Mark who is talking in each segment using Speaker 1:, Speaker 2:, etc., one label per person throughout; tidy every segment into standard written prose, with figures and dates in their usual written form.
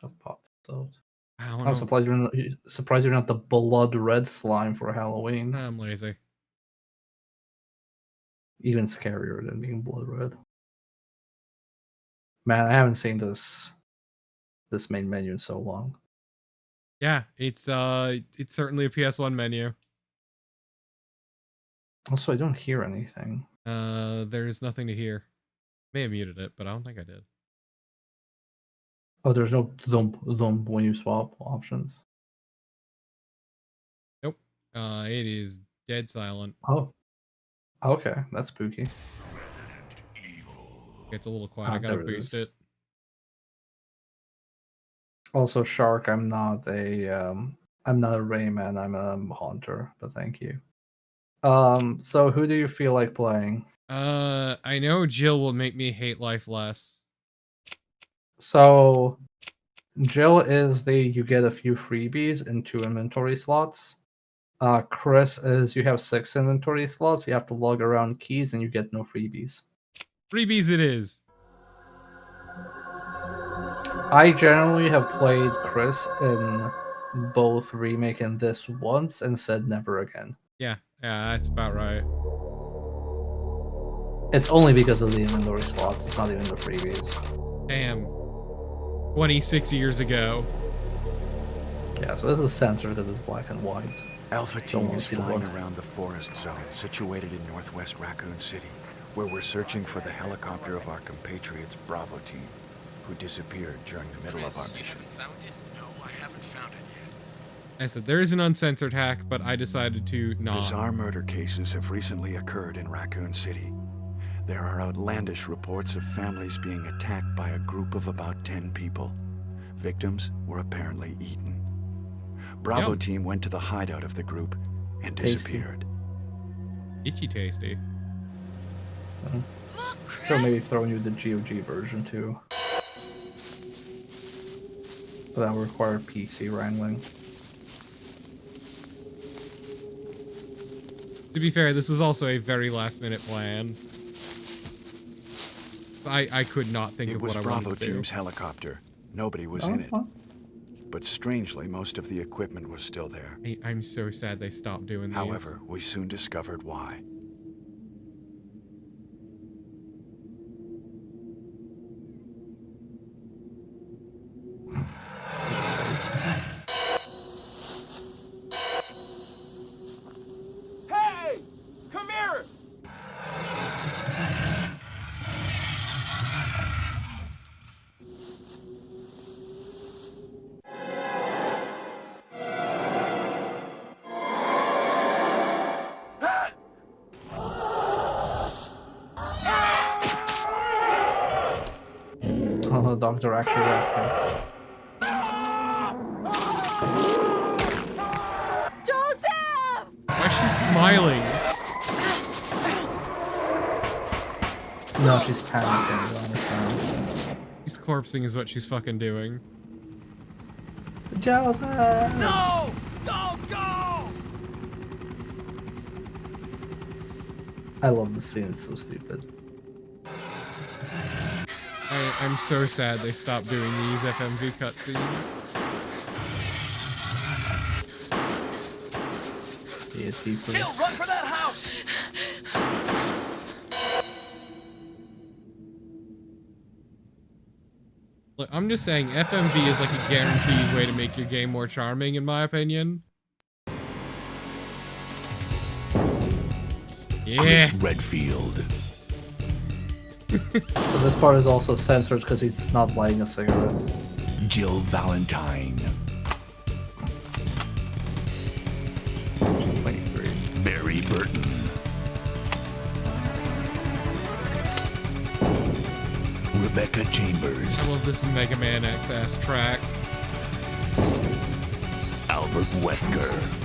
Speaker 1: I've popped this out.
Speaker 2: I don't
Speaker 1: I'm
Speaker 2: know.
Speaker 1: surprised you're not the blood red slime for Halloween.
Speaker 2: I'm lazy.
Speaker 1: Even scarier than being blood red. Man, I haven't seen this main menu in so long.
Speaker 2: Yeah, it's certainly a PS1 menu.
Speaker 1: Also, I don't hear anything.
Speaker 2: There's nothing to hear. May have muted it, but I don't think I did.
Speaker 1: Oh, there's no thump when you swap options.
Speaker 2: Nope. It is dead silent.
Speaker 1: Oh, okay, that's spooky.
Speaker 2: It's a little quiet.
Speaker 1: Ah,
Speaker 2: I gotta
Speaker 1: there it
Speaker 2: boost
Speaker 1: is.
Speaker 2: it.
Speaker 1: Also, Shark, I'm not a Rayman. I'm a Haunter, but thank you. So who do you feel like playing?
Speaker 2: I know Jill will make me hate life less.
Speaker 1: So Jill is the you get a few freebies in 2 inventory slots. Chris is you have 6 inventory slots. You have to lug around keys and you get no freebies.
Speaker 2: Freebies it is.
Speaker 1: I generally have played Chris in both remake and this once and said never again.
Speaker 2: Yeah, that's about right.
Speaker 1: It's only because of the inventory slots. It's not even the freebies.
Speaker 2: Damn. 26 years ago.
Speaker 1: Yeah, so this is censored because it's black and white.
Speaker 3: Alpha
Speaker 1: Don't
Speaker 3: Team
Speaker 1: wanna
Speaker 3: is
Speaker 1: see the
Speaker 3: flying
Speaker 1: blood.
Speaker 3: around the forest zone situated in northwest Raccoon City, where we're searching for the helicopter of our compatriots Bravo Team, who disappeared during the middle of our mission.
Speaker 4: Found it?
Speaker 3: No, I haven't found it yet.
Speaker 2: I said there is an uncensored hack, but I decided to not.
Speaker 3: Bizarre murder cases have recently occurred in Raccoon City. There are outlandish reports of families being attacked by a group of about 10 people. Victims were apparently eaten. Bravo
Speaker 2: Yum.
Speaker 3: Team went to the hideout of the group and
Speaker 1: Tasty.
Speaker 3: disappeared.
Speaker 2: Itchy tasty.
Speaker 1: Or maybe throwing you the GOG version too. But that would require PC wrangling.
Speaker 2: To be fair, this is also a very last minute plan. I could not think
Speaker 3: It
Speaker 2: of
Speaker 3: was
Speaker 2: what I
Speaker 3: Bravo
Speaker 2: wanted to do.
Speaker 3: Team's helicopter. Nobody was
Speaker 1: Oh,
Speaker 3: in
Speaker 1: that's
Speaker 3: it.
Speaker 1: fine.
Speaker 3: But strangely, most of the equipment was still there.
Speaker 2: I'm so sad they stopped doing these.
Speaker 3: However, we soon discovered why.
Speaker 4: Hey! Come here!
Speaker 1: Oh, the dogs are actually raptors.
Speaker 5: Joseph!
Speaker 2: Why is she smiling?
Speaker 1: No, she's panicking. I understand.
Speaker 2: She's corpsing is what she's fucking doing.
Speaker 1: Joseph!
Speaker 4: No! Don't go!
Speaker 1: I love this scene. It's so stupid.
Speaker 2: I'm so sad they stopped doing these FMV cutscenes.
Speaker 1: Deity, please.
Speaker 4: Jill, run for that house!
Speaker 2: Look, I'm just saying, FMV is like a guaranteed way to make your game more charming, in my opinion. Yeah.
Speaker 6: Chris Redfield.
Speaker 1: So this part is also censored because he's not lighting a cigarette.
Speaker 6: Jill Valentine.
Speaker 1: She's 23.
Speaker 6: Barry Burton. Rebecca Chambers.
Speaker 2: I love this Mega Man XS track.
Speaker 6: Albert Wesker.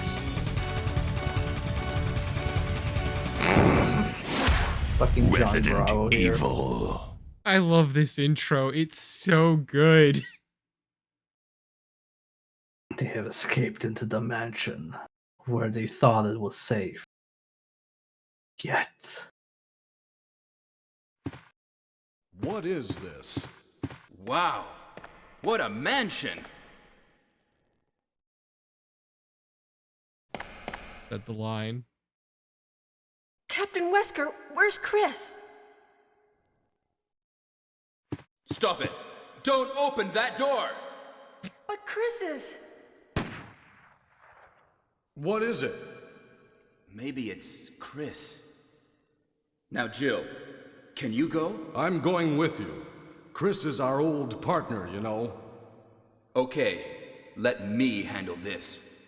Speaker 1: Fucking John
Speaker 6: Resident
Speaker 1: Bravo here.
Speaker 6: Evil.
Speaker 2: I love this intro. It's so good.
Speaker 1: They have escaped into the mansion where they thought it was safe. Yet.
Speaker 7: What is this?
Speaker 4: Wow.
Speaker 7: What a mansion!
Speaker 2: Said the line.
Speaker 5: Captain Wesker, where's Chris?
Speaker 7: Stop it! Don't open that door!
Speaker 5: But Chris is...
Speaker 8: What is it?
Speaker 7: Maybe it's Chris. Now, Jill, can you go?
Speaker 8: I'm going with you. Chris is our old partner, you know.
Speaker 7: Okay, let me handle this.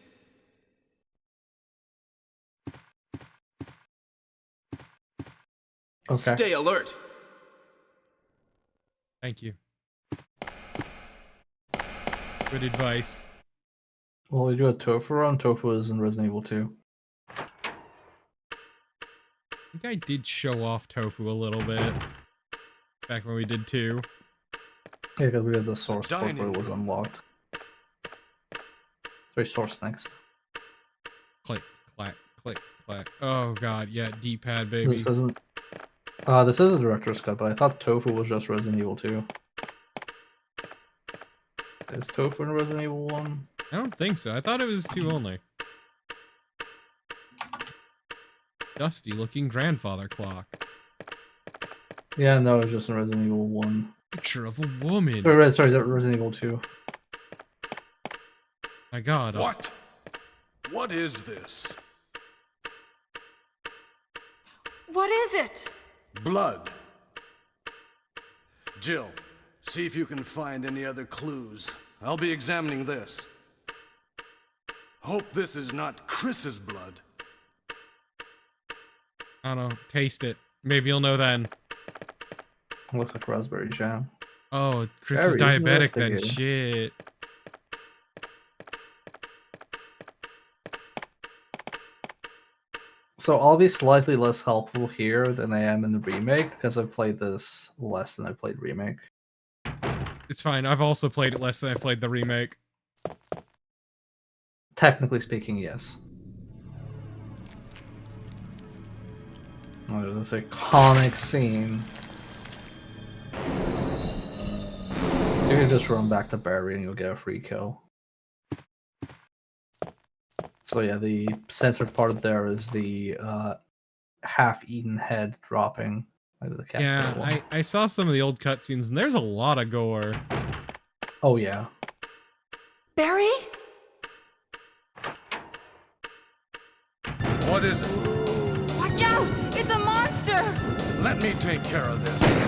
Speaker 1: Okay.
Speaker 7: Stay alert!
Speaker 2: Thank you. Good advice.
Speaker 1: Well, we do a Tofu run. Tofu is in Resident Evil 2.
Speaker 2: I think I did show off Tofu a little bit. Back when we did 2.
Speaker 1: Yeah, because we had the source port where
Speaker 3: Dining
Speaker 1: it was
Speaker 3: room.
Speaker 1: unlocked. So source next.
Speaker 2: Click, clack, click, clack. Oh god, yeah, D-pad, baby.
Speaker 1: This isn't... this is a director's cut, but I thought Tofu was just Resident Evil 2. Is Tofu in Resident Evil 1?
Speaker 2: I don't think so. I thought it was 2 only. Dusty looking grandfather clock.
Speaker 1: Yeah, no, it's just in Resident Evil 1.
Speaker 2: Picture of a woman.
Speaker 1: Sorry, Resident Evil 2.
Speaker 2: My god.
Speaker 8: What? What is this?
Speaker 5: What is it?
Speaker 8: Blood. Jill, see if you can find any other clues. I'll be examining this. Hope this is not Chris's blood.
Speaker 2: I don't know. Taste it. Maybe you'll know then.
Speaker 1: Looks like raspberry jam.
Speaker 2: Oh, Chris is
Speaker 1: Berries,
Speaker 2: diabetic then.
Speaker 1: investigating.
Speaker 2: Shit.
Speaker 1: So I'll be slightly less helpful here than I am in the remake, because I've played this less than I played remake.
Speaker 2: It's fine. I've also played it less than I played the remake.
Speaker 1: Technically speaking, yes. Oh, this iconic scene. You can just run back to Barry and you'll get a free kill. So yeah, the censored part there is the half-eaten head dropping. Like the
Speaker 2: Yeah,
Speaker 1: one.
Speaker 2: I saw some of the old cutscenes, and there's a lot of gore.
Speaker 1: Oh yeah.
Speaker 5: Barry?
Speaker 8: What is it?
Speaker 5: Watch out! It's a monster!
Speaker 8: Let me take care of this.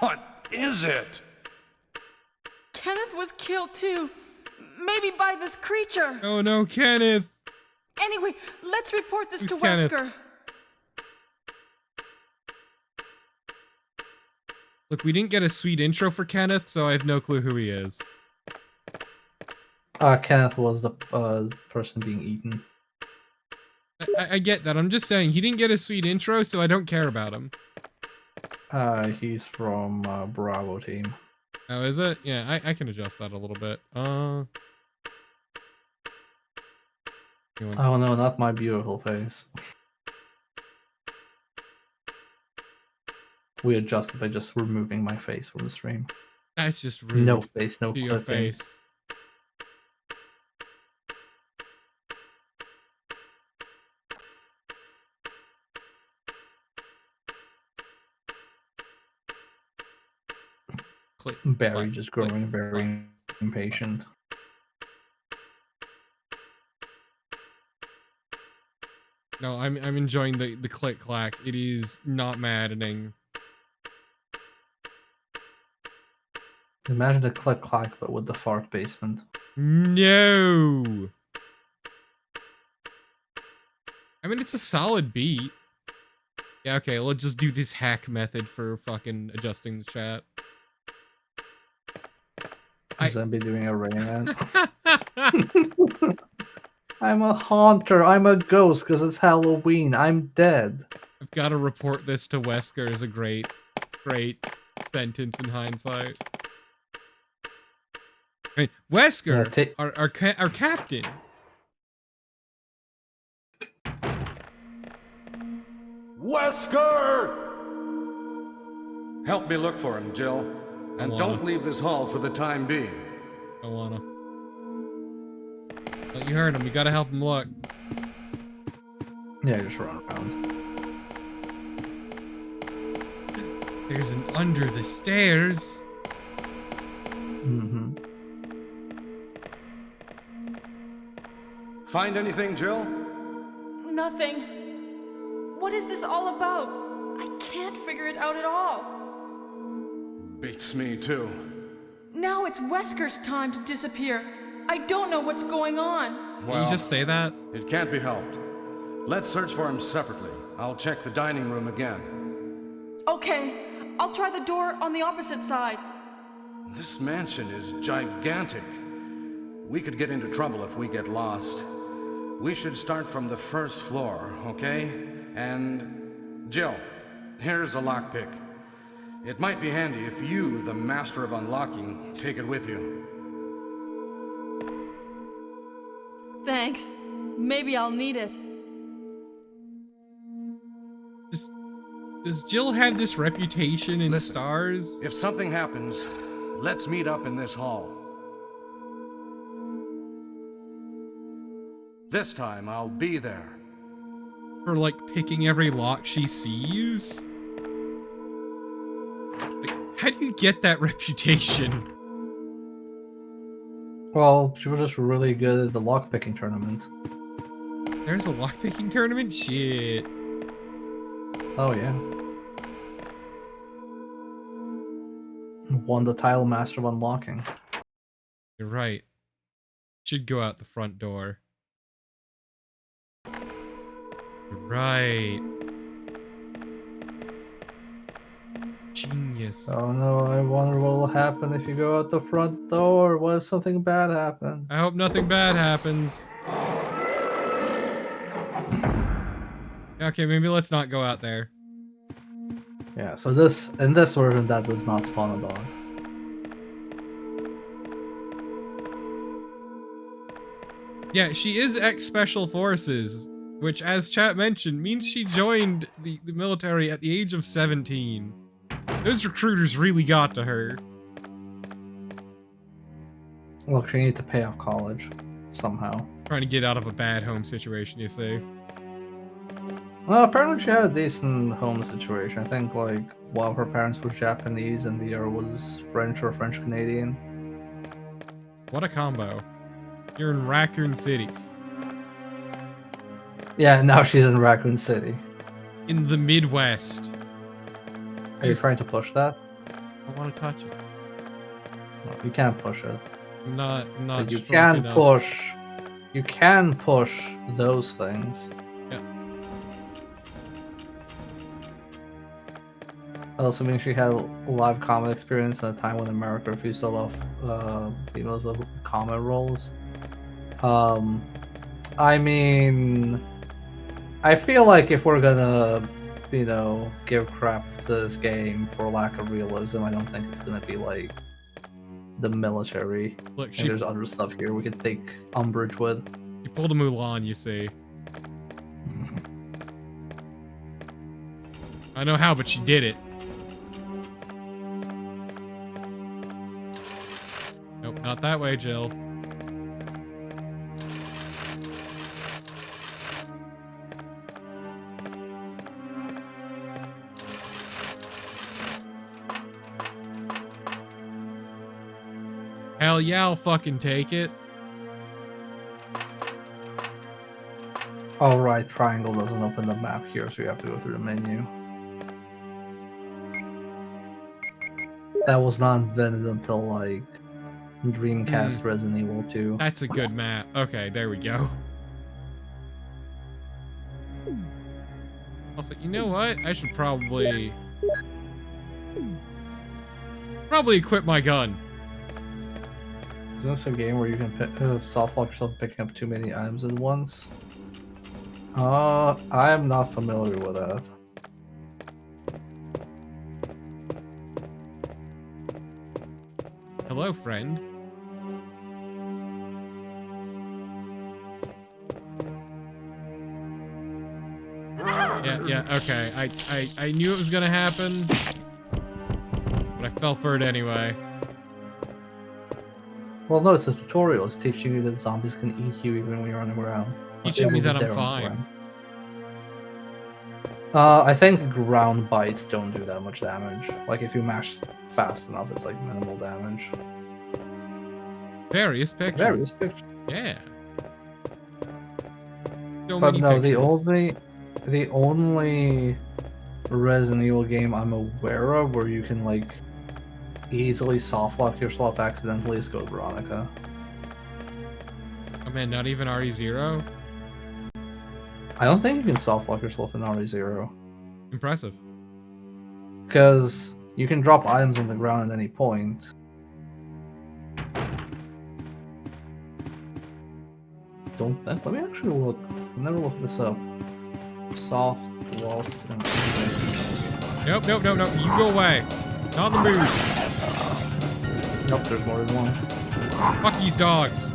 Speaker 8: What is it?
Speaker 5: Kenneth was killed too. Maybe by this creature.
Speaker 2: Oh no, Kenneth!
Speaker 5: Anyway, let's report this
Speaker 2: Who's
Speaker 5: to
Speaker 2: Kenneth?
Speaker 5: Wesker.
Speaker 2: Look, we didn't get a sweet intro for Kenneth, so I have no clue who he is.
Speaker 1: Kenneth was the person being eaten.
Speaker 2: I get that. I'm just saying, he didn't get a sweet intro, so I don't care about him.
Speaker 1: He's from Bravo team.
Speaker 2: Oh, is it? Yeah, I can adjust that a little bit.
Speaker 1: Oh no, not my beautiful face. We adjusted by just removing my face from the stream.
Speaker 2: That's just rude.
Speaker 1: No face, no
Speaker 2: to your
Speaker 1: clipping.
Speaker 2: face. Click,
Speaker 1: Barry
Speaker 2: clack,
Speaker 1: just
Speaker 2: click,
Speaker 1: growing very
Speaker 2: clack.
Speaker 1: impatient.
Speaker 2: No, I'm enjoying the click clack. It is not maddening.
Speaker 1: Imagine a click clack, but with the fart basement.
Speaker 2: No. I mean, it's a solid beat. Yeah, okay, let's just do this hack method for fucking adjusting the chat.
Speaker 1: Zombie doing a Rayman. I'm a haunter. I'm a ghost because it's Halloween. I'm dead.
Speaker 2: I've got to report this to Wesker is a great sentence in hindsight. Hey, Wesker, our captain.
Speaker 8: Wesker! Help me look for him, Jill. And
Speaker 2: Alana.
Speaker 8: don't leave this hall for the time being.
Speaker 2: Alana. But you heard him. We gotta help him look.
Speaker 1: Yeah, just run around.
Speaker 2: There's an under the stairs.
Speaker 1: Mm-hmm.
Speaker 8: Find anything, Jill?
Speaker 5: Nothing. What is this all about? I can't figure it out at all.
Speaker 8: Beats me, too.
Speaker 5: Now it's Wesker's time to disappear. I don't know what's going on.
Speaker 2: Can you just say that?
Speaker 8: It can't be helped. Let's search for him separately. I'll check the dining room again.
Speaker 5: Okay, I'll try the door on the opposite side.
Speaker 8: This mansion is gigantic. We could get into trouble if we get lost. We should start from the first floor, okay? And Jill, here's a lockpick. It might be handy if you, the master of unlocking, take it with you.
Speaker 5: Thanks. Maybe I'll need it.
Speaker 2: Does Jill have this reputation in
Speaker 8: Listen,
Speaker 2: stars?
Speaker 8: If something happens, let's meet up in this hall. This time, I'll be there.
Speaker 2: For like picking every lock she sees? Like, how do you get that reputation?
Speaker 1: Well, she was just really good at the lockpicking tournament.
Speaker 2: There's a lockpicking tournament? Shit.
Speaker 1: Oh, yeah. Won the title Master of Unlocking.
Speaker 2: You're right. Should go out the front door. You're right. Genius.
Speaker 1: Oh no, I wonder what will happen if you go out the front door. What if something bad happens?
Speaker 2: I hope nothing bad happens. Okay, maybe let's not go out there.
Speaker 1: Yeah, so in this version that does not spawn a dog.
Speaker 2: Yeah, she is ex-Special Forces, which, as chat mentioned, means she joined the military at the age of 17. Those recruiters really got to her.
Speaker 1: Look, she needed to pay off college somehow.
Speaker 2: Trying to get out of a bad home situation, you see.
Speaker 1: Well, apparently she had a decent home situation. I think like one of her parents was Japanese and the other was French or French Canadian.
Speaker 2: What a combo. You're in Raccoon City.
Speaker 1: Yeah, now she's in Raccoon City.
Speaker 2: In the Midwest.
Speaker 1: Are you trying to push that?
Speaker 2: I want to touch it.
Speaker 1: No, you can't push it.
Speaker 2: I'm not
Speaker 1: But you
Speaker 2: strong
Speaker 1: can
Speaker 2: enough.
Speaker 1: push. You can push those things.
Speaker 2: Yeah.
Speaker 1: Also means she had a live combat experience at a time when America refused to allow females of combat roles. I mean, I feel like if we're gonna, give crap to this game for lack of realism, I don't think it's gonna be like the military.
Speaker 2: Look,
Speaker 1: And
Speaker 2: she
Speaker 1: there's other stuff here we could take umbrage with.
Speaker 2: pulled a Mulan, you see. I know how, but she did it. Nope, not that way, Jill. Hell yeah, I'll fucking take it.
Speaker 1: Oh right, triangle doesn't open the map here, so you have to go through the menu. That was not invented until like Dreamcast Resident Evil 2.
Speaker 2: That's a good map. Okay, there we go. Also, you know what? I should probably equip my gun.
Speaker 1: Is this a game where you can soft lock yourself picking up too many items at once? I am not familiar with that.
Speaker 2: Hello, friend. Yeah, okay. I knew it was gonna happen, but I fell for it anyway.
Speaker 1: Well, no, it's a tutorial. It's teaching you that zombies can eat you even when you're on the ground.
Speaker 2: Teaching me
Speaker 1: Well,
Speaker 2: that I'm
Speaker 1: they're on the
Speaker 2: fine.
Speaker 1: ground. I think ground bites don't do that much damage. Like, if you mash fast enough, it's like minimal damage.
Speaker 2: Various pictures.
Speaker 1: Various pictures.
Speaker 2: Yeah. So
Speaker 1: But
Speaker 2: many
Speaker 1: no,
Speaker 2: pictures.
Speaker 1: the only Resident Evil game I'm aware of where you can like easily softlock yourself accidentally is Code Veronica.
Speaker 2: Oh man, not even RE0?
Speaker 1: I don't think you can softlock yourself in RE0
Speaker 2: Impressive.
Speaker 1: because you can drop items on the ground at any point. Don't think. Let me actually look. I've never looked this up. Soft locks and.
Speaker 2: Nope. You go away. Not the move.
Speaker 1: Nope, there's more than one.
Speaker 2: Fuck these dogs.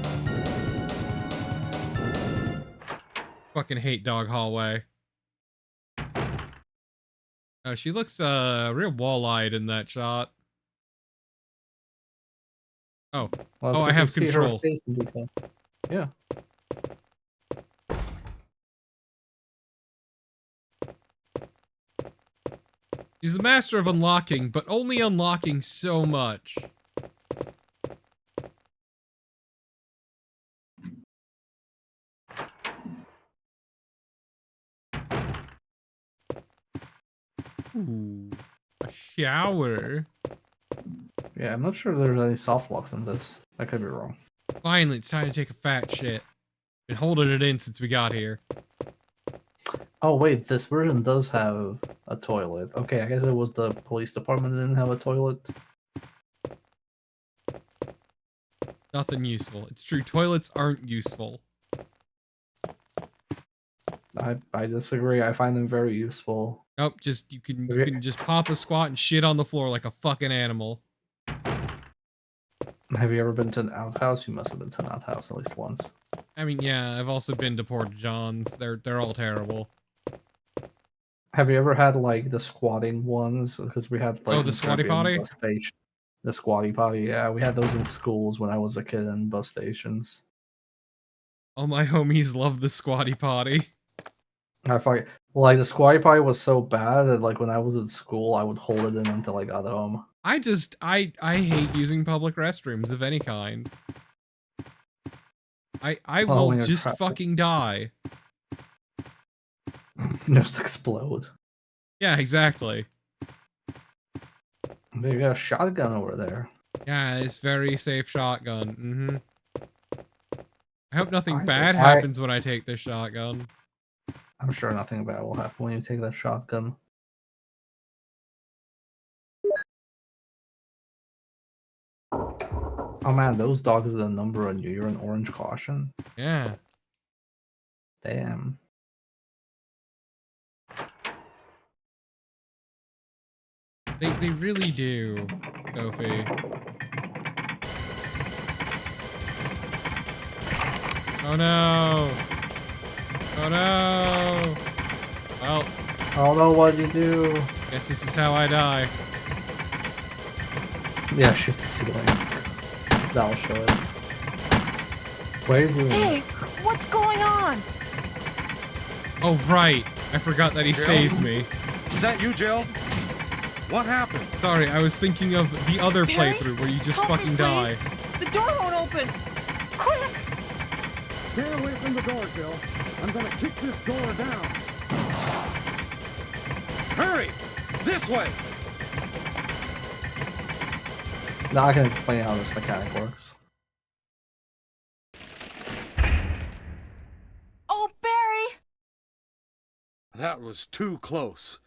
Speaker 2: Fucking hate dog hallway. Oh, she looks real wall-eyed in that shot. Oh.
Speaker 1: Well,
Speaker 2: Oh,
Speaker 1: so
Speaker 2: I
Speaker 1: you
Speaker 2: have
Speaker 1: can see her
Speaker 2: control.
Speaker 1: face in detail. Yeah.
Speaker 2: She's the master of unlocking, but only unlocking so much. Ooh, a shower.
Speaker 1: Yeah, I'm not sure there's any soft locks in this. I could be wrong.
Speaker 2: Finally, it's time to take a fat shit. Been holding it in since we got here.
Speaker 1: Oh wait, this version does have a toilet. Okay, I guess it was the police department that didn't have a toilet.
Speaker 2: Nothing useful. It's true, toilets aren't useful.
Speaker 1: I disagree. I find them very useful.
Speaker 2: Nope, just you can just pop a squat and shit on the floor like a fucking animal.
Speaker 1: Have you ever been to an outhouse? You must have been to an outhouse at least once.
Speaker 2: I mean, yeah, I've also been to Porta Johns. They're all terrible.
Speaker 1: Have you ever had like the squatting ones? Because we had like
Speaker 2: Oh, the squatty potty?
Speaker 1: bus station. The squatty potty, yeah, we had those in schools when I was a kid in bus stations.
Speaker 2: All my homies love the squatty potty.
Speaker 1: I find like the squatty potty was so bad that like when I was at school, I would hold it in until I got home.
Speaker 2: I hate using public restrooms of any kind. I
Speaker 1: Well,
Speaker 2: will
Speaker 1: when you're
Speaker 2: just
Speaker 1: trapped.
Speaker 2: fucking die.
Speaker 1: Just explode.
Speaker 2: Yeah, exactly.
Speaker 1: You got a shotgun over there.
Speaker 2: Yeah, it's very safe shotgun. I hope nothing
Speaker 1: I
Speaker 2: bad
Speaker 1: don't- I-
Speaker 2: happens when I take this shotgun.
Speaker 1: I'm sure nothing bad will happen when you take that shotgun. Oh man, those dogs did a number on you. You're an orange caution.
Speaker 2: Yeah.
Speaker 1: Damn.
Speaker 2: They really do, Sophie. Oh no! Oh no! Well,
Speaker 1: I don't know what you do.
Speaker 2: guess this is how I die.
Speaker 1: Yeah, shoot the ceiling. That'll show it. What are you doing?
Speaker 5: Hey, what's going on?
Speaker 2: Oh right, I forgot that he
Speaker 8: Jill?
Speaker 2: saves me.
Speaker 8: Is that you, Jill? What happened?
Speaker 2: Sorry, I was thinking of the other
Speaker 5: Barry?
Speaker 2: playthrough where you just
Speaker 5: Help me,
Speaker 2: fucking die.
Speaker 5: please. The door won't open. Quick!
Speaker 9: Stay away from the door, Jill. I'm gonna kick this door down.
Speaker 8: Hurry! This way!
Speaker 1: Now I can explain how this mechanic works.
Speaker 5: Oh, Barry!
Speaker 8: That was too close.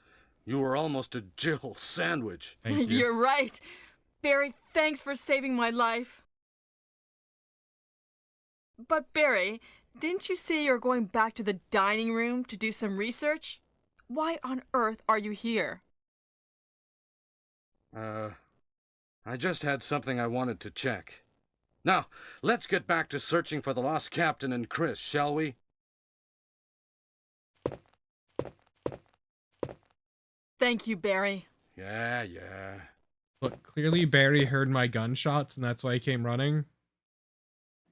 Speaker 8: You were almost a Jill sandwich.
Speaker 2: Thank you.
Speaker 5: You're right. Barry, thanks for saving my life. But Barry, didn't you say you're going back to the dining room to do some research? Why on earth are you here?
Speaker 8: I just had something I wanted to check. Now, let's get back to searching for the lost captain and Chris, shall we?
Speaker 5: Thank you, Barry.
Speaker 8: Yeah.
Speaker 2: But clearly Barry heard my gunshots and that's why he came running.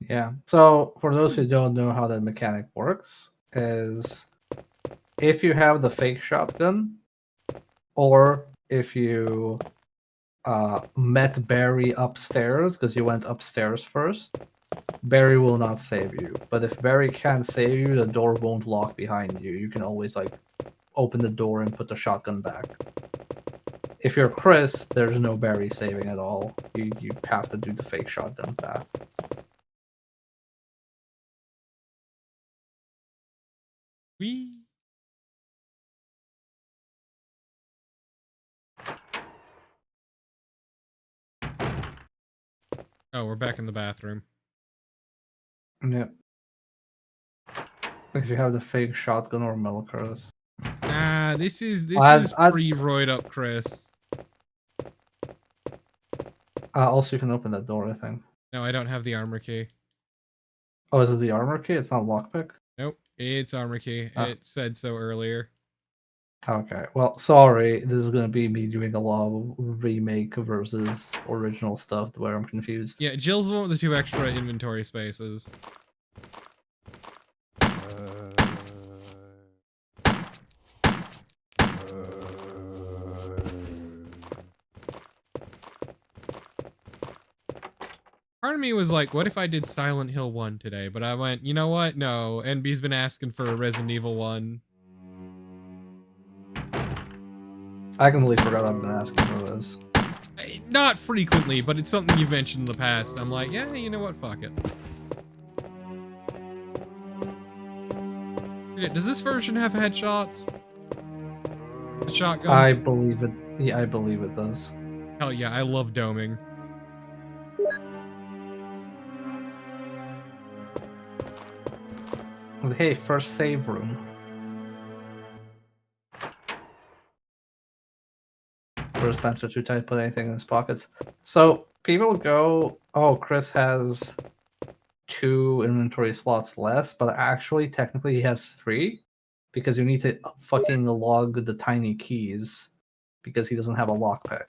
Speaker 1: Yeah. So for those who don't know how that mechanic works, is if you have the fake shotgun, or if you met Barry upstairs because you went upstairs first, Barry will not save you. But if Barry can't save you, the door won't lock behind you. You can always like open the door and put the shotgun back. If you're Chris, there's no Barry saving at all. You have to do the fake shotgun path.
Speaker 2: Wee. Oh, we're back in the bathroom.
Speaker 1: Yep. If you have the fake shotgun or Milkers.
Speaker 2: Ah, this is
Speaker 1: I-
Speaker 2: pre-roid up Chris.
Speaker 1: Also, you can open that door, I think.
Speaker 2: No, I don't have the armor key.
Speaker 1: Oh, is it the armor key? It's not lockpick?
Speaker 2: Nope, it's armor key.
Speaker 1: Ah.
Speaker 2: It said so earlier.
Speaker 1: Okay. Well, sorry. This is going to be me doing a lot of remake versus original stuff where I'm confused.
Speaker 2: Yeah, Jill's the one with the 2 extra inventory spaces. Part of me was like, what if I did Silent Hill 1 today? But I went, you know what? No, NB's been asking for a Resident Evil 1.
Speaker 1: I completely forgot I've been asking for this.
Speaker 2: Not frequently, but it's something you've mentioned in the past. I'm like, yeah, you know what? Fuck it. Yeah, does this version have headshots? The shotgun?
Speaker 1: I believe it. Yeah, I believe it does.
Speaker 2: Hell yeah, I love doming.
Speaker 1: Hey, first save room. For Spencer too tight, put anything in his pockets. So people go, oh, Chris has 2 inventory slots less, but actually, technically, he has 3 because you need to fucking log the tiny keys because he doesn't have a lockpick.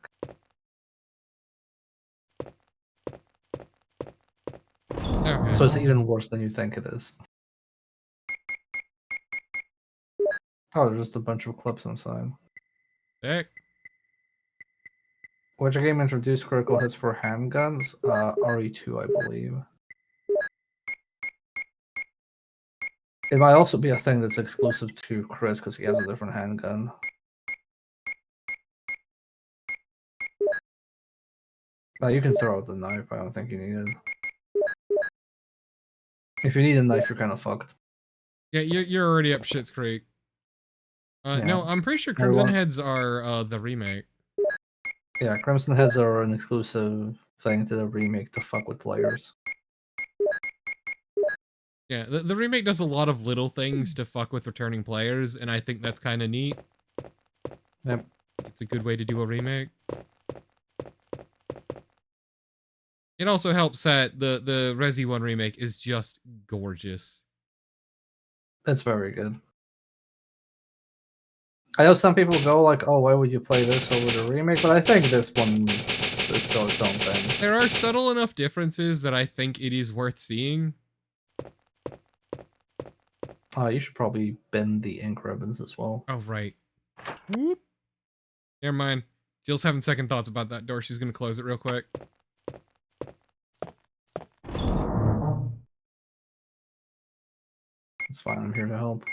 Speaker 2: Okay.
Speaker 1: So it's even worse than you think it is. Oh, there's just a bunch of clips inside.
Speaker 2: Sick.
Speaker 1: Which game introduced critical hits for handguns? RE2, I believe. It might also be a thing that's exclusive to Chris because he has a different handgun. You can throw out the knife, I don't think you need it. If you need a knife, you're kind of fucked.
Speaker 2: Yeah, you're already up Shit's Creek.
Speaker 1: Yeah.
Speaker 2: No, I'm pretty sure Crimson Heads are the remake.
Speaker 1: Yeah, Crimson Heads are an exclusive thing to the remake to fuck with players.
Speaker 2: Yeah, the remake does a lot of little things to fuck with returning players, and I think that's kind of neat.
Speaker 1: Yep.
Speaker 2: It's a good way to do a remake. It also helps that the Resi 1 remake is just gorgeous.
Speaker 1: That's very good. I know some people go like, oh, why would you play this over the remake? But I think this one is still its own thing.
Speaker 2: There are subtle enough differences that I think it is worth seeing.
Speaker 1: You should probably bend the ink ribbons as well.
Speaker 2: Oh, right. Whoop. Never mind. Jill's having second thoughts about that door. She's going to close it real quick.
Speaker 1: It's fine, I'm here to help.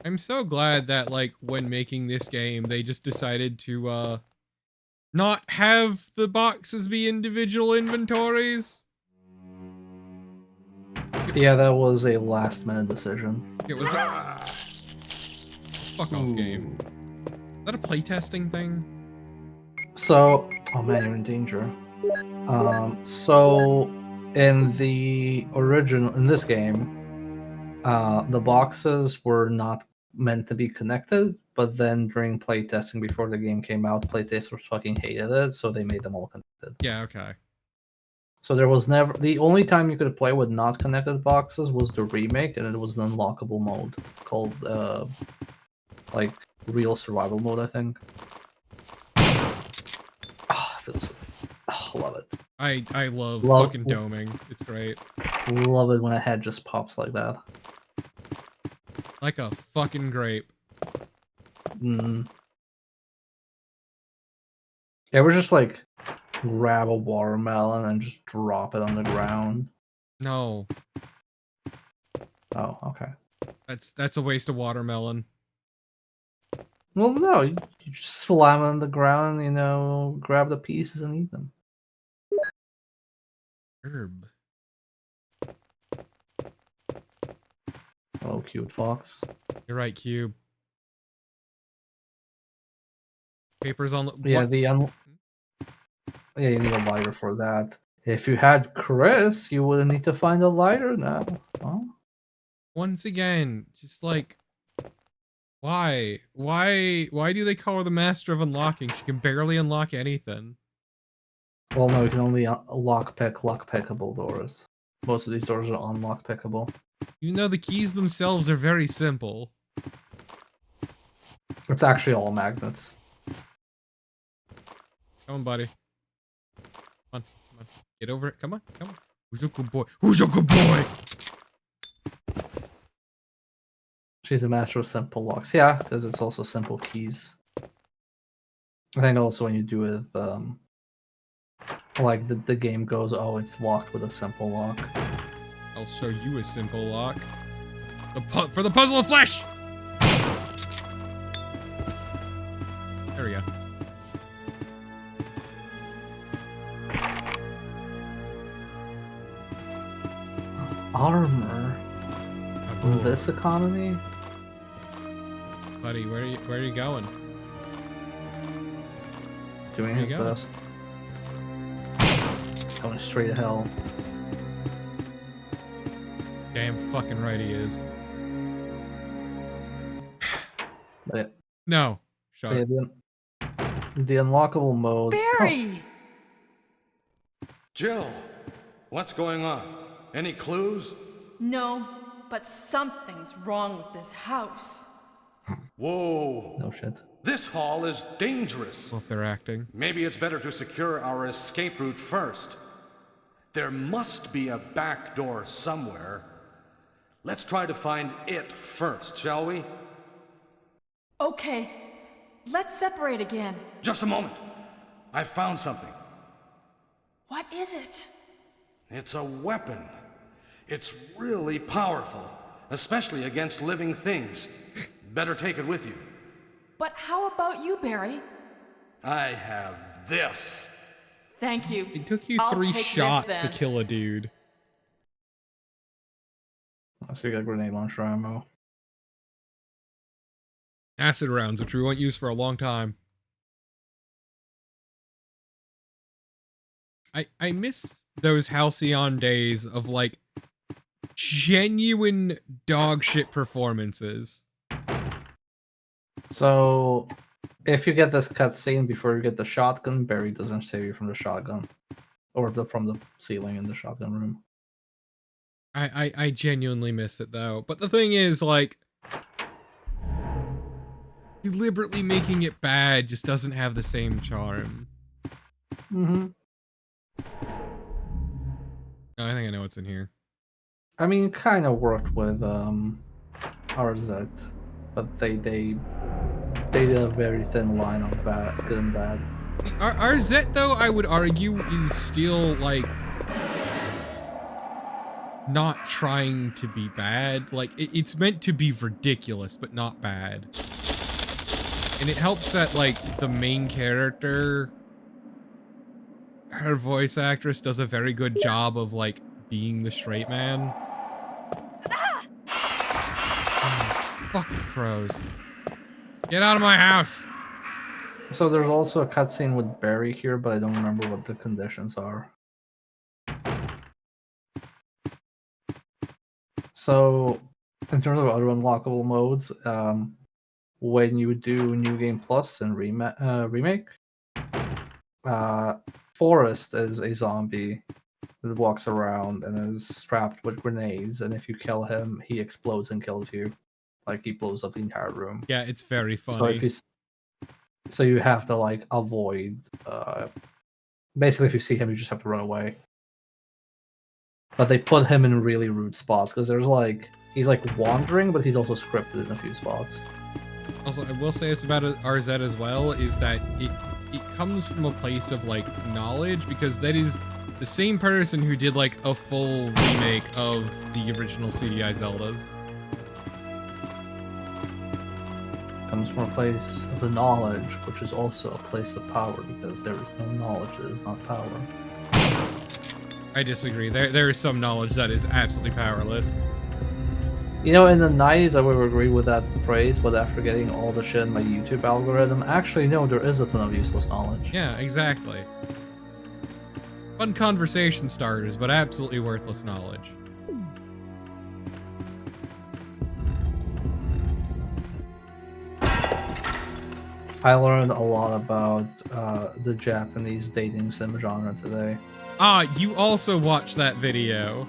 Speaker 2: I'm so glad that, like, when making this game, they just decided to, not have the boxes be individual inventories.
Speaker 1: Yeah, that was a last-minute decision.
Speaker 2: It was a fuck off game. Is that a playtesting thing?
Speaker 1: So, oh man, you're in danger. So in the original, in this game, the boxes were not meant to be connected, but then during playtesting before the game came out, playtesters fucking hated it, so they made them all connected.
Speaker 2: Yeah, okay.
Speaker 1: So there was never the only time you could play with not connected boxes was the remake, and it was an unlockable mode called like real survival mode, I think. Oh, it feels so love it.
Speaker 2: I love
Speaker 1: Love-
Speaker 2: fucking doming. It's great.
Speaker 1: Love it when a head just pops like that.
Speaker 2: Like a fucking grape.
Speaker 1: Mm. Ever just like grab a watermelon and just drop it on the ground?
Speaker 2: No,
Speaker 1: Oh, okay.
Speaker 2: that's a waste of watermelon.
Speaker 1: Well, no, you just slam it on the ground, you know, grab the pieces and eat them.
Speaker 2: Herb.
Speaker 1: Oh, cute fox.
Speaker 2: You're right, Cube. Papers on the
Speaker 1: Yeah,
Speaker 2: what?
Speaker 1: yeah, you need a lighter for that. If you had Chris, you wouldn't need to find a lighter now. Oh.
Speaker 2: Once again, just like why do they call her the master of unlocking? She can barely unlock anything.
Speaker 1: Well, no, you can only lock-pickable doors. Most of these doors are unlock-pickable.
Speaker 2: Even though the keys themselves are very simple.
Speaker 1: It's actually all magnets.
Speaker 2: Come on, buddy. Come on. Get over it. Come on. Who's a good boy? Who's a good boy?
Speaker 1: She's a master of simple locks. Yeah, because it's also simple keys. I think also when you do it, like the game goes, oh, it's locked with a simple lock.
Speaker 2: I'll show you a simple lock. For the puzzle of flesh! There we go.
Speaker 1: Armor in
Speaker 2: Ooh.
Speaker 1: this economy?
Speaker 2: Buddy, where are you going?
Speaker 1: Doing
Speaker 2: Where
Speaker 1: his
Speaker 2: you going?
Speaker 1: best. Going straight to hell.
Speaker 2: Damn fucking right he is.
Speaker 1: But
Speaker 2: No. Shut
Speaker 1: yeah,
Speaker 2: up.
Speaker 1: the unlockable modes.
Speaker 5: Barry!
Speaker 8: Jill, what's going on? Any clues?
Speaker 5: No, but something's wrong with this house.
Speaker 8: Whoa,
Speaker 1: Oh, no shit.
Speaker 8: this hall is dangerous.
Speaker 2: Well, if they're acting.
Speaker 8: Maybe it's better to secure our escape route first. There must be a back door somewhere. Let's try to find it first, shall we?
Speaker 5: Okay, let's separate again.
Speaker 8: Just a moment. I found something.
Speaker 5: What is it?
Speaker 8: It's a weapon. It's really powerful, especially against living things. Better take it with you.
Speaker 5: But how about you, Barry?
Speaker 8: I have this.
Speaker 5: Thank you.
Speaker 2: It took you
Speaker 5: I'll
Speaker 2: 3
Speaker 5: take this
Speaker 2: shots to
Speaker 5: then.
Speaker 2: kill a dude.
Speaker 1: So you got grenade launcher ammo.
Speaker 2: Acid rounds, which we won't use for a long time. I miss those Halcyon days of like genuine dog shit performances.
Speaker 1: So, if you get this cutscene before you get the shotgun, Barry doesn't save you from the shotgun. Or from the ceiling in the shotgun room.
Speaker 2: I genuinely miss it though. But the thing is, like, deliberately making it bad just doesn't have the same charm.
Speaker 1: Mm-hmm.
Speaker 2: Oh, I think I know what's in here.
Speaker 1: I mean, kind of worked with RZ, but they did a very thin line of good and bad.
Speaker 2: RZ, though, I would argue, is still, like, not trying to be bad. Like, it's meant to be ridiculous, but not bad. And it helps that, like, the main character, her voice actress does a very good job of, like, being the straight man. Oh, fucking crows. Get out of my house!
Speaker 1: So there's also a cutscene with Barry here, but I don't remember what the conditions are. So, in terms of other unlockable modes, when you do New Game Plus and Remake, Forrest is a zombie, that walks around and is strapped with grenades, and if you kill him, he explodes and kills you. Like, he blows up the entire room.
Speaker 2: Yeah, it's very
Speaker 1: So
Speaker 2: funny.
Speaker 1: if you so you have to like avoid basically if you see him you just have to run away. But they put him in really rude spots because there's like he's like wandering, but he's also scripted in a few spots.
Speaker 2: Also, I will say this about RZ as well, is that it comes from a place of like knowledge, because that is the same person who did like a full remake of the original CDI Zeldas.
Speaker 1: Comes from a place of the knowledge, which is also a place of power, because there is no knowledge that is not power.
Speaker 2: I disagree. There is some knowledge that is absolutely powerless.
Speaker 1: You know, in the 90s, I would agree with that phrase, but after getting all the shit in my YouTube algorithm, actually, no, there is a ton of useless knowledge.
Speaker 2: Yeah, exactly. Fun conversation starters, but absolutely worthless knowledge.
Speaker 1: I learned a lot about the Japanese dating sim genre today.
Speaker 2: Ah, you also watched that video.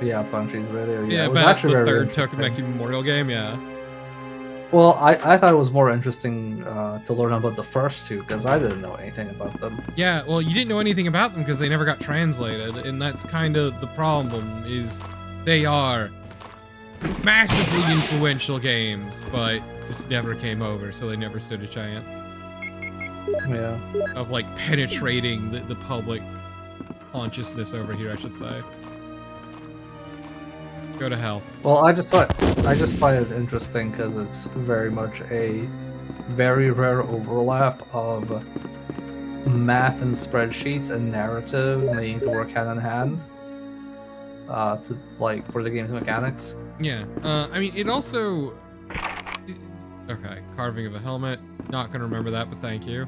Speaker 1: Yeah, Punchy's video.
Speaker 2: Yeah,
Speaker 1: it was
Speaker 2: about
Speaker 1: actually
Speaker 2: the
Speaker 1: very
Speaker 2: third Tokimeki Memorial game, yeah.
Speaker 1: Well, I thought it was more interesting to learn about the first two, because I didn't know anything about them.
Speaker 2: Yeah, well, you didn't know anything about them because they never got translated, and that's kind of the problem, is they are massively influential games, but just never came over, so they never stood a chance.
Speaker 1: Yeah.
Speaker 2: Of, like, penetrating the public consciousness over here, I should say. Go to hell.
Speaker 1: Well, I just find it interesting because it's very much a very rare overlap of math and spreadsheets and narrative needing to work hand in hand to like for the game's mechanics.
Speaker 2: Yeah, I mean, it also... Okay, carving of a helmet. Not gonna remember that, but thank you.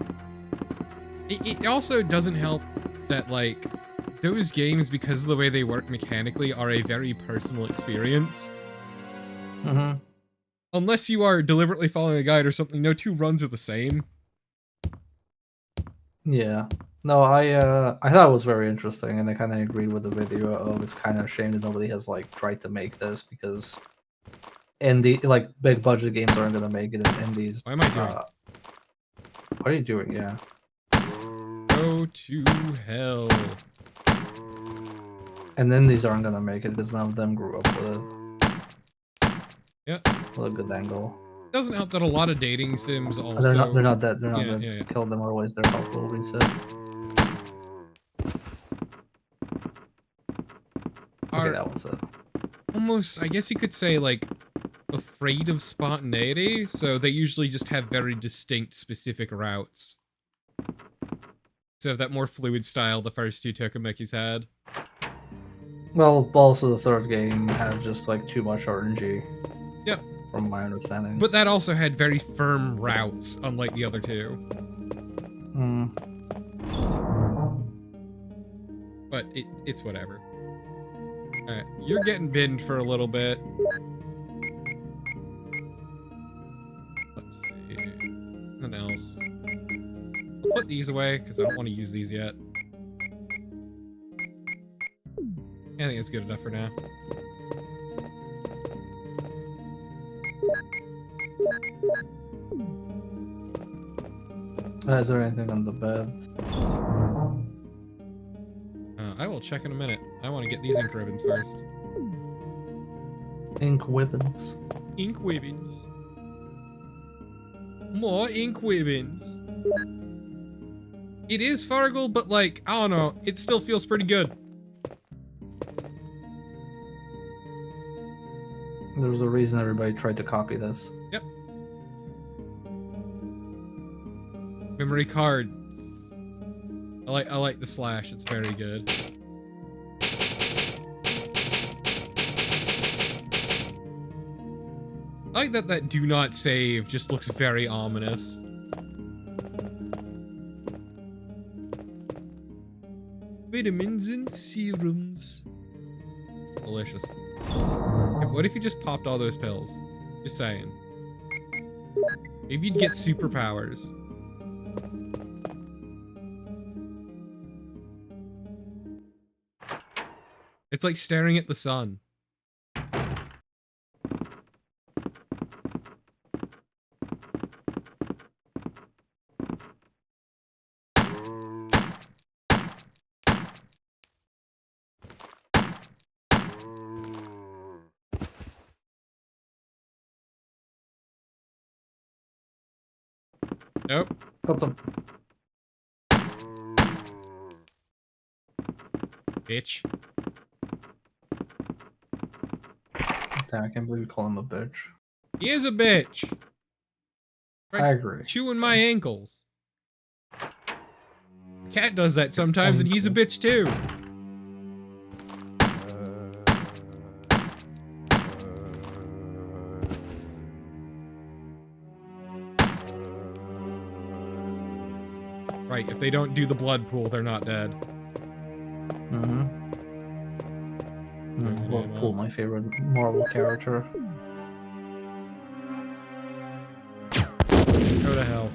Speaker 2: It also doesn't help that, like, those games, because of the way they work mechanically, are a very personal experience.
Speaker 1: Mm-hmm.
Speaker 2: Unless you are deliberately following a guide or something, no two runs are the same.
Speaker 1: Yeah. No, I thought it was very interesting, and I kind of agreed with the video of it's kind of a shame that nobody has like tried to make this, because like big budget games aren't gonna make it in indies.
Speaker 2: Why am I doing?
Speaker 1: What are you doing? Yeah.
Speaker 2: Go to hell.
Speaker 1: And then these aren't gonna make it because none of them grew up with it.
Speaker 2: Yeah.
Speaker 1: What a good angle.
Speaker 2: Doesn't help that a lot of dating sims also.
Speaker 1: They're not dead. They're not dead.
Speaker 2: Yeah.
Speaker 1: Kill them, otherwise their health will reset. Okay, that was it.
Speaker 2: Almost, I guess you could say, like, afraid of spontaneity, so they usually just have very distinct, specific routes. So that more fluid style the first two Tokimekis had.
Speaker 1: Well, also the third game had just like too much RNG.
Speaker 2: Yep.
Speaker 1: From my understanding.
Speaker 2: But that also had very firm routes, unlike the other two.
Speaker 1: Hmm.
Speaker 2: But it's whatever. Alright, you're getting binned for a little bit. Let's see. Nothing else. I'll put these away, because I don't want to use these yet. I think it's good enough for now.
Speaker 1: Is there anything on the bed?
Speaker 2: I will check in a minute. I want to get these ink ribbons first.
Speaker 1: Ink ribbons.
Speaker 2: Ink ribbons. More ink ribbons. It is Fargle, but like, I don't know, it still feels pretty good.
Speaker 1: There was a reason everybody tried to copy this.
Speaker 2: Yep. Memory cards. I like the slash, it's very good. I like that do not save just looks very ominous. Vitamins and serums. Delicious. Hey, what if you just popped all those pills? Just saying. Maybe you'd get superpowers. It's like staring at the sun. Nope.
Speaker 1: Help them.
Speaker 2: Bitch.
Speaker 1: Damn, I can't believe you call him a bitch.
Speaker 2: He is a bitch.
Speaker 1: I agree.
Speaker 2: Chewing my ankles. Cat does that sometimes and he's a bitch too. Right, if they don't do the blood pool, they're not dead.
Speaker 1: Mm-hmm. Blood Pool, my favorite Marvel character.
Speaker 2: Go to hell.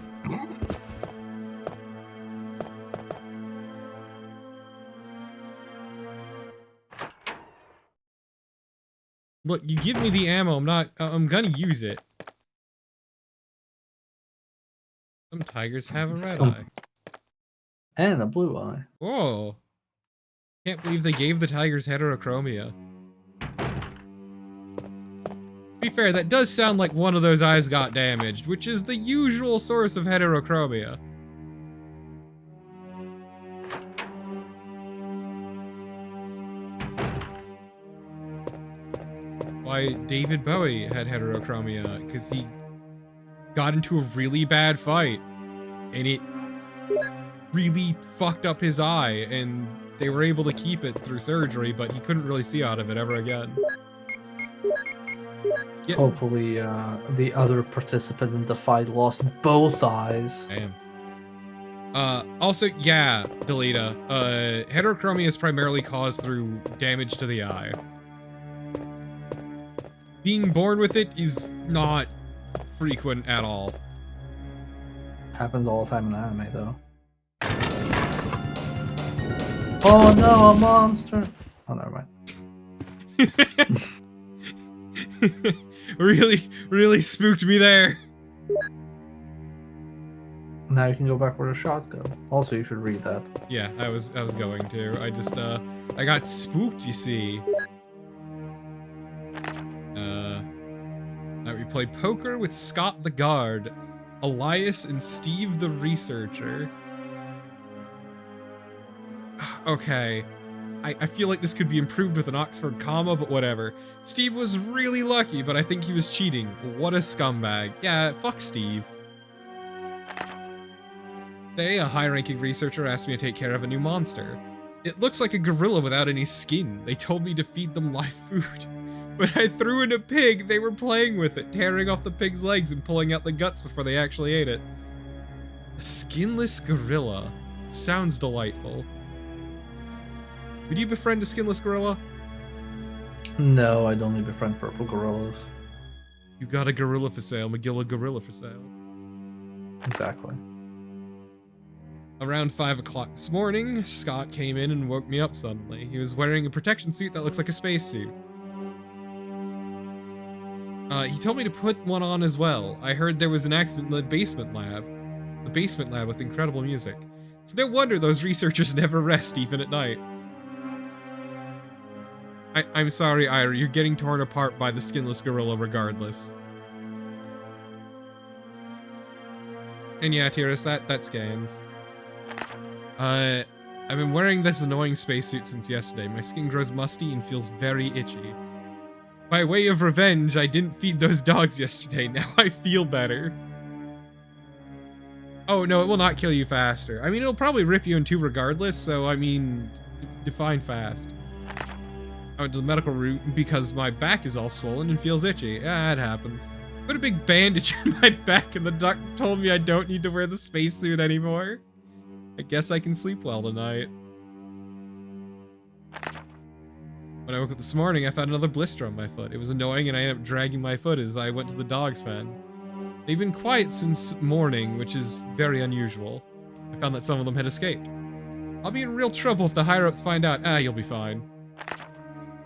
Speaker 2: Look, you give me the ammo, I'm gonna use it. Some tigers have a red eye.
Speaker 1: And a blue eye.
Speaker 2: Whoa. Can't believe they gave the tigers heterochromia. To be fair, that does sound like one of those eyes got damaged, which is the usual source of heterochromia. Why David Bowie had heterochromia, because he got into a really bad fight, and it really fucked up his eye, and they were able to keep it through surgery, but he couldn't really see out of it ever again. Yeah.
Speaker 1: Hopefully, the other participant in the fight lost both eyes.
Speaker 2: Damn. Also, yeah, Delita, heterochromia is primarily caused through damage to the eye. Being born with it is not frequent at all.
Speaker 1: Happens all the time in anime, though. Oh no, a monster! Oh, never mind.
Speaker 2: Really spooked me there.
Speaker 1: Now you can go back with a shotgun. Also, you should read that.
Speaker 2: Yeah, I was going to. I just, I got spooked, you see. Now we play poker with Scott the Guard, Elias and Steve the Researcher. Okay. I feel like this could be improved with an Oxford comma, but whatever. Steve was really lucky, but I think he was cheating. What a scumbag. Yeah, fuck Steve. Today, a high-ranking researcher asked me to take care of a new monster. It looks like a gorilla without any skin. They told me to feed them live food. When I threw in a pig, they were playing with it, tearing off the pig's legs and pulling out the guts before they actually ate it. A skinless gorilla. Sounds delightful. Would you befriend a skinless gorilla?
Speaker 1: No, I'd only befriend purple gorillas.
Speaker 2: You got a gorilla for sale, McGill, gorilla for sale.
Speaker 1: Exactly.
Speaker 2: Around 5 o'clock this morning, Scott came in and woke me up suddenly. He was wearing a protection suit that looks like a spacesuit. He told me to put one on as well. I heard there was an accident in the basement lab. The basement lab with incredible music. It's no wonder those researchers never rest even at night. I'm sorry, Ira, you're getting torn apart by the skinless gorilla regardless. And yeah, Tiras, that scans. I've been wearing this annoying spacesuit since yesterday. My skin grows musty and feels very itchy. By way of revenge, I didn't feed those dogs yesterday. Now I feel better. Oh, no, it will not kill you faster. I mean, it'll probably rip you in two regardless, so, I mean, define fast. I went to the medical room because my back is all swollen and feels itchy. Yeah, it happens. Put a big bandage on my back and the doctor told me I don't need to wear the spacesuit anymore. I guess I can sleep well tonight. When I woke up this morning, I found another blister on my foot. It was annoying and I ended up dragging my foot as I went to the dog's pen. They've been quiet since morning, which is very unusual. I found that some of them had escaped. I'll be in real trouble if the higher-ups find out. Ah, you'll be fine.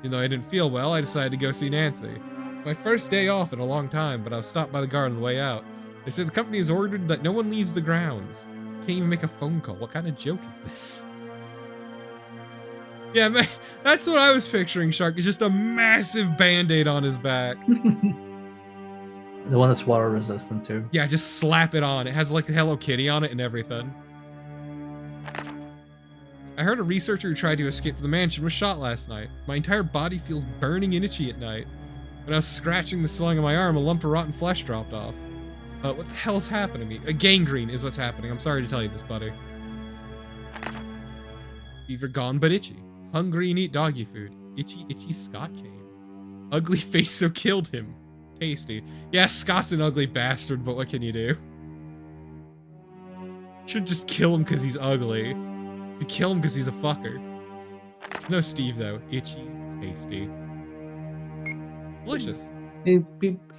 Speaker 2: Even though I didn't feel well, I decided to go see Nancy. It's my first day off in a long time, but I was stopped by the guard on the way out. They said the company has ordered that no one leaves the grounds. Can't even make a phone call. What kind of joke is this? Yeah, man, that's what I was picturing, Shark. It's just a massive band-aid on his back.
Speaker 1: The one that's water resistant too.
Speaker 2: Yeah, just slap it on. It has like a Hello Kitty on it and everything. I heard a researcher who tried to escape from the mansion was shot last night. My entire body feels burning and itchy at night. When I was scratching the swelling of my arm, a lump of rotten flesh dropped off. What the hell's happened to me? A gangrene is what's happening. I'm sorry to tell you this, buddy. Fever gone but itchy. Hungry and eat doggy food. Itchy, itchy Scott came. Ugly face so killed him. Tasty. Yeah, Scott's an ugly bastard, but what can you do? Should just kill him because he's ugly. You kill him because he's a fucker. There's no Steve, though. Itchy, tasty. Delicious.
Speaker 1: He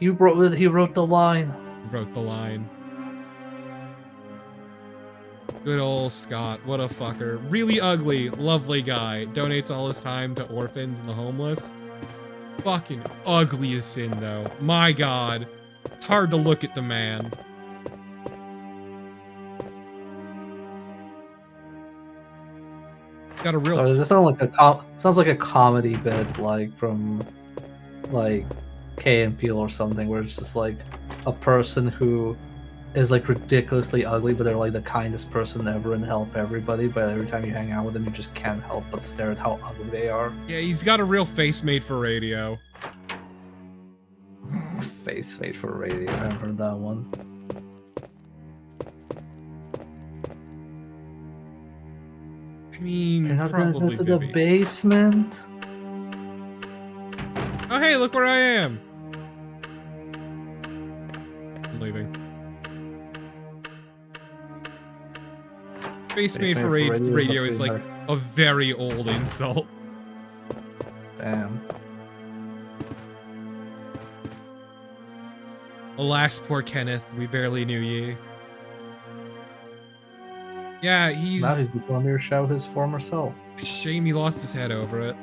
Speaker 1: wrote the line.
Speaker 2: He wrote the line. Good old Scott. What a fucker. Really ugly, lovely guy. Donates all his time to orphans and the homeless. Fucking ugly as sin, though. My god. It's hard to look at the man. Got a real...
Speaker 1: So does this sound like sounds like a comedy bit, like from like Key and Peele or something, where it's just like a person who is like ridiculously ugly, but they're like the kindest person ever and help everybody, but every time you hang out with them, you just can't help but stare at how ugly they are.
Speaker 2: Yeah, he's got a real face made for radio.
Speaker 1: Face made for radio, I haven't heard that one.
Speaker 2: I mean,
Speaker 1: You're not gonna
Speaker 2: probably
Speaker 1: go to the
Speaker 2: Vivi.
Speaker 1: basement?
Speaker 2: Oh, hey, look where I am. I'm leaving. Face made for radio is like a very old insult.
Speaker 1: Damn.
Speaker 2: Alas, poor Kenneth, we barely knew ye. Yeah,
Speaker 1: Now
Speaker 2: he's...
Speaker 1: he's become your shout his former self.
Speaker 2: Shame he lost his head over it.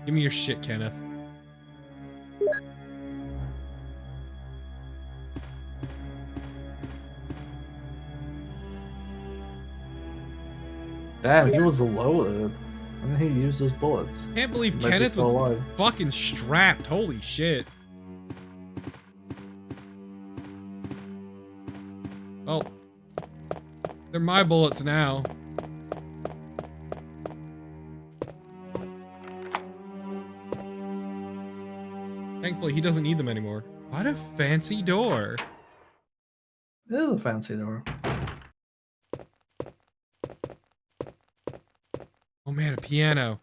Speaker 2: Give me your shit, Kenneth.
Speaker 1: Damn, he was loaded. And he used those bullets.
Speaker 2: Can't believe
Speaker 1: Might be
Speaker 2: Kenneth
Speaker 1: still
Speaker 2: was
Speaker 1: alive.
Speaker 2: fucking strapped. Holy shit. Well, they're my bullets now. Thankfully, he doesn't need them anymore. What a fancy door.
Speaker 1: It is a fancy door.
Speaker 2: Oh man, a piano.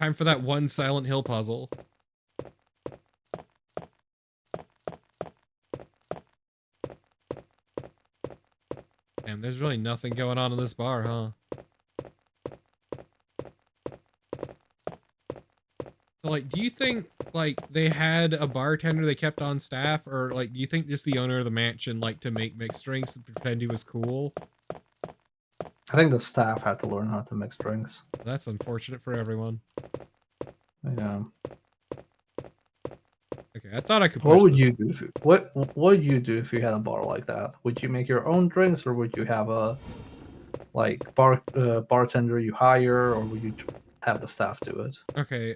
Speaker 2: Time for that one Silent Hill puzzle. Damn, there's really nothing going on in this bar, huh? So, like, do you think, like, they had a bartender they kept on staff? Or, like, do you think just the owner of the mansion liked to make mixed drinks and pretend he was cool?
Speaker 1: I think the staff had to learn how to mix drinks.
Speaker 2: That's unfortunate for everyone.
Speaker 1: Yeah.
Speaker 2: Okay, I thought I could push
Speaker 1: What would
Speaker 2: this.
Speaker 1: you do if you, what would you do if you had a bar like that? Would you make your own drinks, or would you have a like bartender you hire, or would you have the staff do it?
Speaker 2: Okay,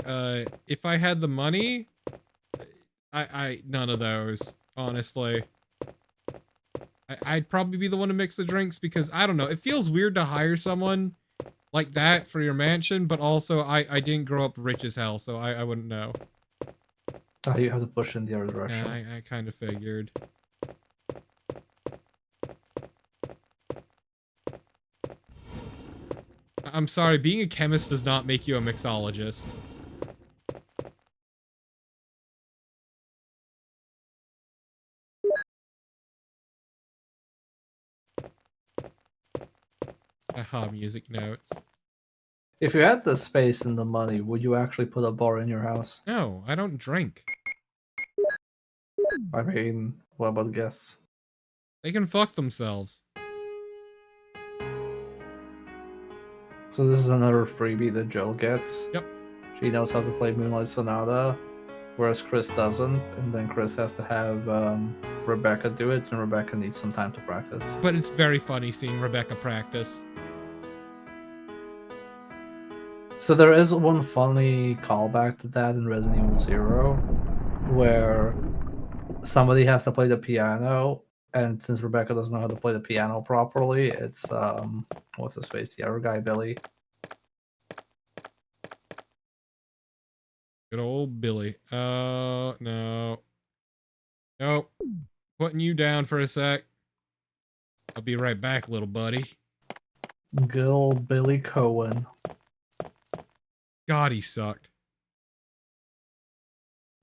Speaker 2: if I had the money, I none of those, honestly. I'd probably be the one to mix the drinks because, I don't know, it feels weird to hire someone like that for your mansion, but also I didn't grow up rich as hell, so I wouldn't know.
Speaker 1: You have to push in the other direction.
Speaker 2: Yeah, I kind of figured. I'm sorry, being a chemist does not make you a mixologist. Aha, music notes.
Speaker 1: If you had the space and the money, would you actually put a bar in your house?
Speaker 2: No, I don't drink.
Speaker 1: I mean, what about guests?
Speaker 2: They can fuck themselves.
Speaker 1: So this is another freebie that Jill gets.
Speaker 2: Yep.
Speaker 1: She knows how to play Moonlight Sonata, whereas Chris doesn't, and then Chris has to have Rebecca do it, and Rebecca needs some time to practice.
Speaker 2: But it's very funny seeing Rebecca practice.
Speaker 1: So there is one funny callback to that in Resident Evil 0, where somebody has to play the piano, and since Rebecca doesn't know how to play the piano properly, it's what's his face, the other guy, Billy.
Speaker 2: Good old Billy. No. Nope. Putting you down for a sec. I'll be right back, little buddy.
Speaker 1: Good old Billy Cohen.
Speaker 2: God, he sucked.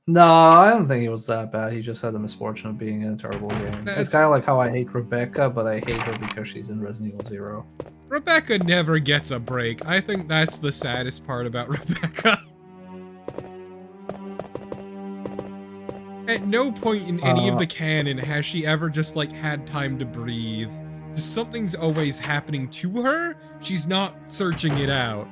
Speaker 1: No, I don't think he was that bad. He just had the misfortune of being in a terrible game. It's kind of like how I hate Rebecca, but I hate her because she's in Resident Evil 0.
Speaker 2: Rebecca never gets a break. I think that's the saddest part about Rebecca. At no point in any of the canon has she ever just like had time to breathe. Just something's always happening to her. She's not searching it out.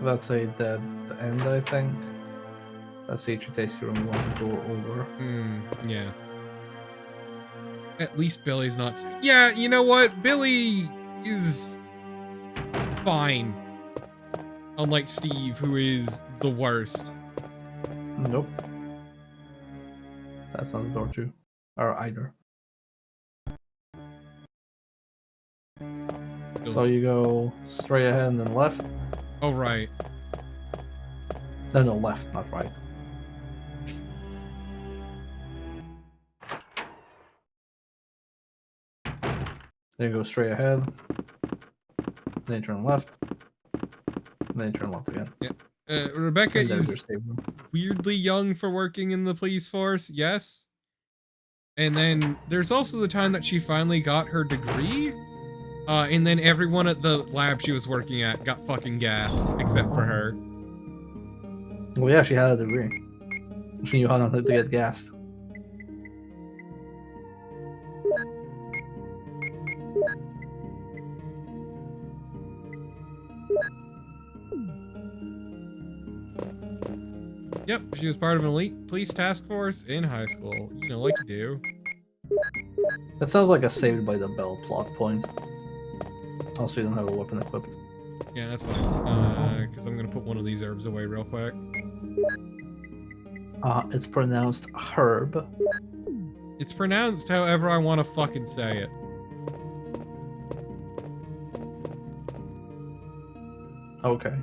Speaker 1: That's a dead end, I think. That's the she takes you only one door over.
Speaker 2: Yeah. At least Billy's not. Yeah, you know what? Billy is fine. Unlike Steve, who is the worst.
Speaker 1: Nope. That's not the door too. Or either. So you go straight ahead and then left.
Speaker 2: Oh, right.
Speaker 1: No, left, not right. Then you go straight ahead. Then you turn left. Then you turn left again.
Speaker 2: Yeah. Rebecca
Speaker 1: And there's your
Speaker 2: is
Speaker 1: save room.
Speaker 2: weirdly young for working in the police force, yes. And then there's also the time that she finally got her degree. And then everyone at the lab she was working at got fucking gassed, except for her.
Speaker 1: Well, yeah, she had a degree. She knew how not to get gassed.
Speaker 2: Yep, she was part of an elite police task force in high school. You know, like you do.
Speaker 1: That sounds like a Saved by the Bell plot point. Also, you don't have a weapon equipped.
Speaker 2: Yeah, that's fine. Because I'm gonna put one of these herbs away real quick.
Speaker 1: It's pronounced herb.
Speaker 2: It's pronounced however I want to fucking say it.
Speaker 1: Okay.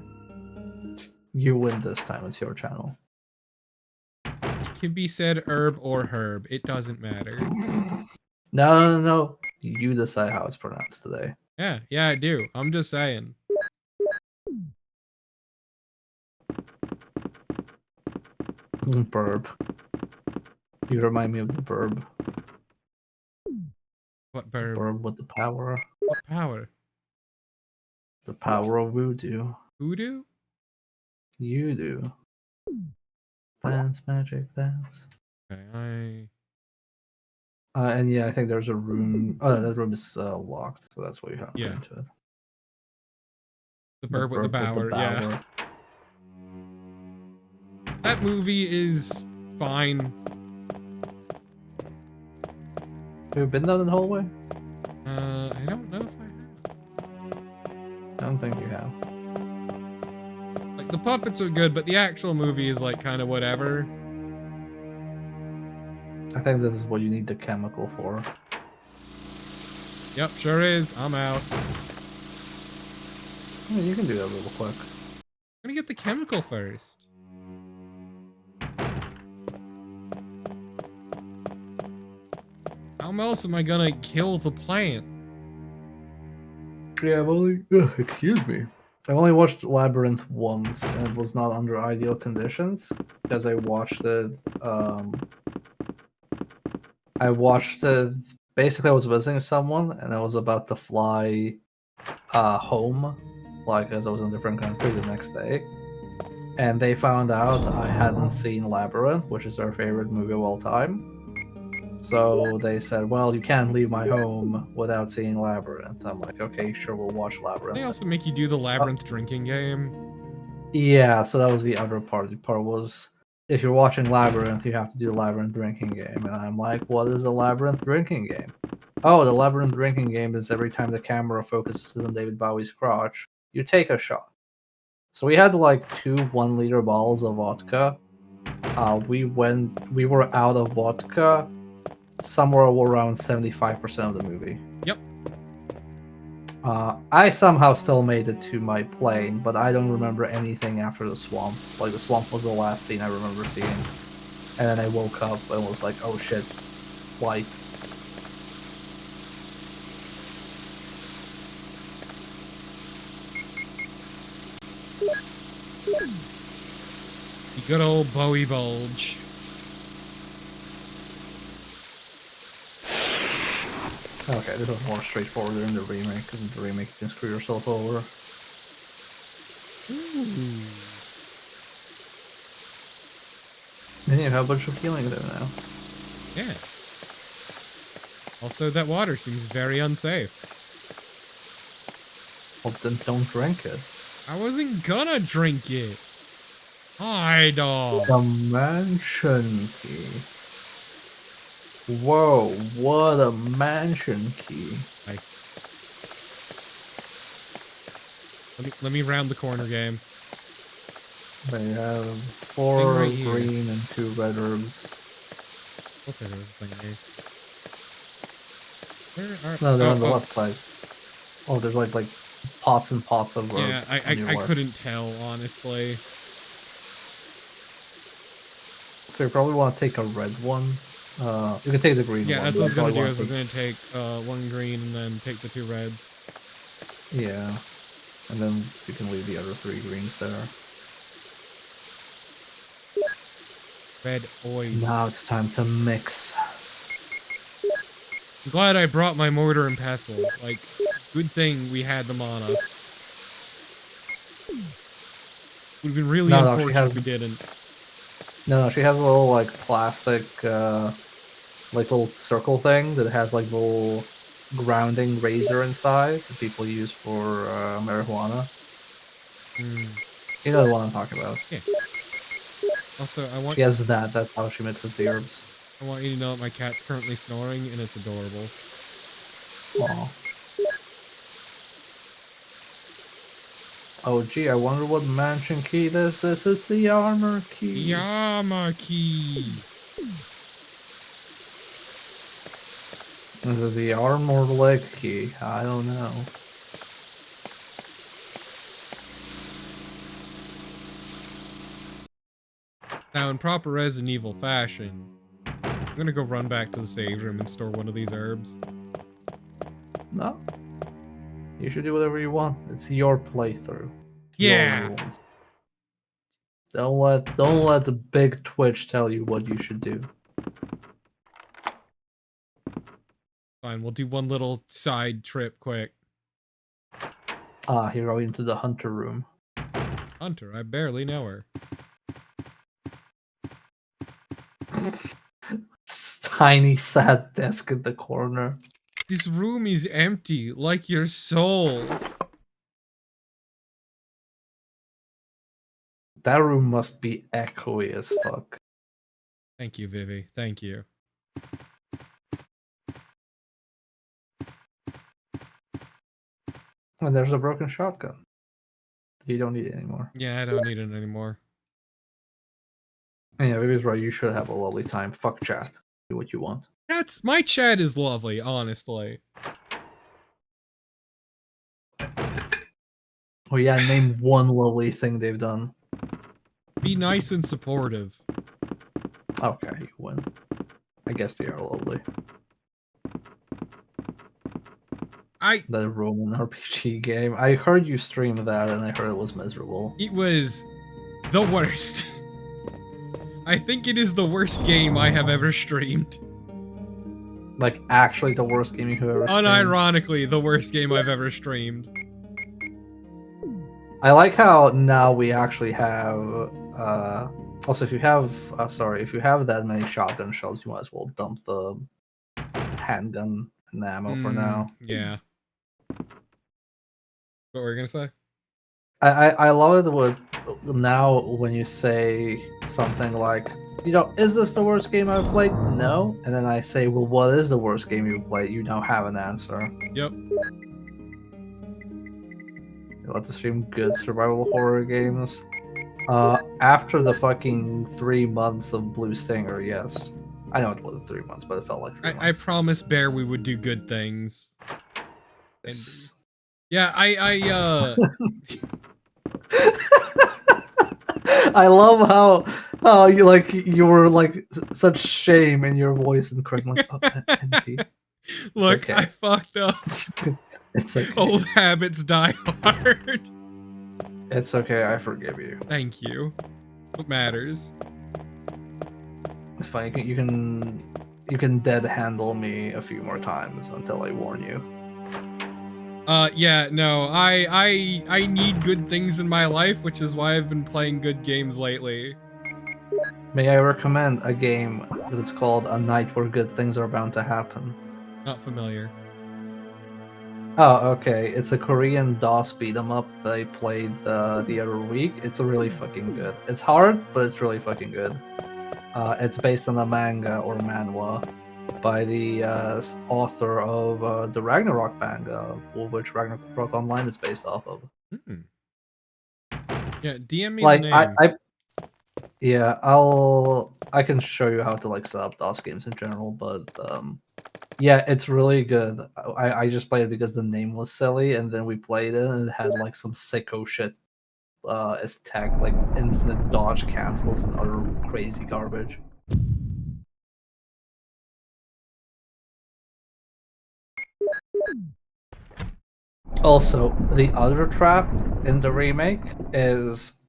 Speaker 1: You win this time. It's your channel.
Speaker 2: It can be said herb or herb. It doesn't matter.
Speaker 1: No. You decide how it's pronounced today.
Speaker 2: Yeah, I do. I'm just saying.
Speaker 1: Burb. You remind me of the Burb.
Speaker 2: What burb?
Speaker 1: Burb with the power.
Speaker 2: What power?
Speaker 1: The power of voodoo.
Speaker 2: Voodoo?
Speaker 1: You do. Dance, magic, dance.
Speaker 2: Okay,
Speaker 1: And yeah, I think there's a room. Oh, that room is locked, so that's why you have to
Speaker 2: Yeah.
Speaker 1: go into it.
Speaker 2: The burb with the power, yeah.
Speaker 1: power.
Speaker 2: That movie is fine.
Speaker 1: Have you been down the hallway?
Speaker 2: I don't know if I have.
Speaker 1: I don't think you have.
Speaker 2: Like, the puppets are good, but the actual movie is, like, kind of whatever.
Speaker 1: I think this is what you need the chemical for.
Speaker 2: Yep, sure is. I'm out.
Speaker 1: Yeah, you can do that real quick.
Speaker 2: I'm gonna get the chemical first. How else am I gonna kill the plant?
Speaker 1: Yeah, well, excuse me. I only watched Labyrinth once, and it was not under ideal conditions because I watched it. Basically, I was visiting someone, and I was about to fly home, like as I was in a different country the next day, and they found out I hadn't seen Labyrinth, which is their favorite movie of all time. So they said, well, you can't leave my home without seeing Labyrinth. I'm like, okay, sure, we'll watch
Speaker 2: They
Speaker 1: Labyrinth.
Speaker 2: also make you do the Labyrinth drinking game.
Speaker 1: Yeah, so that was the other part. The part was, if you're watching Labyrinth, you have to do the Labyrinth drinking game. And I'm like, what is the Labyrinth drinking game? Oh, the Labyrinth drinking game is every time the camera focuses on David Bowie's crotch, you take a shot. So we had like 2 1-liter bottles of vodka. We were out of vodka somewhere around 75% of the movie.
Speaker 2: Yep.
Speaker 1: I somehow still made it to my plane, but I don't remember anything after the swamp. Like, the swamp was the last scene I remember seeing. And then I woke up and was like, oh shit, light.
Speaker 2: The good old Bowie bulge.
Speaker 1: Okay, this was more straightforward in the remake, because in the remake you can screw yourself over. And you have a bunch of healing there now.
Speaker 2: Yeah. Also, that water seems very unsafe.
Speaker 1: Well, then don't drink it.
Speaker 2: I wasn't gonna drink it. Hide off.
Speaker 1: The mansion key. Whoa, what a mansion key.
Speaker 2: Nice. Let me round the corner game.
Speaker 1: They have 4
Speaker 2: right here.
Speaker 1: green and 2 red herbs.
Speaker 2: Okay, there was a thing here. Where are...
Speaker 1: No, they're on the
Speaker 2: oh.
Speaker 1: left side. Oh, there's like pots and pots of
Speaker 2: Yeah,
Speaker 1: herbs.
Speaker 2: I couldn't tell, honestly.
Speaker 1: So you probably want to take a red one. You can take the green
Speaker 2: Yeah,
Speaker 1: one.
Speaker 2: that's what I was gonna do. I
Speaker 1: Probably
Speaker 2: was
Speaker 1: want
Speaker 2: gonna take 1 green and then take the 2 reds.
Speaker 1: to- Yeah. And then you can leave the other 3 greens there.
Speaker 2: Red oil.
Speaker 1: Now it's time to mix.
Speaker 2: I'm glad I brought my mortar and pestle. Like, good thing we had them on us. Would have been really
Speaker 1: No, she
Speaker 2: unfortunate
Speaker 1: has-
Speaker 2: if we didn't.
Speaker 1: No, she has a little like plastic, like little circle thing that has like little grounding razor inside that people use for marijuana. You know the one I'm talking about.
Speaker 2: Yeah. Also, I want
Speaker 1: She has that. That's how she mixes the herbs.
Speaker 2: I want you to know that my cat's currently snoring and it's adorable.
Speaker 1: Aw. Oh gee, I wonder what mansion key this is. It's the armor key.
Speaker 2: Yamaki.
Speaker 1: Is it the arm or the leg key? I don't know.
Speaker 2: Now, in proper Resident Evil fashion, I'm gonna go run back to the save room and store one of these herbs.
Speaker 1: No. You should do whatever you want. It's your playthrough.
Speaker 2: Yeah.
Speaker 1: Your rules. Don't let the big Twitch tell you what you should do.
Speaker 2: Fine, we'll do one little side trip quick.
Speaker 1: Ah, here go into the hunter room.
Speaker 2: Hunter, I barely know her.
Speaker 1: This tiny sad desk in the corner.
Speaker 2: This room is empty, like your soul.
Speaker 1: That room must be echoey as fuck.
Speaker 2: Thank you, Vivi. Thank you.
Speaker 1: And there's a broken shotgun. You don't need it anymore.
Speaker 2: Yeah, I don't need it anymore.
Speaker 1: And yeah, Vivi's right. You should have a lovely time. Fuck chat. Do what you want.
Speaker 2: My chat is lovely, honestly.
Speaker 1: Oh yeah, name one lovely thing they've done.
Speaker 2: Be nice and supportive.
Speaker 1: Okay, you win. I guess they are lovely. The Roman RPG game. I heard you stream that and I heard it was miserable.
Speaker 2: It was the worst. I think it is the worst game I have ever streamed.
Speaker 1: Like, actually the worst game you've ever streamed.
Speaker 2: Unironically, the worst game I've ever streamed.
Speaker 1: I like how now we actually have Also, if you have, if you have that many shotgun shells, you might as well dump the handgun and the ammo for now.
Speaker 2: Yeah. What were you gonna say?
Speaker 1: I love it now when you say something like, is this the worst game I've played? No. And then I say, well, what is the worst game you've played? You now have an answer.
Speaker 2: Yep.
Speaker 1: You want to stream good survival horror games? After the fucking 3 months of Blue Stinger, yes. I know it wasn't 3 months, but it felt like 3
Speaker 2: I
Speaker 1: months.
Speaker 2: promised Bear we would do good things. And
Speaker 1: Yes.
Speaker 2: yeah,
Speaker 1: I love how you were like such shame in your voice and crying like, oh, NP.
Speaker 2: Look,
Speaker 1: okay.
Speaker 2: I fucked up.
Speaker 1: It's okay.
Speaker 2: Old habits die hard.
Speaker 1: It's okay. I forgive you.
Speaker 2: Thank you. What matters?
Speaker 1: It's fine. You can dead handle me a few more times until I warn you.
Speaker 2: Yeah, no, I need good things in my life, which is why I've been playing good games lately.
Speaker 1: May I recommend a game that's called A Night Where Good Things Are Bound to Happen?
Speaker 2: Not familiar.
Speaker 1: Oh, okay. It's a Korean DOS beat 'em up that I played the other week. It's really fucking good. It's hard, but it's really fucking good. It's based on a manga or manhwa by the author of the Ragnarok manga, which Ragnarok Online is based off of.
Speaker 2: Yeah, DM me
Speaker 1: Like
Speaker 2: the name.
Speaker 1: yeah, I can show you how to like set up DOS games in general, but yeah, it's really good. I just played it because the name was silly, and then we played it, and it had like some sicko shit as tech, like infinite dodge cancels and other crazy garbage. Also, the other trap in the remake is,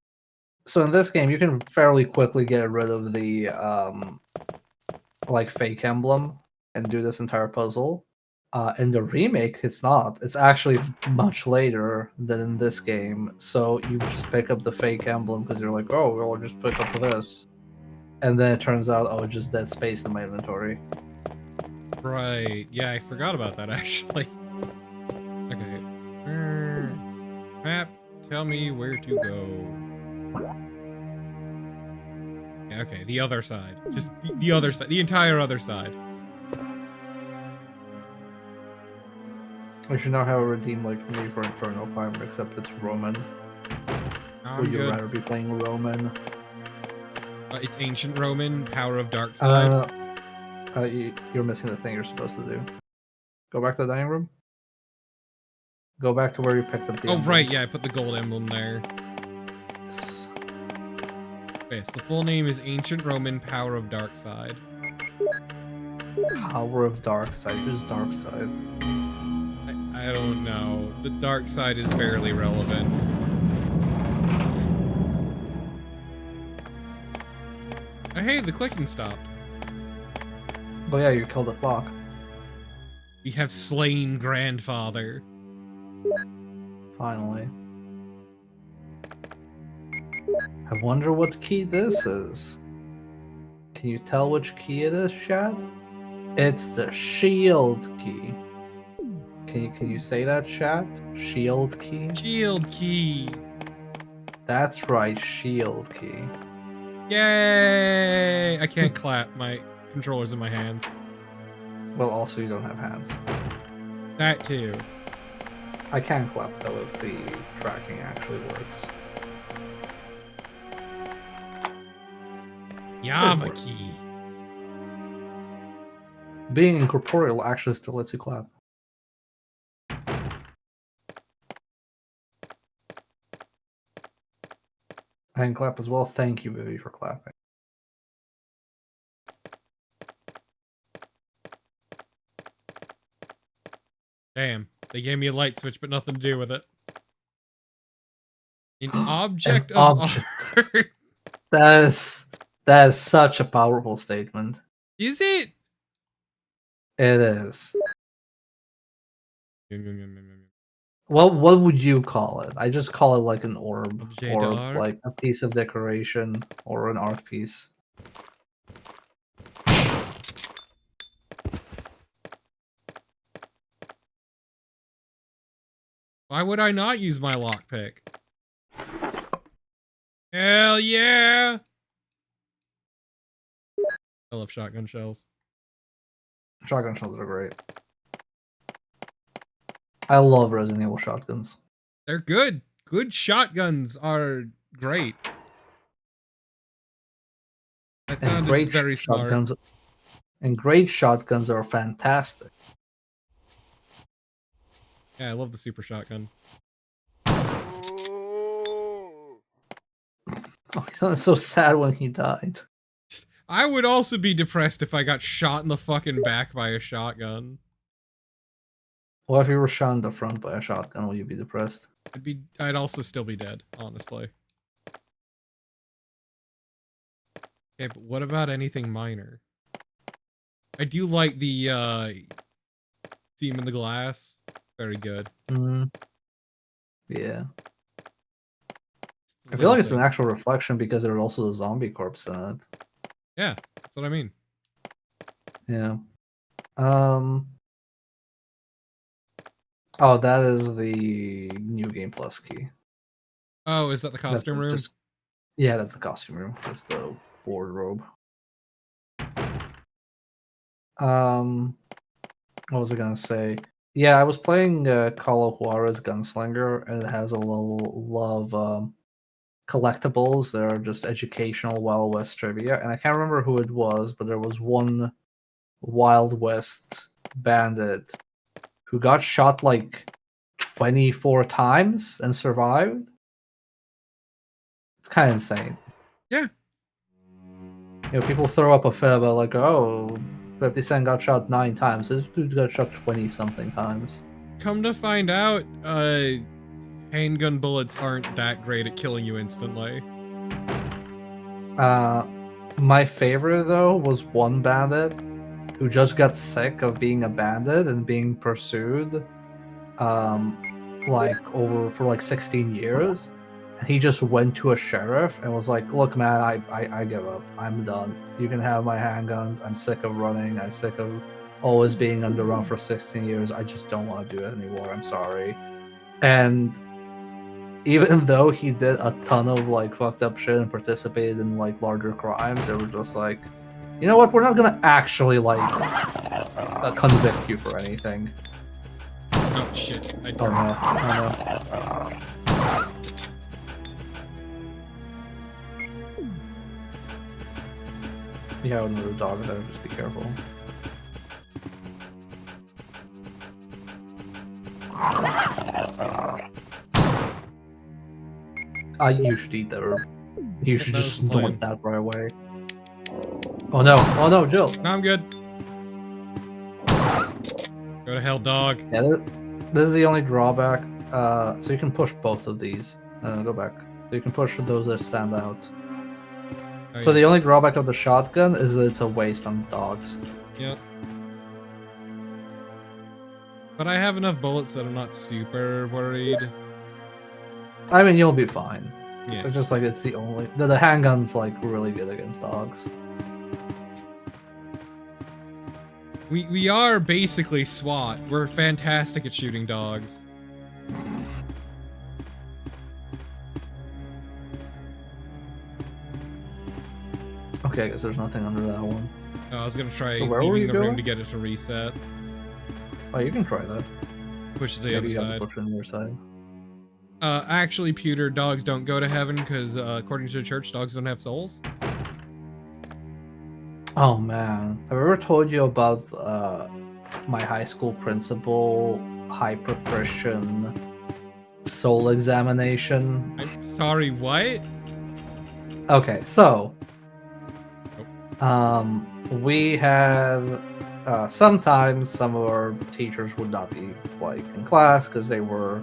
Speaker 1: so in this game you can fairly quickly get rid of the like fake emblem and do this entire puzzle. In the remake, it's not. It's actually much later than in this game. So you just pick up the fake emblem because you're like, oh, well, I'll just pick up this. And then it turns out, oh, it's just dead space in my inventory.
Speaker 2: Right. Yeah, I forgot about that actually. Okay. Map, tell me where to go. Yeah, okay, the other side. Just the other side. The entire other side.
Speaker 1: We should now have a redeem like me for Inferno Climber, except it's Roman. Would you rather be playing Roman?
Speaker 2: It's Ancient Roman, Power of Dark Side.
Speaker 1: You're missing the thing you're supposed to do. Go back to the dining room. Go back to where you picked up the emblem.
Speaker 2: Right, yeah, I put the gold emblem there.
Speaker 1: Yes.
Speaker 2: Okay, so the full name is Ancient Roman, Power of Dark Side.
Speaker 1: Power of Dark Side? Who's Dark Side?
Speaker 2: I don't know. The Dark Side is barely relevant. Oh, hey, the clicking stopped.
Speaker 1: Oh yeah, you killed the clock.
Speaker 2: We have slain grandfather.
Speaker 1: Finally. I wonder what key this is. Can you tell which key it is, Shad? It's the shield key. Can you say that, Shad? Shield key?
Speaker 2: Shield key.
Speaker 1: That's right, shield key.
Speaker 2: Yay! I can't clap. My controller's in my hands.
Speaker 1: Well, also you don't have hands.
Speaker 2: That too.
Speaker 1: I can clap though if the tracking actually works.
Speaker 2: Yamaki.
Speaker 1: Being incorporeal actually still lets you clap. I can clap as well. Thank you, Vivi, for clapping.
Speaker 2: Damn. They gave me a light switch, but nothing to do with it. An object of art.
Speaker 1: That is such a powerful statement.
Speaker 2: Is it?
Speaker 1: It is. What would you call it? I just call it like an orb,
Speaker 2: Objet
Speaker 1: or
Speaker 2: d'art?
Speaker 1: like a piece of decoration, or an art piece.
Speaker 2: Why would I not use my lockpick? Hell yeah! I love shotgun shells.
Speaker 1: Shotgun shells are great. I love Resident Evil shotguns.
Speaker 2: They're good. Good shotguns are great. That
Speaker 1: And
Speaker 2: sounded
Speaker 1: great
Speaker 2: very smart.
Speaker 1: shotguns. And great shotguns are fantastic.
Speaker 2: Yeah, I love the super shotgun.
Speaker 1: Oh, he sounded so sad when he died.
Speaker 2: I would also be depressed if I got shot in the fucking back by a shotgun.
Speaker 1: What if you were shot in the front by a shotgun? Would you be depressed?
Speaker 2: I'd also still be dead, honestly. Okay, but what about anything minor? I do like the seam in the glass. Very good.
Speaker 1: Yeah. I feel like it's an actual reflection because there's also the zombie corpse in it.
Speaker 2: Yeah, that's what I mean.
Speaker 1: Yeah. Oh, that is the new game plus key.
Speaker 2: Oh, is that the costume room?
Speaker 1: Yeah, that's the costume room. That's the wardrobe. What was I gonna say? Yeah, I was playing Call of Juarez Gunslinger, and it has a lot of collectibles that are just educational Wild West trivia, and I can't remember who it was, but there was one Wild West bandit who got shot like 24 times and survived. It's kind of insane.
Speaker 2: Yeah.
Speaker 1: You know, people throw up a fit about like, oh, 50 Cent got shot 9 times. This dude got shot 20-something times.
Speaker 2: Come to find out, handgun bullets aren't that great at killing you instantly.
Speaker 1: My favorite though was one bandit who just got sick of being a bandit and being pursued, like for like 16 years. And he just went to a sheriff and was like, "Look, man, I give up. I'm done. You can have my handguns. I'm sick of running. I'm sick of always being on the run for 16 years. I just don't want to do it anymore. I'm sorry." And even though he did a ton of like fucked up shit and participated in like larger crimes, they were just like, you know what? We're not gonna actually like convict you for anything.
Speaker 2: Oh shit! I
Speaker 1: don't know. Oh no. You have another dog there. Just be careful. You should eat that herb. You should just snort that right away. Oh no! Oh no, Jill!
Speaker 2: No, I'm good. Go to hell, dog.
Speaker 1: Yeah, this is the only drawback. So you can push both of these. Go back. So you can push those that stand out.
Speaker 2: Oh,
Speaker 1: So
Speaker 2: yeah.
Speaker 1: the only drawback of the shotgun is that it's a waste on dogs.
Speaker 2: Yep. But I have enough bullets that I'm not super worried.
Speaker 1: I mean, you'll be fine.
Speaker 2: Yeah.
Speaker 1: It's just like it's the only the handgun's like really good against dogs.
Speaker 2: We are basically SWAT. We're fantastic at shooting dogs.
Speaker 1: Okay, I guess there's nothing under that one.
Speaker 2: I was gonna try
Speaker 1: So where were
Speaker 2: leaving
Speaker 1: you
Speaker 2: the room
Speaker 1: going?
Speaker 2: to get it to reset.
Speaker 1: Oh, you can try that.
Speaker 2: Push to the
Speaker 1: Maybe
Speaker 2: other
Speaker 1: you have
Speaker 2: side.
Speaker 1: to push it on the other side.
Speaker 2: Actually, Pewter, dogs don't go to heaven because, according to the church, dogs don't have souls.
Speaker 1: Oh man, have I ever told you about my high school principal hyper Christian soul examination?
Speaker 2: I'm sorry, what?
Speaker 1: Okay, so we had sometimes some of our teachers would not be like in class because they were,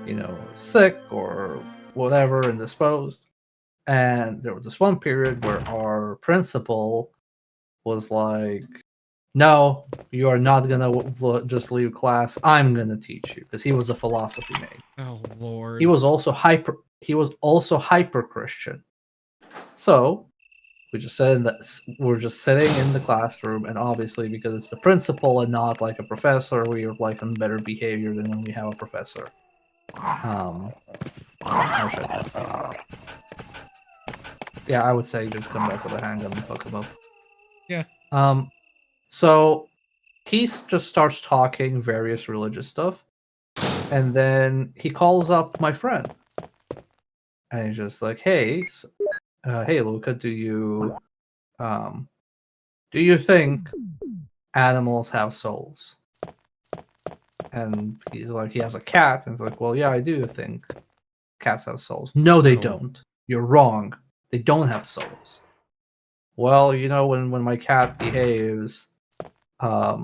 Speaker 1: you know, sick or whatever, indisposed. And there was this one period where our principal was like, no, you are not gonna just leave class. I'm gonna teach you, because he was a philosophy major.
Speaker 2: Oh lord.
Speaker 1: He was also hyper Christian. So we're just sitting in the classroom, and obviously because it's the principal and not like a professor, we're like on better behavior than when we have a professor. Oh shit. Yeah, I would say just come back with a handgun and fuck him up.
Speaker 2: Yeah.
Speaker 1: So he just starts talking various religious stuff, and then he calls up my friend, and he's just like, "Hey, hey, Luca, do you think animals have souls?" And he's like, he has a cat, and he's like, "Well, yeah, I do think cats have souls." "No, they
Speaker 2: No.
Speaker 1: don't. You're wrong. They don't have souls." "Well, when my cat behaves, a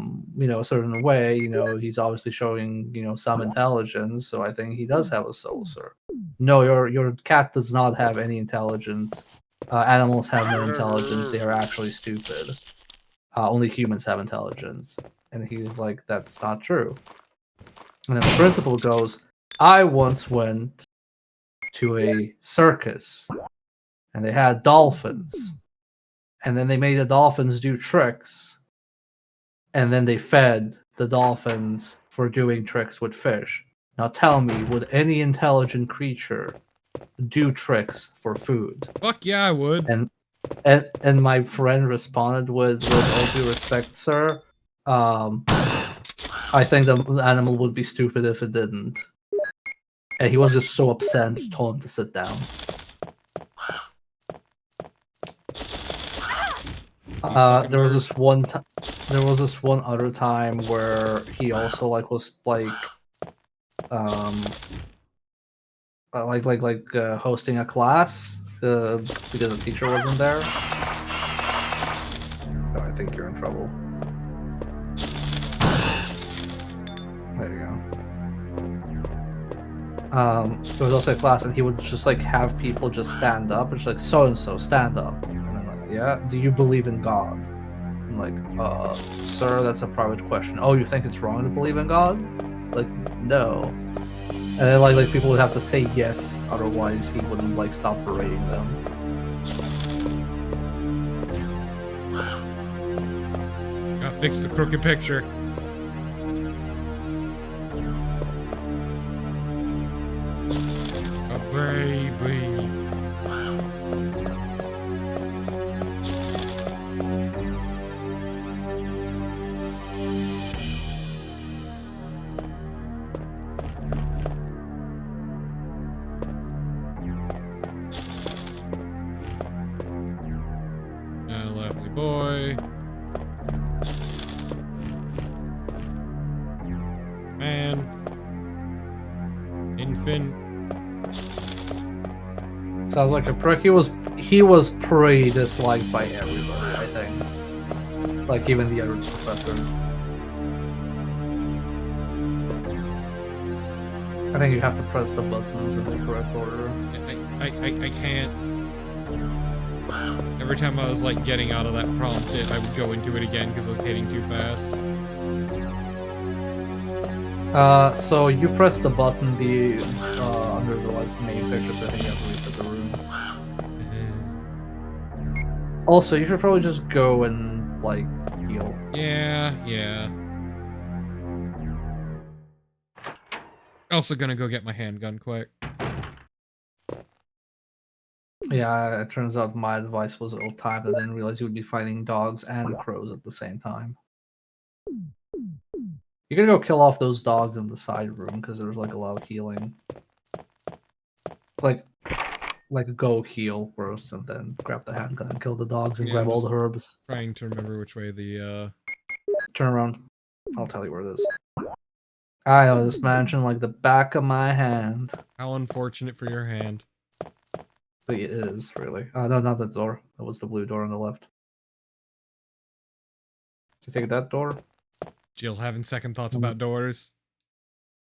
Speaker 1: certain way, he's obviously showing, some intelligence, so I think he does have a soul, sir." "No, your cat does not have any intelligence. Animals have no intelligence. They are actually stupid. Only humans have intelligence." And he's like, "That's not true." And then the principal goes, "I once went to a circus, and they had dolphins, and then they made the dolphins do tricks, and then they fed the dolphins for doing tricks with fish. Now tell me, would any intelligent creature do tricks for food?"
Speaker 2: Fuck yeah, I would.
Speaker 1: And my friend responded with all due respect, sir, I think the animal would be stupid if it didn't. And he was just so upset and told him to sit down. There was this one other time where he also was hosting a class because the teacher wasn't there. Oh, I think you're in trouble. There you go. There was also a class, and he would just have people just stand up, and just so and so stand up, and then yeah, do you believe in God? I'm like, sir, that's a private question. Oh, you think it's wrong to believe in God? Like, no. And then like people would have to say yes, otherwise he wouldn't stop berating them.
Speaker 2: Gotta fix the crooked picture. A baby. Lovely boy. Man. Infant.
Speaker 1: Sounds like a prick. He was pretty disliked by everybody, I think. Like even the other professors. I think you have to press the buttons in the correct order.
Speaker 2: I can't. Every time I was getting out of that prompt, I would go into it again because I was hitting too fast.
Speaker 1: So you press the button under the main picture, so I think you have to reset the room. Also, you should probably just go and heal.
Speaker 2: Yeah. Also gonna go get my handgun quick.
Speaker 1: Yeah, it turns out my advice was ill-timed. I didn't realize you would be fighting dogs and crows at the same time. You're gonna go kill off those dogs in the side room because there's a lot of healing. Go heal first and then grab the handgun and kill the dogs and grab all the herbs.
Speaker 2: Trying to remember which way the
Speaker 1: Turn around. I'll tell you where it is. I know this mansion like the back of my hand.
Speaker 2: How unfortunate for your hand.
Speaker 1: It is, really. No, not that door. That was the blue door on the left. So take that door.
Speaker 2: Jill having second thoughts about doors.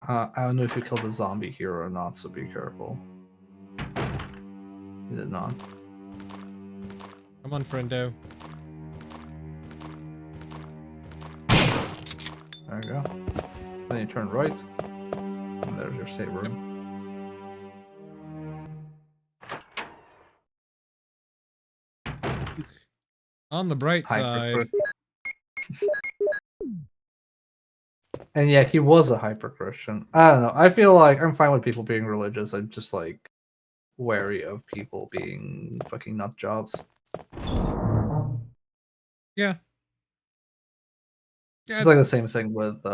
Speaker 1: I don't know if you killed the zombie here or not, so be careful. You did not.
Speaker 2: Come on, friendo.
Speaker 1: There you go. Then you turn right, and there's your save room.
Speaker 2: On the bright side,
Speaker 1: And yeah, he was a hyper Christian. I don't know. I feel like I'm fine with people being religious. I'm just like wary of people being fucking nut jobs.
Speaker 2: yeah. Yeah,
Speaker 1: It's like the same thing with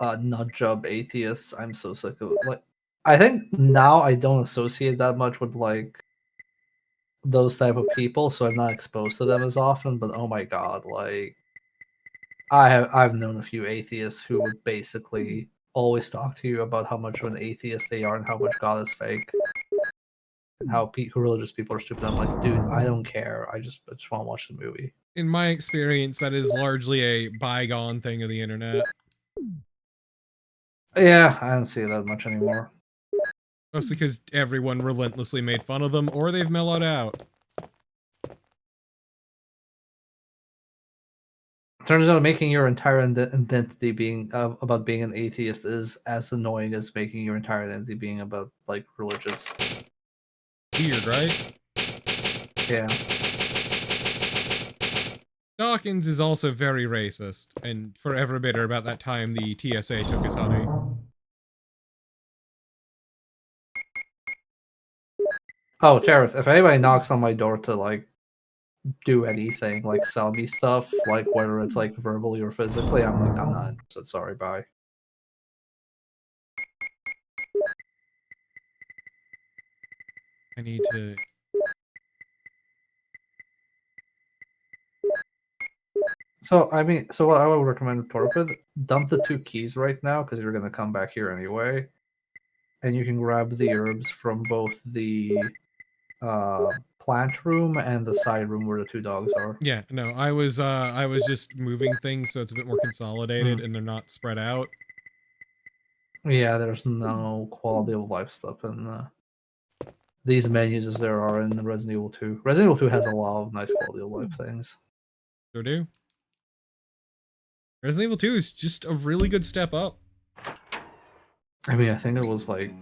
Speaker 1: nut job atheists. I'm so sick of like. I think now I don't associate that much with like those type of people, so I'm not exposed to them as often. But oh my god, like I've known a few atheists who would basically always talk to you about how much of an atheist they are and how much God is fake and how religious people are stupid. I'm like, dude, I don't care. I just want to watch the movie.
Speaker 2: in my experience, that is largely a bygone thing of the internet.
Speaker 1: Yeah, I don't see that much anymore.
Speaker 2: Mostly because everyone relentlessly made fun of them, or they've mellowed out.
Speaker 1: Turns out making your entire identity being about being an atheist is as annoying as making your entire identity being about like religious.
Speaker 2: Weird, right?
Speaker 1: Yeah.
Speaker 2: Dawkins is also very racist, and forever bitter about that time the TSA took his honey.
Speaker 1: Oh, Charis, if anybody knocks on my door to like do anything, like sell me stuff, like whether it's like verbally or physically, I'm like, I'm not interested. Sorry, bye.
Speaker 2: I need to...
Speaker 1: So I mean, so what I would recommend to work with, dump the 2 keys right now because you're gonna come back here anyway, and you can grab the herbs from both the plant room and the side room where the 2 dogs are.
Speaker 2: Yeah, no, I was just moving things so it's a bit more consolidated and they're not spread out.
Speaker 1: Yeah, there's no quality of life stuff in these menus as there are in Resident Evil 2. Resident Evil 2 has a lot of nice quality of life things.
Speaker 2: Sure do. Resident Evil 2 is just a really good step up.
Speaker 1: I mean, I think it was like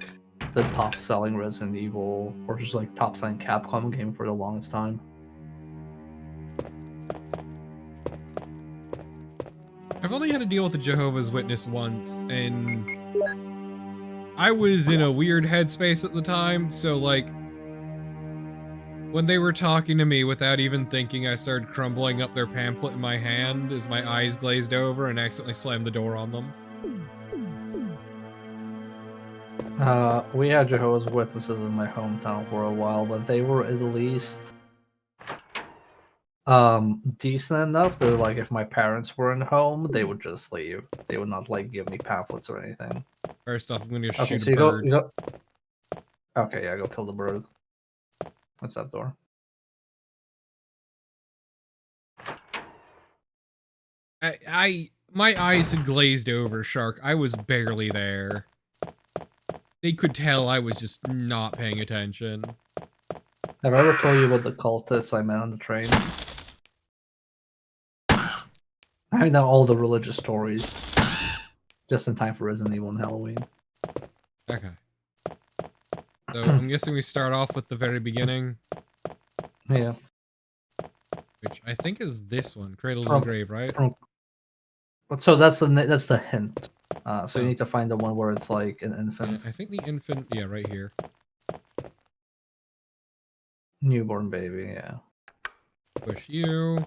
Speaker 1: the top selling Resident Evil, or just like top selling Capcom game for the longest time.
Speaker 2: I've only had to deal with a Jehovah's Witness once, and I was in a weird headspace at the time, so like, when they were talking to me without even thinking, I started crumbling up their pamphlet in my hand as my eyes glazed over and accidentally slammed the door on them.
Speaker 1: We had Jehovah's Witnesses in my hometown for a while, but they were at least decent enough that like if my parents weren't home, they would just leave. They would not like give me pamphlets or anything.
Speaker 2: First off, I'm gonna
Speaker 1: Okay,
Speaker 2: shoot
Speaker 1: so
Speaker 2: a
Speaker 1: you
Speaker 2: bird.
Speaker 1: go. Okay, yeah, go kill the bird. That's that door.
Speaker 2: My eyes had glazed over, Shark. I was barely there. They could tell I was just not paying attention.
Speaker 1: Have I ever told you about the cultists I met on the train? I know all the religious stories. Just in time for Resident Evil and Halloween.
Speaker 2: Okay. So, I'm guessing we start off with the very beginning.
Speaker 1: Yeah.
Speaker 2: Which I think is this one, Cradle to the Grave, right?
Speaker 1: So that's the hint. So you need to find the one where it's like an infant.
Speaker 2: Yeah, I think the infant, yeah, right here.
Speaker 1: Newborn baby, yeah.
Speaker 2: Push you.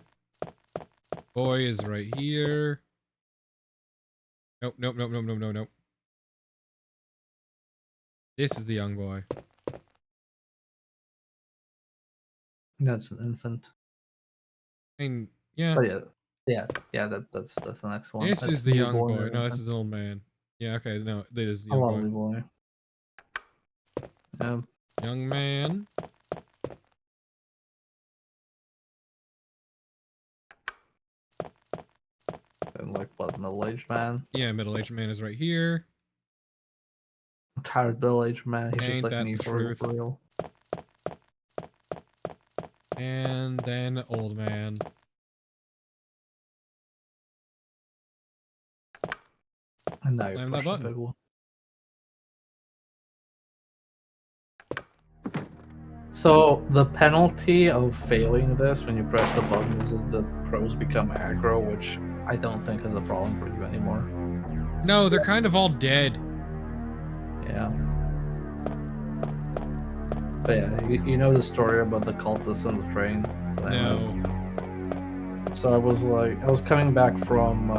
Speaker 2: Boy is right here. Nope, nope, nope, nope, nope, nope, nope. This is the young boy.
Speaker 1: That's an infant.
Speaker 2: And yeah.
Speaker 1: Oh yeah. That's the next one.
Speaker 2: This
Speaker 1: That's
Speaker 2: is the young
Speaker 1: newborn
Speaker 2: boy.
Speaker 1: and
Speaker 2: No, this
Speaker 1: infant.
Speaker 2: is an old man. Yeah, okay, no, this is the
Speaker 1: A
Speaker 2: young
Speaker 1: lovely
Speaker 2: boy.
Speaker 1: boy.
Speaker 2: Young man.
Speaker 1: And like what, middle-aged man?
Speaker 2: Yeah, middle-aged man is right here.
Speaker 1: Tired middle-aged man. He's
Speaker 2: Ain't
Speaker 1: just like
Speaker 2: that
Speaker 1: me
Speaker 2: the
Speaker 1: for
Speaker 2: truth?
Speaker 1: real.
Speaker 2: And then old man.
Speaker 1: And now you
Speaker 2: Slam that
Speaker 1: push the
Speaker 2: button.
Speaker 1: big one. So the penalty of failing this when you press the button is that the crows become aggro, which I don't think is a problem for you anymore.
Speaker 2: No, they're kind of all dead.
Speaker 1: Yeah. But yeah, you know the story about the cultists on the train?
Speaker 2: No.
Speaker 1: So I was coming back from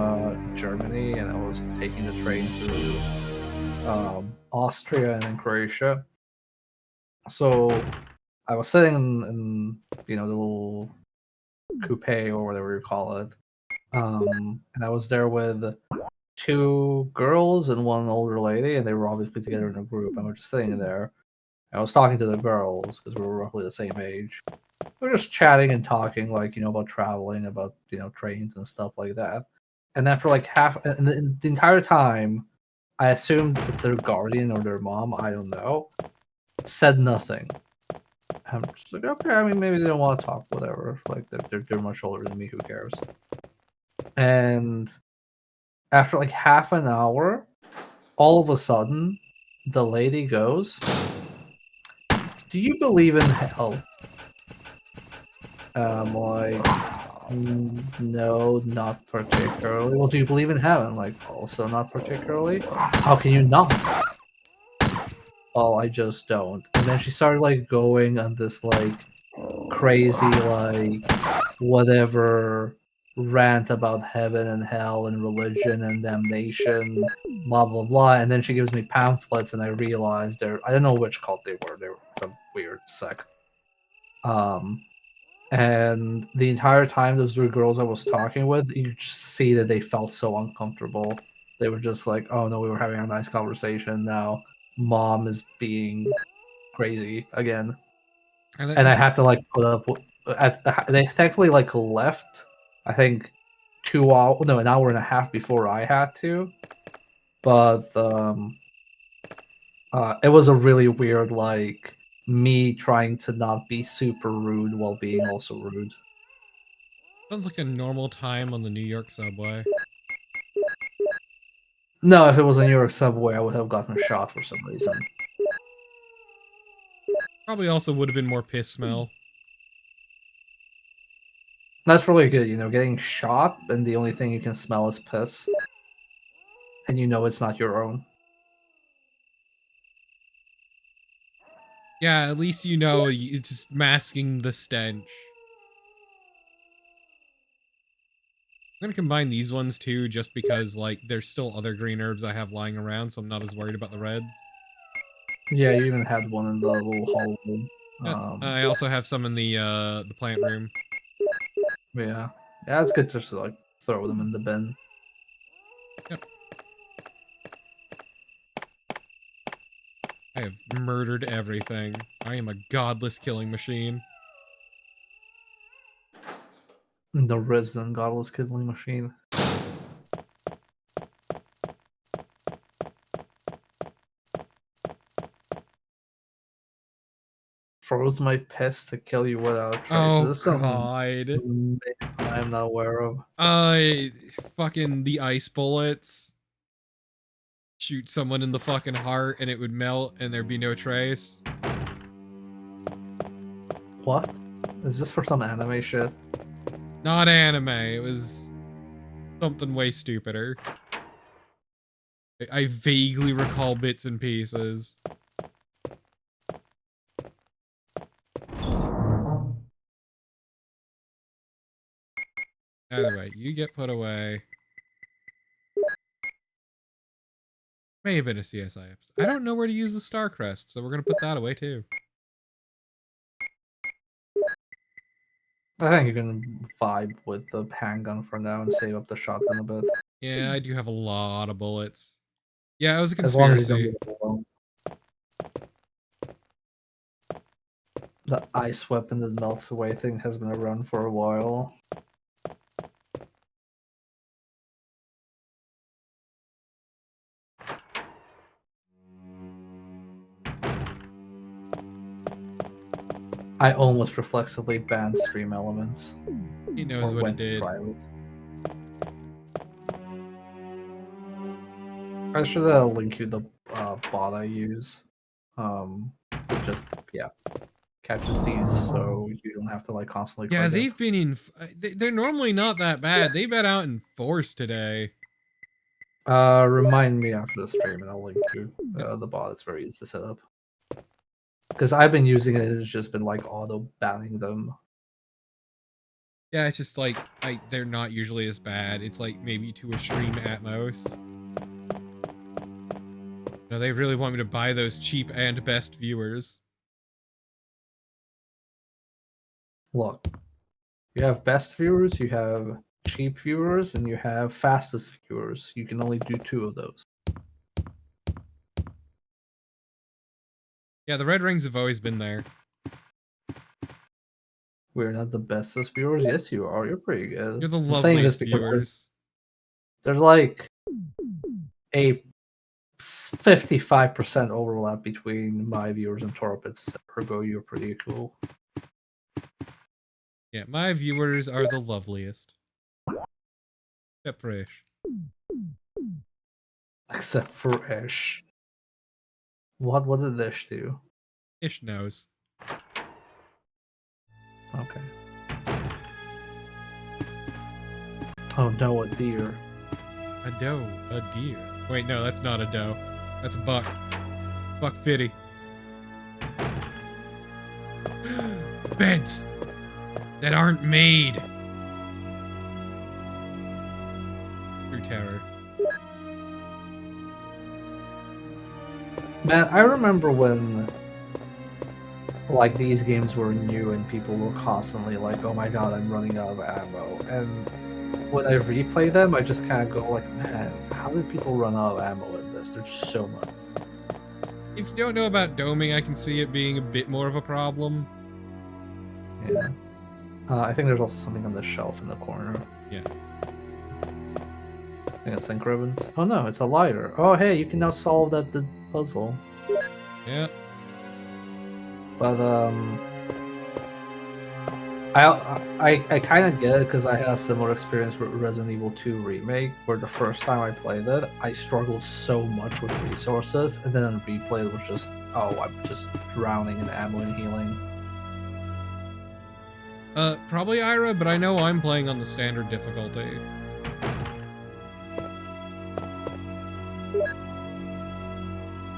Speaker 1: Germany, and I was taking the train through Austria and then Croatia. So I was sitting in the little coupe or whatever you call it, and I was there with two girls and one older lady, and they were obviously together in a group. And we're just sitting there. I was talking to the girls because we were roughly the same age. We were just chatting and talking, about traveling, about trains and stuff like that. And after like half, and the entire time, I assumed it's their guardian or their mom. I don't know. Said nothing. I'm just like, okay. I mean, maybe they don't want to talk. Whatever. Like they're much older than me. Who cares? And after like half an hour, all of a sudden, the lady goes, "Do you believe in hell?" Like, no, not particularly. Well, do you believe in heaven? Like, also not particularly. How can you not? Oh, I just don't. And then she started like going on this like crazy whatever rant about heaven and hell and religion and damnation, blah blah blah. And then she gives me pamphlets, and I realized I don't know which cult they were. They were some weird sect. And the entire time those three girls I was talking with, you just see that they felt so uncomfortable. They were just like, "Oh no, we were having a nice conversation. Now, mom is being crazy again." And I had to like put up. They thankfully like left. I think 2 hours, no, an hour and a half before I had to. But it was a really weird me trying to not be super rude while being also rude.
Speaker 2: Sounds like a normal time on the New York subway.
Speaker 1: No, if it was a New York subway, I would have gotten shot for some reason.
Speaker 2: Probably also would have been more piss smell.
Speaker 1: That's really good, getting shot and the only thing you can smell is piss. And it's not your own.
Speaker 2: Yeah, at least you know it's masking the stench. I'm gonna combine these ones too, just because, like, there's still other green herbs I have lying around, so I'm not as worried about the reds.
Speaker 1: Yeah, you even had one in the little hall room.
Speaker 2: I also have some in the plant room.
Speaker 1: Yeah. Yeah, it's good just to, throw them in the bin.
Speaker 2: Yep. I have murdered everything. I am a godless killing machine.
Speaker 1: The Resident Godless Killing Machine. Froze my piss to kill you without traces.
Speaker 2: Oh god.
Speaker 1: I'm not aware of.
Speaker 2: Fucking the ice bullets. Shoot someone in the fucking heart and it would melt and there'd be no trace.
Speaker 1: What? Is this for some anime shit?
Speaker 2: Not anime, it was something way stupider. I vaguely recall bits and pieces. Either way, you get put away. May have been a CSI episode. I don't know where to use the Star Crest, so we're gonna put that away too.
Speaker 1: I think you can vibe with the handgun for now and save up the shotgun a bit.
Speaker 2: Yeah, I do have a lot of bullets. Yeah, it was a
Speaker 1: As long as you don't
Speaker 2: conspiracy.
Speaker 1: get it alone. The ice weapon that melts away thing has been around for a while. I almost reflexively banned stream elements.
Speaker 2: He knows what he did.
Speaker 1: I should link you the bot I use. It just catches these, so you don't have to like constantly.
Speaker 2: Yeah,
Speaker 1: forget.
Speaker 2: they've been in. They're normally not that bad. They've been out in force today.
Speaker 1: Remind me after the stream, and I'll link you the bot. It's very easy to set up. Because I've been using it, it's just been like auto banning them.
Speaker 2: Yeah, it's just like they're not usually as bad. It's like maybe to a stream at most. No, they really want me to buy those cheap and best viewers.
Speaker 1: Look, you have best viewers, you have cheap viewers, and you have fastest viewers. You can only do 2 of those.
Speaker 2: Yeah, the red rings have always been there.
Speaker 1: We're not the bestest viewers. Yes, you are. You're pretty good.
Speaker 2: You're the
Speaker 1: I'm saying this
Speaker 2: loveliest
Speaker 1: because
Speaker 2: viewers.
Speaker 1: there's like a 55% overlap between my viewers and Torpit's. Ergo, you're pretty cool.
Speaker 2: Yeah, my viewers are the loveliest. Except for Ish.
Speaker 1: Except for Ish. What did Ish do?
Speaker 2: Ish knows.
Speaker 1: Okay. Oh no, a deer.
Speaker 2: A doe. A deer. Wait, no, that's not a doe. That's a buck. Buck 50. Beds that aren't made. Through terror.
Speaker 1: Man, I remember when like these games were new and people were constantly like, "Oh my god, I'm running out of ammo." And when I replay them, I just kind of go like, "Man, how did people run out of ammo in this? There's so much."
Speaker 2: If you don't know about doming, I can see it being a bit more of a problem.
Speaker 1: Yeah. I think there's also something on the shelf in the corner.
Speaker 2: Yeah.
Speaker 1: I think it's ink ribbons. Oh no, it's a lighter. Oh hey, you can now solve the puzzle.
Speaker 2: Yeah.
Speaker 1: But I kind of get it because I had a similar experience with Resident Evil 2 Remake, where the first time I played it, I struggled so much with resources, and then on replay it was just, oh, I'm just drowning in ammo and healing.
Speaker 2: Probably Ira, but I know I'm playing on the standard difficulty.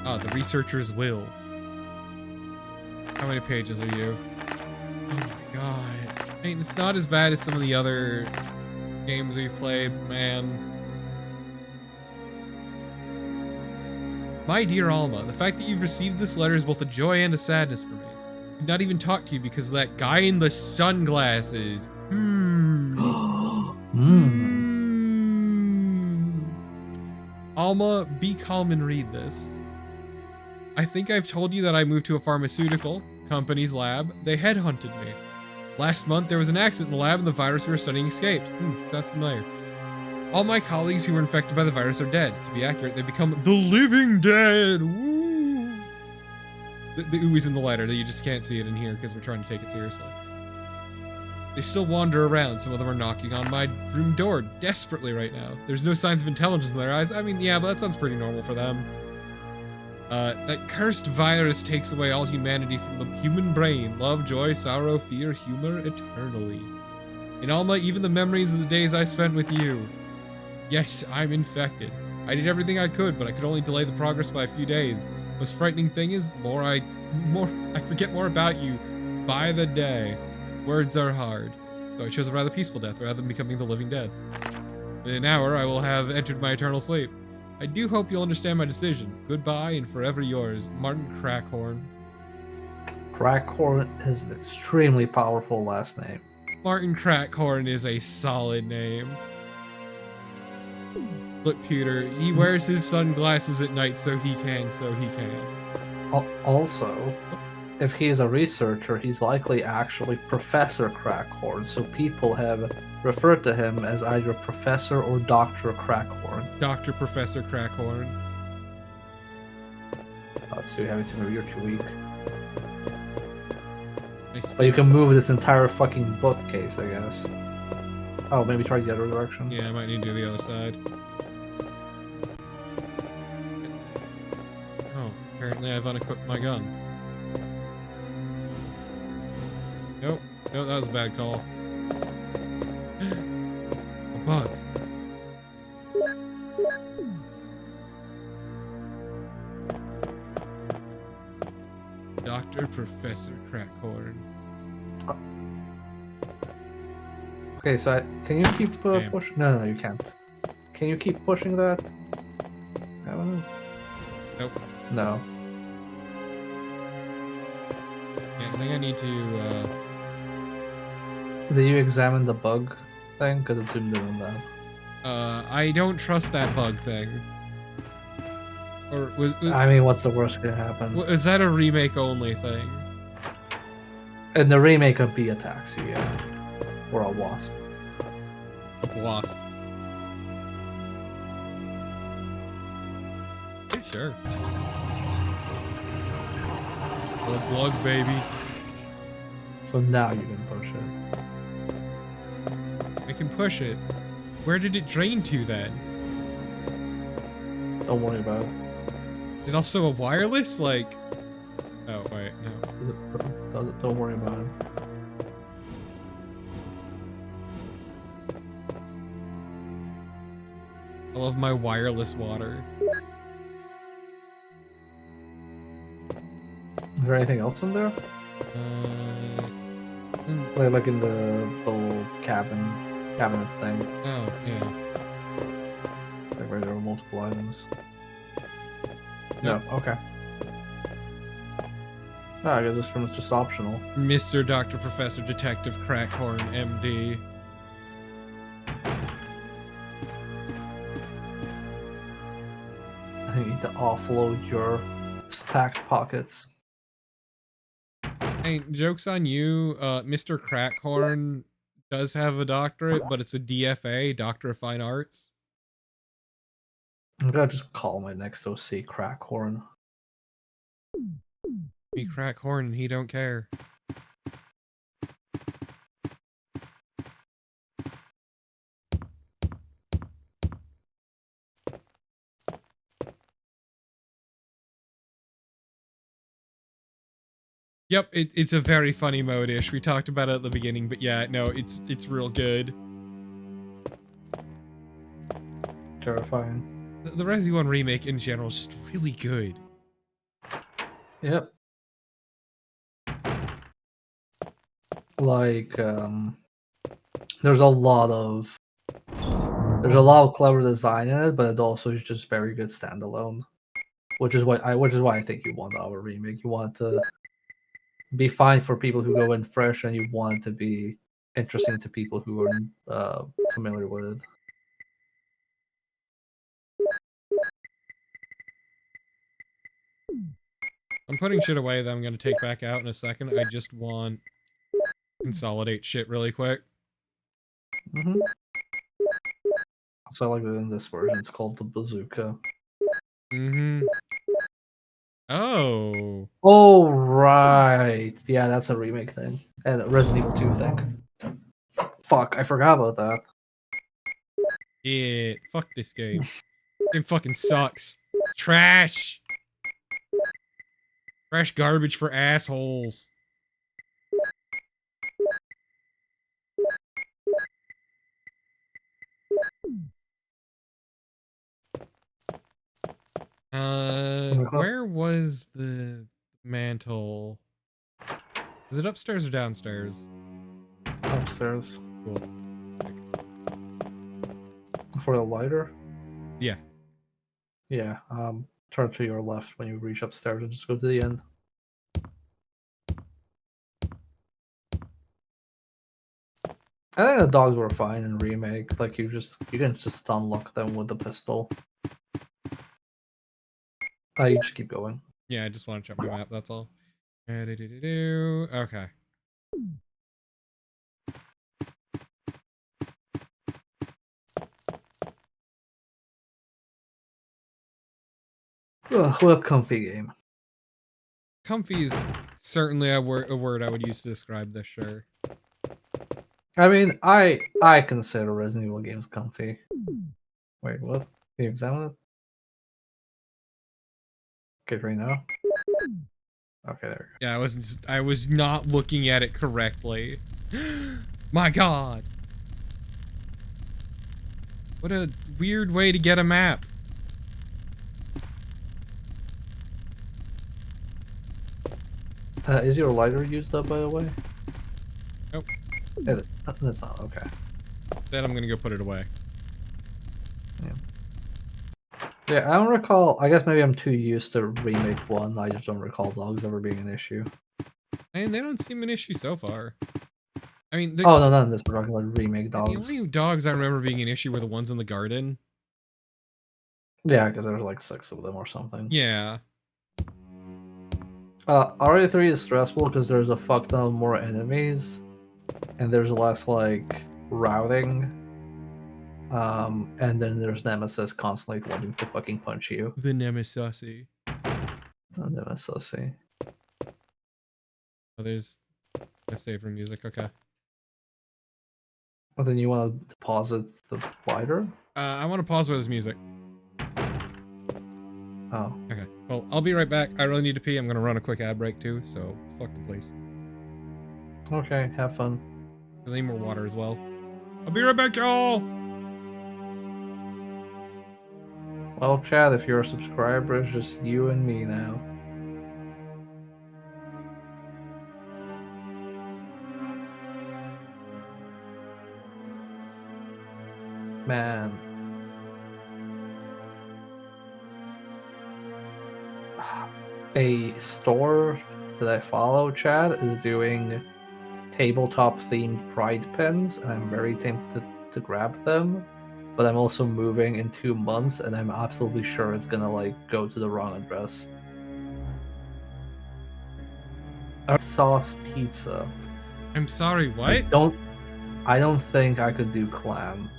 Speaker 2: Ah, the researcher's will. How many pages are you? Oh my god. I mean, it's not as bad as some of the other games we've played, man. My dear Alma, the fact that you've received this letter is both a joy and a sadness for me. I could not even talk to you because of that guy in the sunglasses. Alma, be calm and read this. I think I've told you that I moved to a pharmaceutical company's lab. They headhunted me. Last month, there was an accident in the lab and the virus we were studying escaped. Sounds familiar. All my colleagues who were infected by the virus are dead. To be accurate, they've become the living dead. Woo! The ooh is in the letter, that you just can't see it in here because we're trying to take it seriously. They still wander around. Some of them are knocking on my room door desperately right now. There's no signs of intelligence in their eyes. I mean, yeah, but that sounds pretty normal for them. That cursed virus takes away all humanity from the human brain. Love, joy, sorrow, fear, humor, eternally. In Alma, even the memories of the days I spent with you. Yes, I'm infected. I did everything I could, but I could only delay the progress by a few days. Most frightening thing is, I forget more about you by the day. Words are hard, so I chose a rather peaceful death rather than becoming the living dead. In an hour, I will have entered my eternal sleep. I do hope you'll understand my decision. Goodbye and forever yours, Martin Crackhorn.
Speaker 1: Crackhorn is an extremely powerful last name.
Speaker 2: Martin Crackhorn is a solid name. Look, Peter, he wears his sunglasses at night so he can.
Speaker 1: Also, if he's a researcher, he's likely actually Professor Crackhorn, so people have referred to him as either Professor or Dr. Crackhorn.
Speaker 2: Dr. Professor Crackhorn.
Speaker 1: So you have it to move, you're too weak. But you can move this entire fucking bookcase, I guess. Oh, maybe try the other direction?
Speaker 2: Yeah, I might need to do the other side. Apparently I've unequipped my gun. Nope. No, that was a bad call. A bug. Dr. Professor Crackhorn.
Speaker 1: Okay, so can you keep
Speaker 2: Damn.
Speaker 1: pushing? No, you can't. Can you keep pushing that? Haven't?
Speaker 2: Nope.
Speaker 1: No.
Speaker 2: Yeah, I think I need to,
Speaker 1: Did you examine the bug thing? Because it zoomed in on that.
Speaker 2: I don't trust that bug thing. Or
Speaker 1: I mean, what's the worst gonna happen?
Speaker 2: is that a remake only thing?
Speaker 1: In the remake of Bee attacks you, yeah. Or a wasp.
Speaker 2: A wasp. Yeah, sure. Glug, baby.
Speaker 1: So now you can push it.
Speaker 2: I can push it. Where did it drain to then?
Speaker 1: Don't worry about it.
Speaker 2: Is it also a wireless? Like... Oh, wait, no.
Speaker 1: Don't worry about it.
Speaker 2: I love my wireless water.
Speaker 1: Is there anything else in there? Like in the little cabinet thing.
Speaker 2: Oh, yeah.
Speaker 1: Like where there were multiple items.
Speaker 2: Nope.
Speaker 1: No, okay. Oh, I guess this one's just optional.
Speaker 2: Mr. Dr. Professor Detective Crackhorn, MD.
Speaker 1: I think you need to offload your stacked pockets.
Speaker 2: Hey, joke's on you, Mr. Crackhorn does have a doctorate, but it's a DFA, Doctor of Fine Arts.
Speaker 1: I'm gonna just call my next OC Crackhorn.
Speaker 2: Me Crackhorn and he don't care. Yep, it's a very funny mode-ish. We talked about it at the beginning, but yeah, no, it's real good.
Speaker 1: Terrifying.
Speaker 2: The Resi 1 remake in general is just really good.
Speaker 1: Yep. Like, there's a lot of clever design in it, but it also is just very good standalone. Which is why I think you want our remake. You want it to be fine for people who go in fresh, and you want it to be interesting to people who are familiar with it.
Speaker 2: I'm putting shit away that I'm gonna take back out in a second. I just want consolidate shit really quick.
Speaker 1: So I like that in this version it's called the bazooka.
Speaker 2: Oh.
Speaker 1: Oh right, yeah, that's a remake thing, and a Resident Evil 2 thing. Fuck, I forgot about that.
Speaker 2: Yeah, fuck this game. Game fucking sucks. It's trash. Trash garbage for assholes. Where was the mantle? Is it upstairs or downstairs?
Speaker 1: Upstairs.
Speaker 2: Cool.
Speaker 1: For the lighter?
Speaker 2: Yeah.
Speaker 1: Yeah, turn to your left when you reach upstairs and just go to the end. I think the dogs were fine in remake. Like you can just unlock them with the pistol. You just keep going.
Speaker 2: Yeah, I just want to check my map, that's all. Okay.
Speaker 1: Ugh, what a comfy game.
Speaker 2: Comfy is certainly a word I would use to describe this, sure.
Speaker 1: I mean, I consider Resident Evil games comfy. Wait, what? Can you examine it? Okay, right now. Okay, there
Speaker 2: Yeah, I was not looking at it correctly. My God. What a weird way to get a map.
Speaker 1: we go. Is your lighter used up, by the way?
Speaker 2: Nope.
Speaker 1: That's not okay.
Speaker 2: Then I'm gonna go put it away.
Speaker 1: Yeah, I don't recall. I guess maybe I'm too used to Remake 1. I just don't recall dogs ever being an issue.
Speaker 2: And they don't seem an issue so far. I mean,
Speaker 1: Oh, no, not in this. We're talking about Remake
Speaker 2: the
Speaker 1: dogs.
Speaker 2: only dogs I remember being an issue were the ones in the garden.
Speaker 1: Yeah, because there was like 6 of them or something.
Speaker 2: Yeah.
Speaker 1: RA3 is stressful because there's a fuck ton of more enemies, and there's less like routing. And then there's Nemesis constantly wanting to fucking punch you.
Speaker 2: The Nemesis.
Speaker 1: Nemesis.
Speaker 2: Oh, there's no save room music. Okay.
Speaker 1: And then you want to deposit the lighter?
Speaker 2: I want to pause with this music.
Speaker 1: Oh.
Speaker 2: Okay. Well, I'll be right back. I really need to pee. I'm gonna run a quick ad break too, so fuck the place.
Speaker 1: Okay, have fun.
Speaker 2: I need more water as well. I'll be right back, y'all!
Speaker 1: Well, Chad, if you're a subscriber, it's just you and me now. Man. A store that I follow, Chad, is doing tabletop themed pride pins, and I'm very tempted to grab them. But I'm also moving in 2 months, and I'm absolutely sure it's gonna like go to the wrong address. Sauce pizza.
Speaker 2: I'm sorry, what?
Speaker 1: I don't think I could do clam.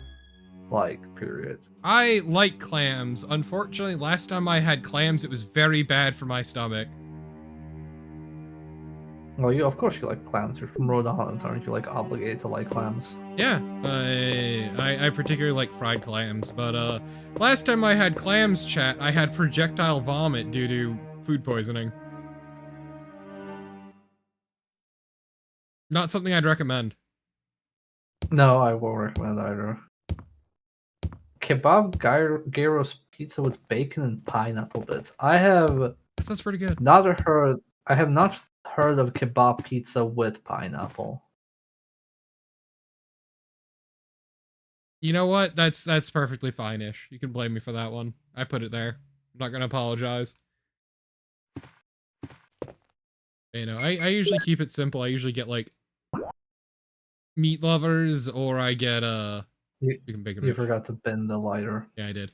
Speaker 1: Like, period.
Speaker 2: I like clams. Unfortunately, last time I had clams, it was very bad for my stomach.
Speaker 1: Well, of course you like clams. You're from Rhode Island, aren't you like obligated to like clams?
Speaker 2: Yeah, I particularly like fried clams, but last time I had clams, chat, I had projectile vomit due to food poisoning. Not something I'd recommend.
Speaker 1: No, I won't recommend either. Kebab gyros pizza with bacon and pineapple bits. I have
Speaker 2: That's pretty good.
Speaker 1: I have not heard of kebab pizza with pineapple.
Speaker 2: You know what? That's perfectly fine-ish. You can blame me for that one. I put it there. I'm not gonna apologize. You know, I usually keep it simple. I usually get like meat lovers, or I get
Speaker 1: You forgot to bend the lighter.
Speaker 2: Yeah, I did.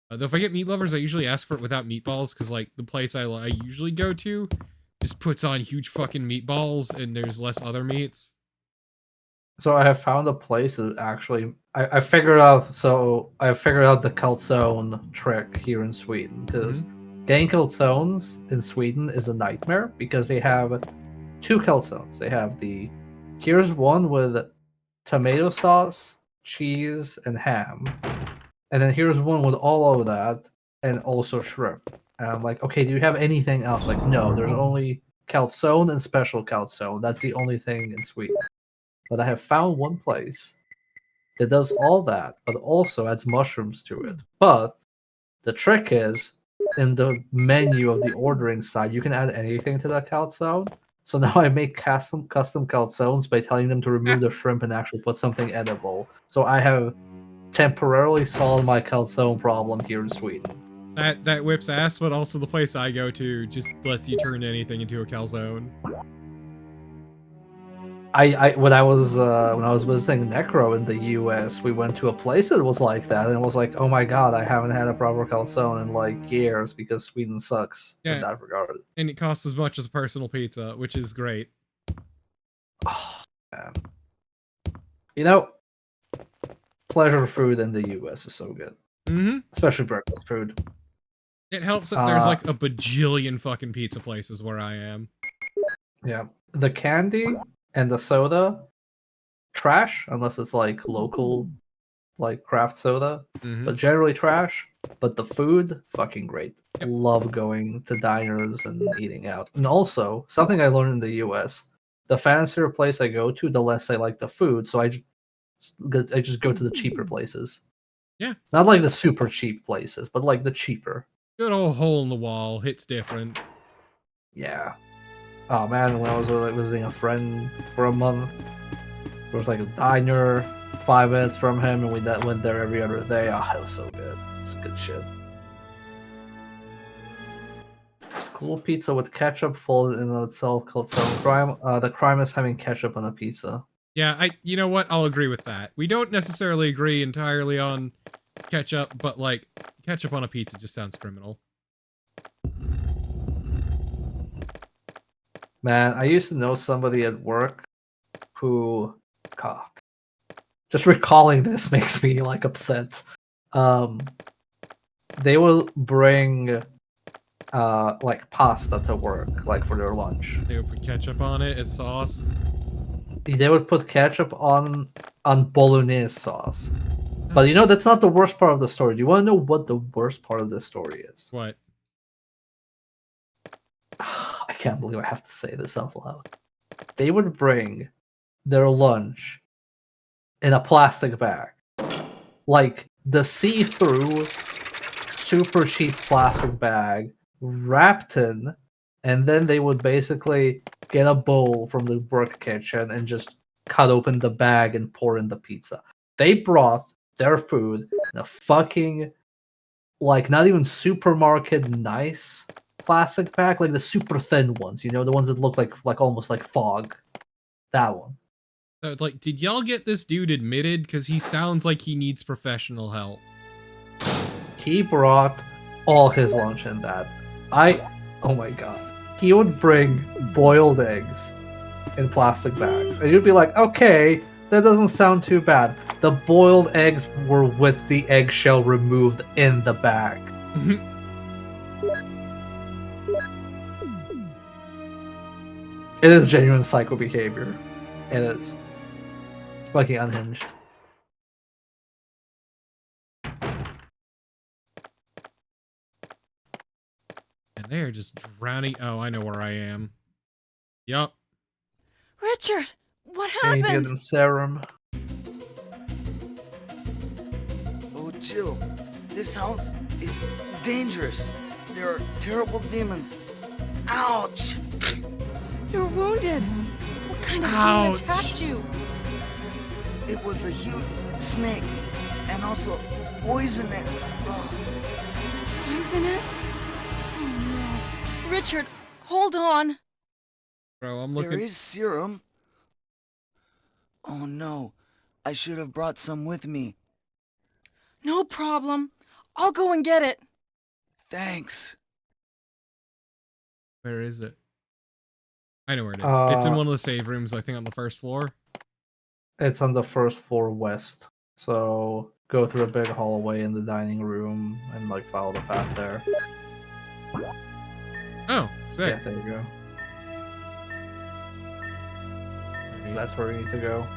Speaker 2: Though if I get meat lovers, I usually ask for it without meatballs, because like the place I usually go to just puts on huge fucking meatballs, and there's less other meats.
Speaker 1: So I have found a place that actually I figured out. So I figured out the calzone trick here in Sweden, because getting calzones in Sweden is a nightmare because they have 2 calzones. They have here's one with tomato sauce, cheese, and ham, and then here's one with all of that and also shrimp. And I'm like, okay, do you have anything else? Like, no, there's only calzone and special calzone. That's the only thing in Sweden. But I have found one place that does all that, but also adds mushrooms to it. But the trick is, in the menu of the ordering side, you can add anything to that calzone. So now I make custom calzones by telling them to remove the shrimp and actually put something edible. So I have temporarily solved my calzone problem here in Sweden.
Speaker 2: That whips ass, but also the place I go to just lets you turn anything into a calzone.
Speaker 1: When I was visiting Necro in the US, we went to a place that was like that, and it was like, oh my god, I haven't had a proper calzone in like years because Sweden sucks in that regard.
Speaker 2: And it costs as much as a personal pizza, which is great.
Speaker 1: Oh man, you know, pleasure food in the US is so good, especially breakfast food.
Speaker 2: It helps that there's like a bajillion fucking pizza places where I am.
Speaker 1: Yeah, the candy and the soda, trash unless it's like local like craft soda,
Speaker 2: Mhm.
Speaker 1: but generally trash. But the food, fucking great.
Speaker 2: Yep.
Speaker 1: Love going to diners and eating out. And also, something I learned in the US, the fancier place I go to, the less I like the food. So I just go to the cheaper places.
Speaker 2: Yeah.
Speaker 1: Not like the super cheap places, but like the cheaper.
Speaker 2: Good old hole in the wall. Hits different.
Speaker 1: Yeah. Oh man, when I was visiting a friend for a month, there was like a diner 5 minutes from him, and we went there every other day. Oh, it was so good. It's good shit. School pizza with ketchup folded in itself called some crime. The crime is having ketchup on a pizza.
Speaker 2: Yeah, you know what? I'll agree with that. We don't necessarily agree entirely on ketchup, but like ketchup on a pizza just sounds criminal.
Speaker 1: Man, I used to know somebody at work who, God, just recalling this makes me like upset. They will bring like pasta to work, like for their lunch.
Speaker 2: They would put ketchup on it as sauce.
Speaker 1: They would put ketchup on bolognese sauce. But you know, that's not the worst part of the story. Do you want to know what the worst part of this story is?
Speaker 2: What?
Speaker 1: I can't believe I have to say this out loud. They would bring their lunch in a plastic bag. Like the see-through, super cheap plastic bag wrapped in, and then they would basically get a bowl from the work kitchen and just cut open the bag and pour in the pizza. They brought their food in a fucking, like, not even supermarket nice plastic bag, like the super thin ones, you know, the ones that look like almost like fog. That one.
Speaker 2: Like, did y'all get this dude admitted? Because he sounds like he needs professional help.
Speaker 1: He brought all his lunch in that. Oh my god. He would bring boiled eggs in plastic bags. And you'd be like, okay, that doesn't sound too bad. The boiled eggs were with the eggshell removed in the bag. It is genuine psycho behavior. It is. It's fucking unhinged.
Speaker 2: And they're just drowning. Oh, I know where I am. Yup.
Speaker 5: Richard, what
Speaker 1: I need to get
Speaker 5: happened?
Speaker 1: them serum.
Speaker 10: Oh, Jill, this house is dangerous. There are terrible demons. Ouch!
Speaker 5: You're wounded. What kind of demon
Speaker 2: Ouch.
Speaker 5: attacked you?
Speaker 10: It was a huge snake and also poisonous. Ugh.
Speaker 5: Poisonous? Oh no. Richard, hold on.
Speaker 2: Bro, I'm
Speaker 10: There
Speaker 2: looking.
Speaker 10: is serum. Oh no, I should have brought some with me.
Speaker 5: No problem. I'll go and get it.
Speaker 10: Thanks.
Speaker 2: Where is it? I know where it is. It's in one of the save rooms, I think on the first floor.
Speaker 1: It's on the first floor west. So go through a big hallway in the dining room and like follow the path there.
Speaker 2: Oh, sick.
Speaker 1: Yeah, there you go. That's where we need to go.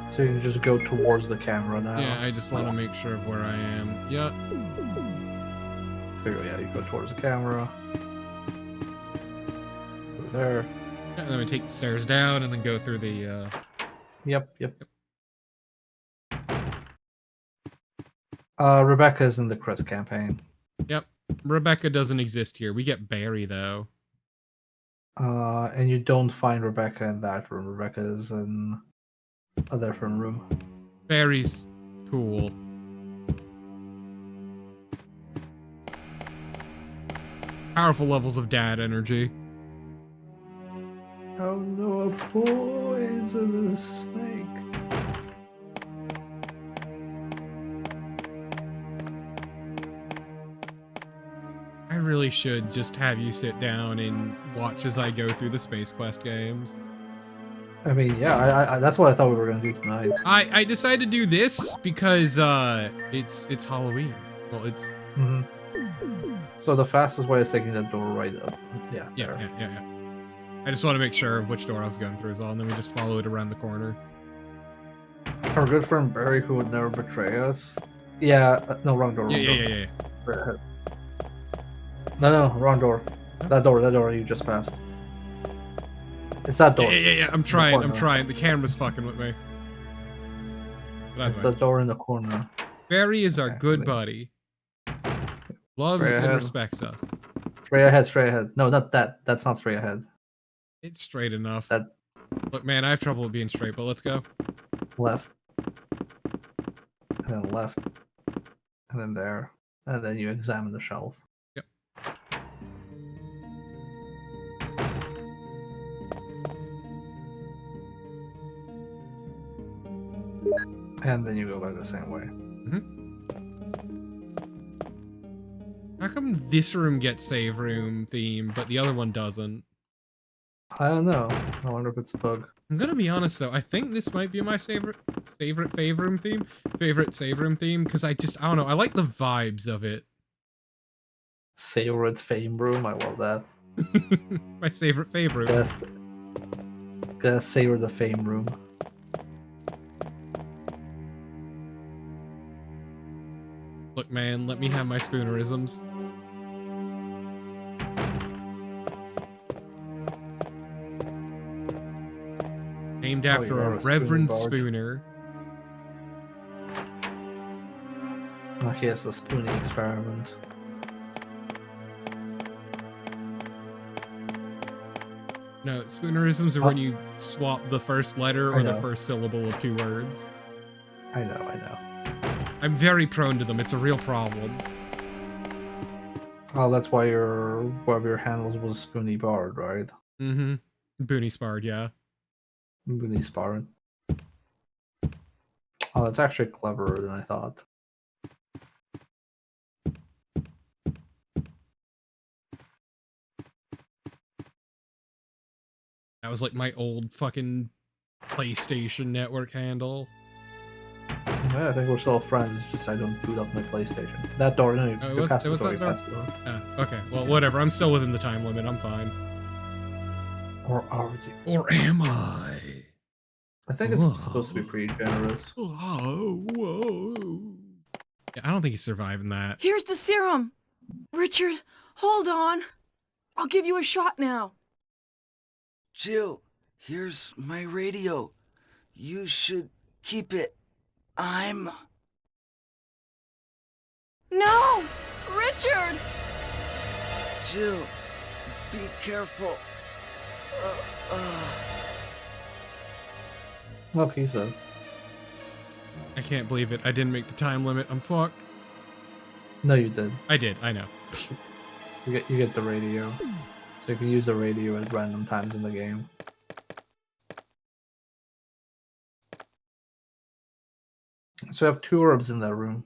Speaker 1: So you can just go towards the camera now.
Speaker 2: Yeah, I just want to make sure of where I am. Yup.
Speaker 1: So yeah, you go towards the camera. Through there.
Speaker 2: Yeah, and then we take the stairs down and then go through the,
Speaker 1: Yep. Rebecca's in the Chris campaign.
Speaker 2: Yep. Rebecca doesn't exist here. We get Barry, though.
Speaker 1: And you don't find Rebecca in that room. Rebecca is in a different room.
Speaker 2: Barry's cool. Powerful levels of dad energy.
Speaker 1: Oh no, a poisonous snake.
Speaker 2: I really should just have you sit down and watch as I go through the Space Quest games.
Speaker 1: I mean, yeah, I that's what I thought we were gonna do tonight.
Speaker 2: I decided to do this because it's Halloween. Well, it's
Speaker 1: So the fastest way is taking that door right up. Yeah.
Speaker 2: yeah,
Speaker 1: there.
Speaker 2: yeah. I just want to make sure of which door I was going through is all, and then we just follow it around the corner.
Speaker 1: Our good friend Barry, who would never betray us. Yeah, no, wrong door. Wrong door.
Speaker 2: Yeah.
Speaker 1: Right ahead. No, wrong door. That door you just passed. It's that door.
Speaker 2: Yeah. I'm trying. The camera's fucking with me. But
Speaker 1: It's the door in the corner.
Speaker 2: Barry is our
Speaker 1: Okay,
Speaker 2: good buddy. Loves
Speaker 1: Straight
Speaker 2: and
Speaker 1: ahead.
Speaker 2: respects us.
Speaker 1: Straight ahead. No, not that. That's not straight ahead.
Speaker 2: It's straight enough.
Speaker 1: That-
Speaker 2: Look, man, I have trouble with being straight, but let's go.
Speaker 1: Left. And then left. And then there. And then you examine the shelf.
Speaker 2: Yep.
Speaker 1: And then you go back the same way.
Speaker 2: How come this room gets save room theme, but the other one doesn't?
Speaker 1: I don't know. I wonder if it's a bug.
Speaker 2: I'm gonna be honest though, I think this might be my favorite save room theme, because I don't know, I like the vibes of it.
Speaker 1: Favorite fame room. I love that.
Speaker 2: My favorite.
Speaker 1: Gotta savor the fame room.
Speaker 2: Look, man, let me have my spoonerisms. Named after
Speaker 1: you are
Speaker 2: a
Speaker 1: a
Speaker 2: Reverend
Speaker 1: Spoonie
Speaker 2: Spooner.
Speaker 1: Okay, it's a spooning experiment.
Speaker 2: No, spoonerisms are when you swap the first letter
Speaker 1: I
Speaker 2: or the
Speaker 1: know.
Speaker 2: first syllable of 2 words.
Speaker 1: I know.
Speaker 2: I'm very prone to them, it's a real problem.
Speaker 1: Oh, that's why one of your handles was Spoony Bard, right?
Speaker 2: Mm-hmm. Boony Spard, yeah.
Speaker 1: Spoony Spard. Oh, that's actually cleverer than I thought.
Speaker 2: That was like my old fucking PlayStation Network handle.
Speaker 1: Yeah, I think we're still friends. It's just I don't boot up my PlayStation. That door, no,
Speaker 2: Oh,
Speaker 1: you
Speaker 2: it
Speaker 1: passed the
Speaker 2: was
Speaker 1: door,
Speaker 2: that
Speaker 1: you
Speaker 2: door?
Speaker 1: passed the door.
Speaker 2: Ah, okay. Well, whatever. I'm still within the time limit. I'm fine.
Speaker 1: Or are you?
Speaker 2: Or am I?
Speaker 1: I think it's supposed to be pretty generous.
Speaker 2: Whoa. Yeah, I don't think he's surviving that.
Speaker 5: Here's the serum. Richard, hold on. I'll give you a shot now.
Speaker 10: Jill, here's my radio. You should keep it.
Speaker 5: No! Richard!
Speaker 10: Jill, be careful.
Speaker 1: Well, he's dead.
Speaker 2: I can't believe it. I didn't make the time limit. I'm fucked.
Speaker 1: No, you did.
Speaker 2: I did. I know.
Speaker 1: You get the radio, so you can use the radio at random times in the game. So I have 2 orbs in that room.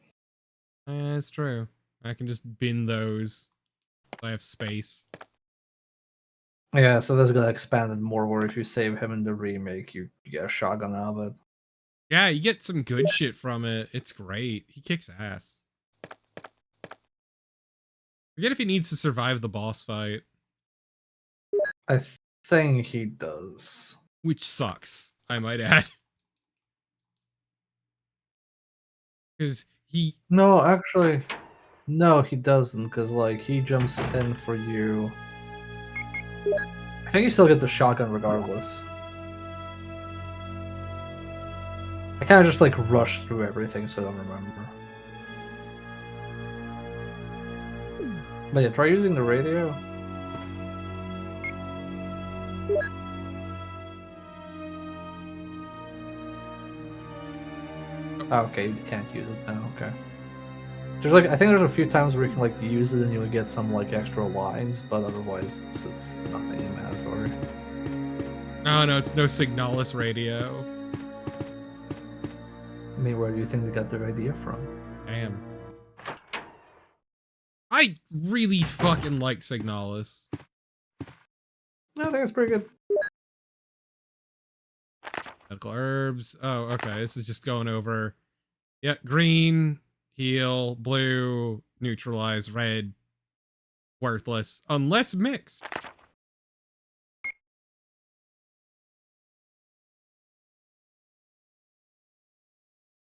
Speaker 2: It's true. I can just bin those. I have space.
Speaker 1: Yeah, so that's gonna expand it more. Where if you save him in the remake, you get a shotgun out of it.
Speaker 2: Yeah, you get some good shit from it. It's great. He kicks ass. Forget if he needs to survive the boss fight.
Speaker 1: I think he does.
Speaker 2: Which sucks, I might add. Because he...
Speaker 1: No, actually, no, he doesn't. Because like he jumps in for you. I think you still get the shotgun regardless. I kind of just like rush through everything, so I don't remember. But yeah, try using the radio. Oh, okay, you can't use it now. Okay. There's like I think there's a few times where you can like use it and you'll get some like extra lines, but otherwise it's nothing mandatory.
Speaker 2: No, it's no Signalis radio.
Speaker 1: I mean, where do you think they got their idea from?
Speaker 2: Damn. I really fucking like Signalis.
Speaker 1: I think it's pretty good.
Speaker 2: Medical herbs. Oh, okay. This is just going over. Yeah, green, heal, blue, neutralize, red, worthless, unless mixed.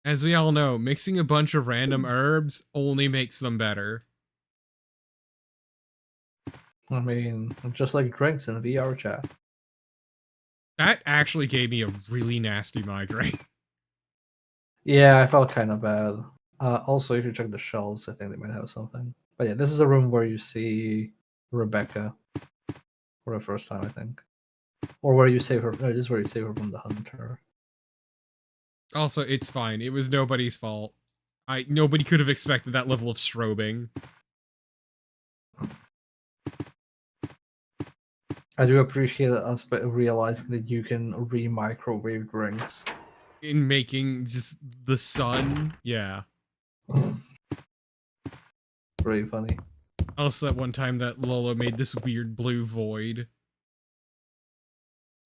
Speaker 2: As we all know, mixing a bunch of random herbs only makes them better.
Speaker 1: I mean, just like drinks in VR chat.
Speaker 2: That actually gave me a really nasty migraine.
Speaker 1: Yeah, I felt kind of bad. Also, if you check the shelves, I think they might have something. But yeah, this is a room where you see Rebecca for the first time, I think. Or where you save her. No, this is where you save her from the hunter.
Speaker 2: Also, it's fine. It was nobody's fault. Nobody could have expected that level of strobing.
Speaker 1: I do appreciate us realizing that you can re-microwave drinks.
Speaker 2: In making just the sun, yeah.
Speaker 1: Pretty funny.
Speaker 2: Also, that one time that Lola made this weird blue void.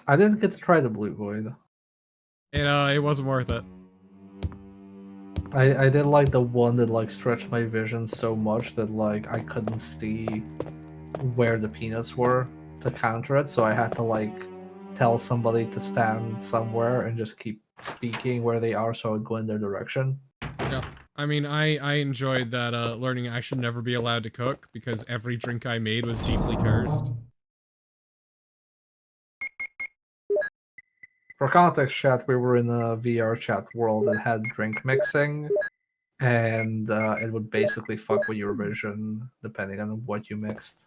Speaker 1: I didn't get to try the blue void.
Speaker 2: It wasn't worth it.
Speaker 1: I did like the one that like stretched my vision so much that like I couldn't see where the peanuts were to counter it, so I had to like tell somebody to stand somewhere and just keep speaking where they are so I would go in their direction.
Speaker 2: Yeah. I mean, I enjoyed that learning I should never be allowed to cook because every drink I made was deeply cursed.
Speaker 1: For context, chat, we were in a VR chat world that had drink mixing, and it would basically fuck with your vision depending on what you mixed.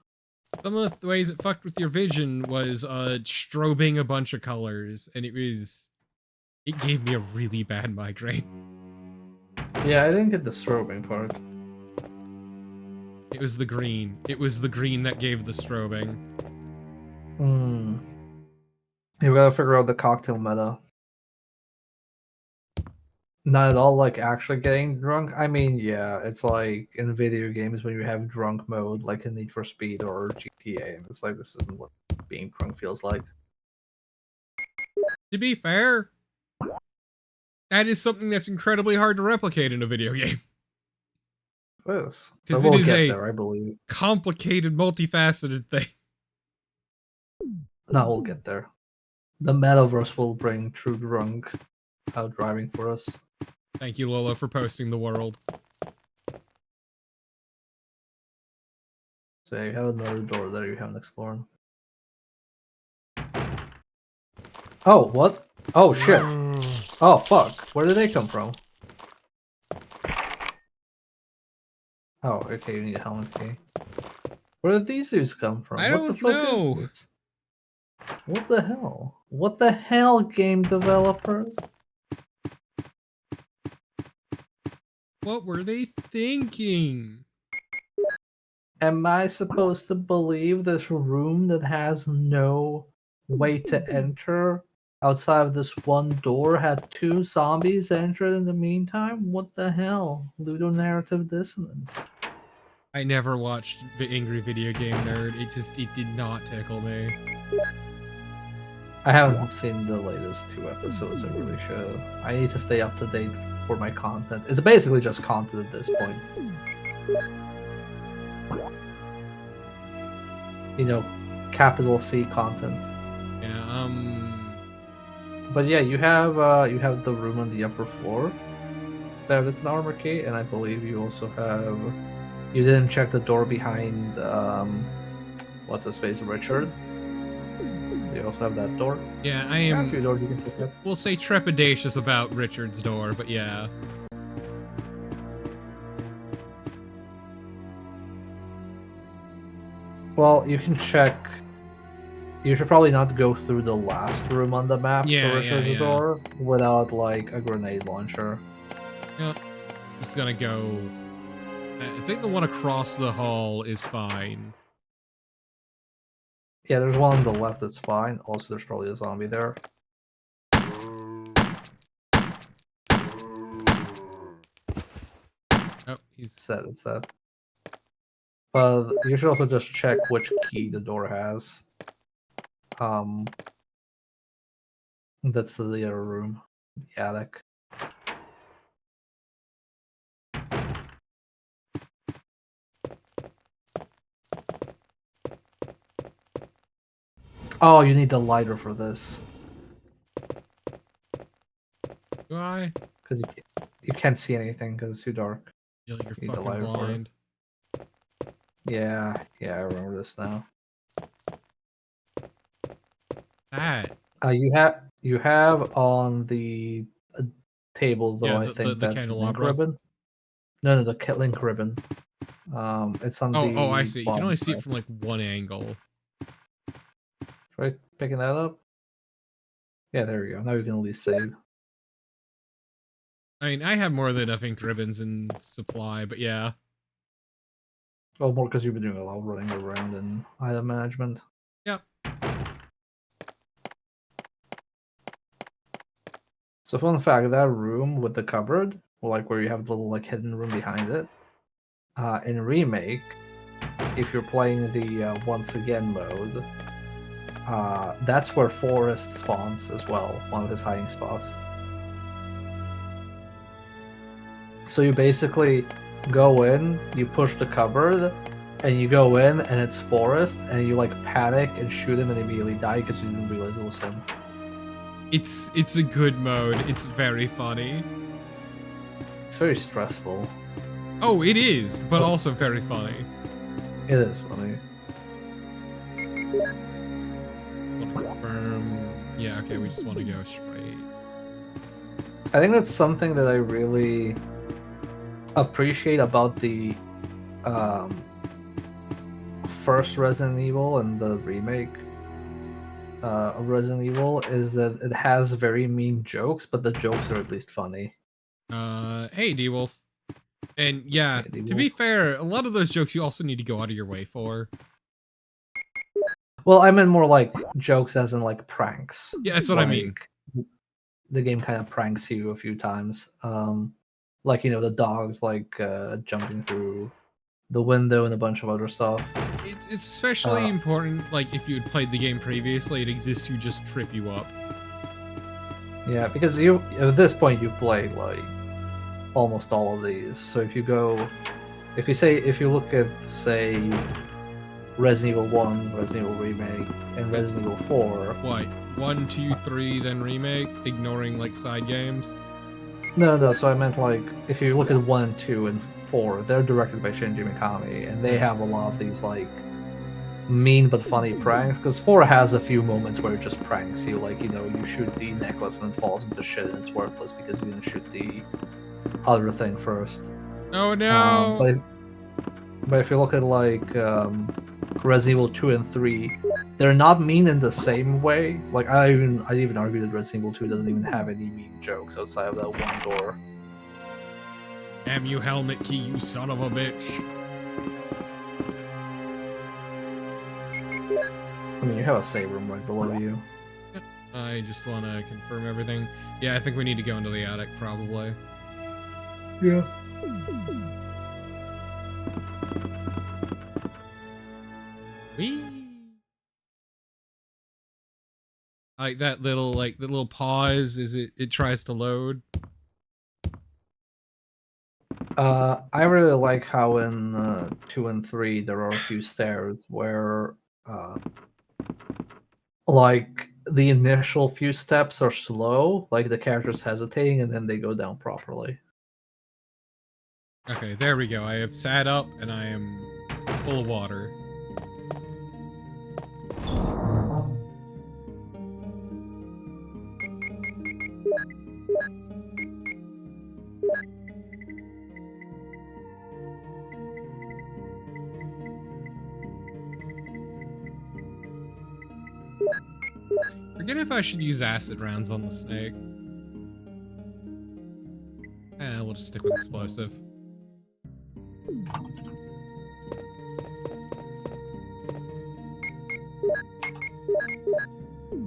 Speaker 2: Some of the ways it fucked with your vision was strobing a bunch of colors, and it gave me a really bad migraine.
Speaker 1: Yeah, I didn't get the strobing part.
Speaker 2: It was the green. It was the green that gave the strobing.
Speaker 1: Hmm. You gotta figure out the cocktail meta. Not at all like actually getting drunk. I mean, yeah, it's like in video games when you have drunk mode, like in Need for Speed or GTA, and it's like this isn't what being drunk feels like.
Speaker 2: To be fair, that is something that's incredibly hard to replicate in a video game.
Speaker 1: It is.
Speaker 2: Because
Speaker 1: But
Speaker 2: it
Speaker 1: we'll
Speaker 2: is
Speaker 1: get
Speaker 2: a
Speaker 1: there, I believe.
Speaker 2: complicated, multifaceted thing.
Speaker 1: No, we'll get there. The metaverse will bring true drunk out driving for us.
Speaker 2: Thank you, Lola, for posting the world.
Speaker 1: So yeah, you have another door there you haven't explored. Oh, what? Oh, shit. Oh, fuck. Where did they come from? Oh, okay, you need a helmet key. Where did these dudes come from?
Speaker 2: I
Speaker 1: What the
Speaker 2: don't
Speaker 1: fuck
Speaker 2: know.
Speaker 1: is this? What the hell? What the hell, game developers?
Speaker 2: What were they thinking?
Speaker 1: Am I supposed to believe this room that has no way to enter outside of this one door had two zombies entered in the meantime? What the hell? Ludonarrative dissonance.
Speaker 2: I never watched the Angry Video Game Nerd. It did not tickle me.
Speaker 1: I haven't seen the latest 2 episodes, I really should. I need to stay up to date for my content. It's basically just content at this point. You know, capital C content.
Speaker 2: Yeah,
Speaker 1: But yeah, you have the room on the upper floor. That's an armor key, and I believe you also have. You didn't check the door behind what's his face, Richard. You also have that door.
Speaker 2: yeah, I
Speaker 1: There are a
Speaker 2: am.
Speaker 1: few doors you can check it.
Speaker 2: We'll say trepidatious about Richard's door, but yeah.
Speaker 1: Well, you can check. You should probably not go through the last room on the map
Speaker 2: Yeah,
Speaker 1: to Richard's
Speaker 2: yeah.
Speaker 1: door without like a grenade launcher.
Speaker 2: Yeah, just gonna go. I think the one across the hall is fine.
Speaker 1: Yeah, there's one on the left that's fine. Also, there's probably a zombie there.
Speaker 2: Oh, he's
Speaker 1: Set, it's set. But you should also just check which key the door has. That's the other room, the attic. Oh, you need the lighter for this.
Speaker 2: Do I?
Speaker 1: Because You can't see anything because it's too dark.
Speaker 2: Jill, you're
Speaker 1: Need the
Speaker 2: fucking
Speaker 1: light of
Speaker 2: blind.
Speaker 1: Yeah, I remember this now.
Speaker 2: That.
Speaker 1: You have on the table though.
Speaker 2: Yeah,
Speaker 1: I
Speaker 2: the
Speaker 1: think that's link
Speaker 2: candelabra.
Speaker 1: ribbon. No, the link ribbon. It's on the.
Speaker 2: Oh, I see. You can
Speaker 1: bottom
Speaker 2: only see
Speaker 1: side.
Speaker 2: it from like one angle.
Speaker 1: Try picking that up. Yeah, there we go. Now you can at least save.
Speaker 2: I mean, I have more than enough ink ribbons in supply, but yeah.
Speaker 1: Well, more because you've been doing a lot of running around in item management.
Speaker 2: Yep.
Speaker 1: So fun fact, that room with the cupboard, like where you have the little like hidden room behind it, in Remake, if you're playing the once again mode, that's where Forrest spawns as well, one of his hiding spots. So you basically go in, you push the cupboard, and you go in, and it's Forrest, and you like panic and shoot him and immediately die because you didn't realize it was him.
Speaker 2: It's a good mode. It's very funny.
Speaker 1: It's very stressful.
Speaker 2: Oh, it is, but also very funny.
Speaker 1: It is funny.
Speaker 2: Want to confirm? Yeah, okay, we just want to go straight.
Speaker 1: I think that's something that I really appreciate about the first Resident Evil and the remake of Resident Evil is that it has very mean jokes, but the jokes are at least funny.
Speaker 2: Hey, D-Wolf. And yeah,
Speaker 1: Hey,
Speaker 2: to be fair, a lot of those jokes you also need to go out of your way for.
Speaker 1: Well, I meant more like jokes as in like pranks.
Speaker 2: Yeah, that's what I mean.
Speaker 1: The game kind of pranks you a few times. Like, you know, the dogs like jumping through the window and a bunch of other stuff.
Speaker 2: It's especially important, like, if you had played the game previously, it exists to just trip you up.
Speaker 1: Yeah, because you at this point you've played like almost all of these. So if you look at say Resident Evil 1, Resident Evil Remake, and Resident Evil 4.
Speaker 2: What? 1, 2, 3, then remake, ignoring like side games?
Speaker 1: No, so I meant like if you look at 1, 2, and 4, they're directed by Shinji Mikami, and they have a lot of these like mean but funny pranks, because 4 has a few moments where it just pranks you, like, you know, you shoot the necklace and it falls into shit and it's worthless because you didn't shoot the other thing first.
Speaker 2: Oh no!
Speaker 1: But if you look at like Resident Evil 2 and 3, they're not mean in the same way. Like I even argue that Resident Evil 2 doesn't even have any mean jokes outside of that one door.
Speaker 2: Damn you, helmet key, you son of a bitch!
Speaker 1: I mean, you have a save room right below you.
Speaker 2: I just want to confirm everything. Yeah, I think we need to go into the attic, probably.
Speaker 1: Yeah.
Speaker 2: Whee! Like that little pause as it tries to load.
Speaker 1: I really like how in 2 and 3 there are a few stairs where like the initial few steps are slow, like the character's hesitating, and then they go down properly.
Speaker 2: Okay, there we go. I have sat up and I am full of water. Forget if I should use acid rounds on the snake. We'll just stick with explosive.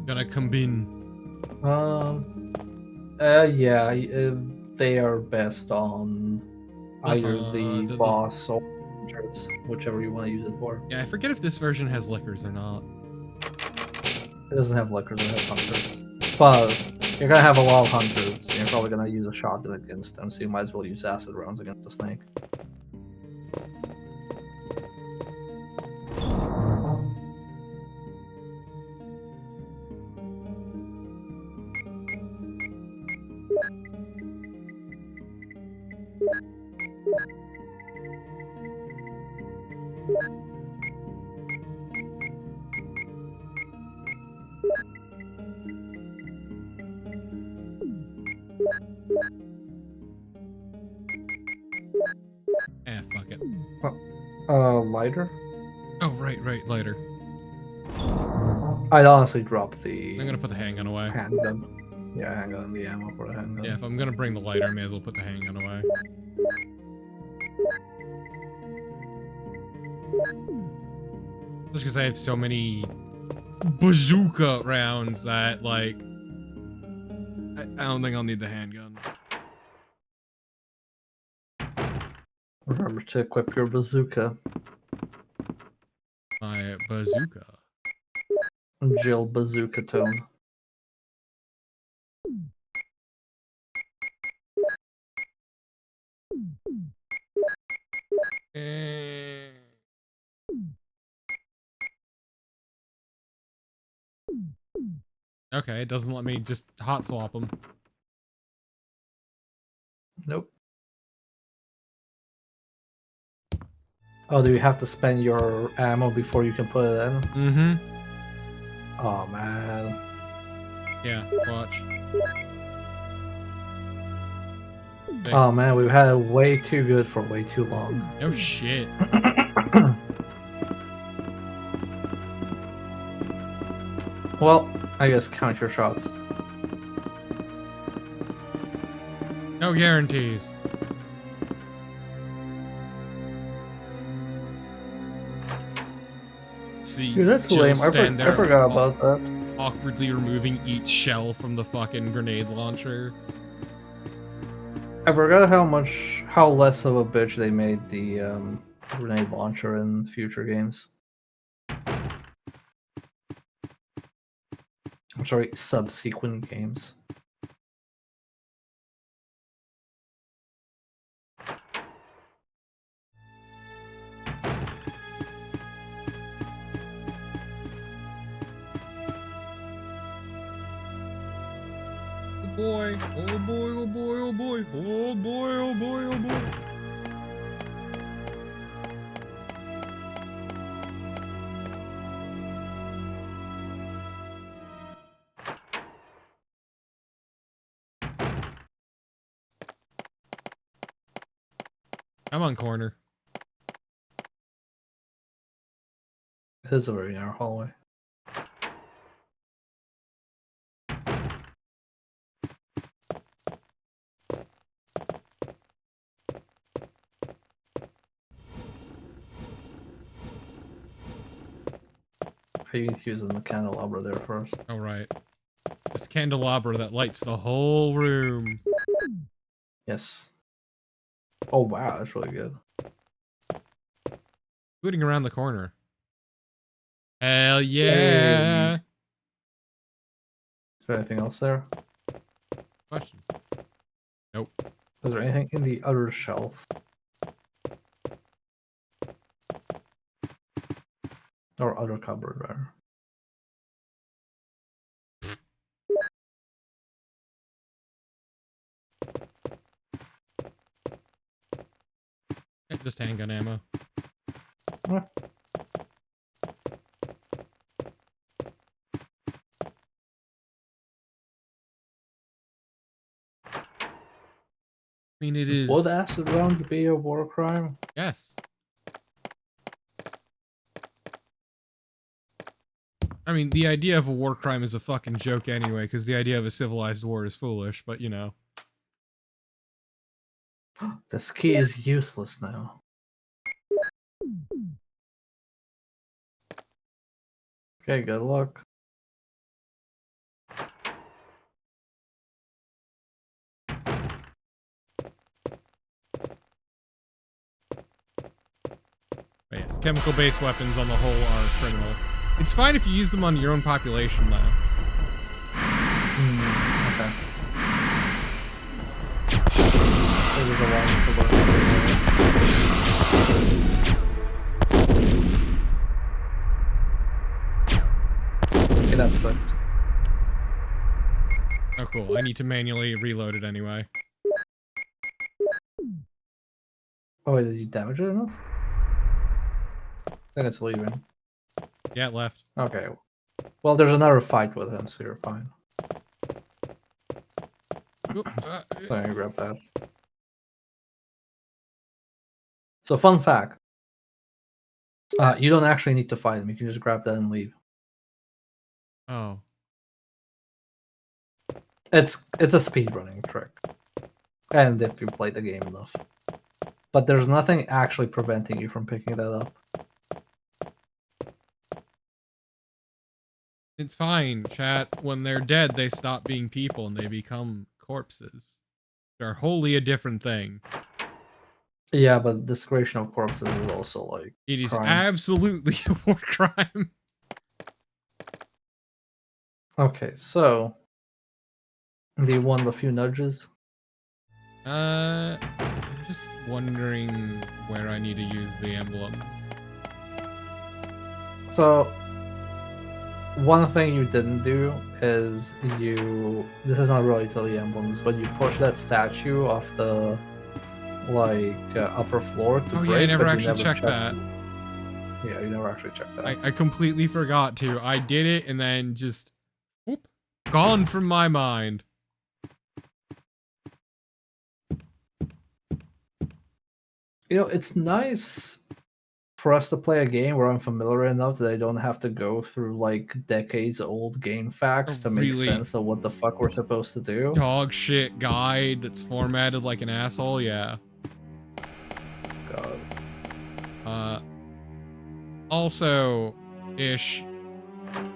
Speaker 2: Gonna combine.
Speaker 1: Yeah, they are best on either the boss or hunters, whichever you want to use it for.
Speaker 2: Yeah, I forget if this version has liquors or not.
Speaker 1: It doesn't have liquors, it has hunters. But you're gonna have a lot of hunters, and you're probably gonna use a shotgun against them, so you might as well use acid rounds against the snake.
Speaker 2: Fuck it.
Speaker 1: Lighter?
Speaker 2: Oh, right, lighter.
Speaker 1: I'd honestly drop the
Speaker 2: I'm gonna put the handgun away.
Speaker 1: handgun. Yeah, handgun and the ammo for the handgun.
Speaker 2: Yeah, if I'm gonna bring the lighter, I may as well put the handgun away. Just because I have so many bazooka rounds that, like, I don't think I'll need the handgun.
Speaker 1: Remember to equip your bazooka.
Speaker 2: My bazooka.
Speaker 1: Jill Bazooka Tone.
Speaker 2: Okay, it doesn't let me just hot swap them.
Speaker 1: Nope. Oh, do you have to spend your ammo before you can put it in?
Speaker 2: Mm-hmm.
Speaker 1: Oh, man.
Speaker 2: Yeah, watch.
Speaker 1: Oh, man, we've had it way too good for way too long.
Speaker 2: No shit.
Speaker 1: Well, I guess count your shots.
Speaker 2: No guarantees. See,
Speaker 1: Dude, that's
Speaker 2: Jill
Speaker 1: lame. I
Speaker 2: stand there
Speaker 1: forgot about that.
Speaker 2: awkwardly removing each shell from the fucking grenade launcher.
Speaker 1: I forgot how less of a bitch they made the grenade launcher in future games. I'm sorry, subsequent games.
Speaker 2: Oh boy, oh boy, oh boy, oh boy, oh boy, oh boy, oh boy. I'm on corner.
Speaker 1: It is a very narrow hallway. I need to use the candelabra there first.
Speaker 2: All right. This candelabra that lights the whole room.
Speaker 1: Yes. Oh wow, that's really good.
Speaker 2: Booting around the corner. Hell yeah!
Speaker 1: Is there anything else there?
Speaker 2: Question. Nope.
Speaker 1: Is there anything in the other shelf? Or other cupboard, rather.
Speaker 2: Yeah, just handgun ammo.
Speaker 1: What?
Speaker 2: I mean, it is.
Speaker 1: Would acid rounds be a war crime?
Speaker 2: Yes. I mean, the idea of a war crime is a fucking joke anyway, because the idea of a civilized war is foolish, but you know.
Speaker 1: This key is useless now. Okay, good luck.
Speaker 2: But yes, chemical-based weapons on the whole are criminal. It's fine if you use them on your own population, though.
Speaker 1: Okay. It was a long to work. Okay, that sucks.
Speaker 2: Oh, cool. I need to manually reload it anyway.
Speaker 1: Oh, wait, did you damage it enough? I think it's leaving.
Speaker 2: Yeah, it left.
Speaker 1: Okay. Well, there's another fight with him, so you're fine.
Speaker 2: Oop,
Speaker 1: Let me grab that. So, fun fact. You don't actually need to fight him. You can just grab that and leave.
Speaker 2: Oh.
Speaker 1: It's a speedrunning trick. And if you play the game enough. But there's nothing actually preventing you from picking that up.
Speaker 2: It's fine, chat. When they're dead, they stop being people and they become corpses. They're wholly a different thing.
Speaker 1: Yeah, but desecration of corpses is also like
Speaker 2: It is
Speaker 1: crime.
Speaker 2: absolutely a war crime.
Speaker 1: Okay, so do you want a few nudges?
Speaker 2: I'm just wondering where I need to use the emblems.
Speaker 1: So one thing you didn't do is this is not really to the emblems, but you push that statue off the upper floor to break.
Speaker 2: Yeah, I never
Speaker 1: but you
Speaker 2: actually checked that.
Speaker 1: Yeah, you never actually checked that.
Speaker 2: I completely forgot to. I did it and then just whoop, gone from my mind.
Speaker 1: You know, it's nice for us to play a game where I'm familiar enough that I don't have to go through like decades old game facts to make
Speaker 2: really
Speaker 1: sense of what the fuck we're supposed to do.
Speaker 2: Dog shit guide that's formatted like an asshole, yeah.
Speaker 1: God.
Speaker 2: Also, ish.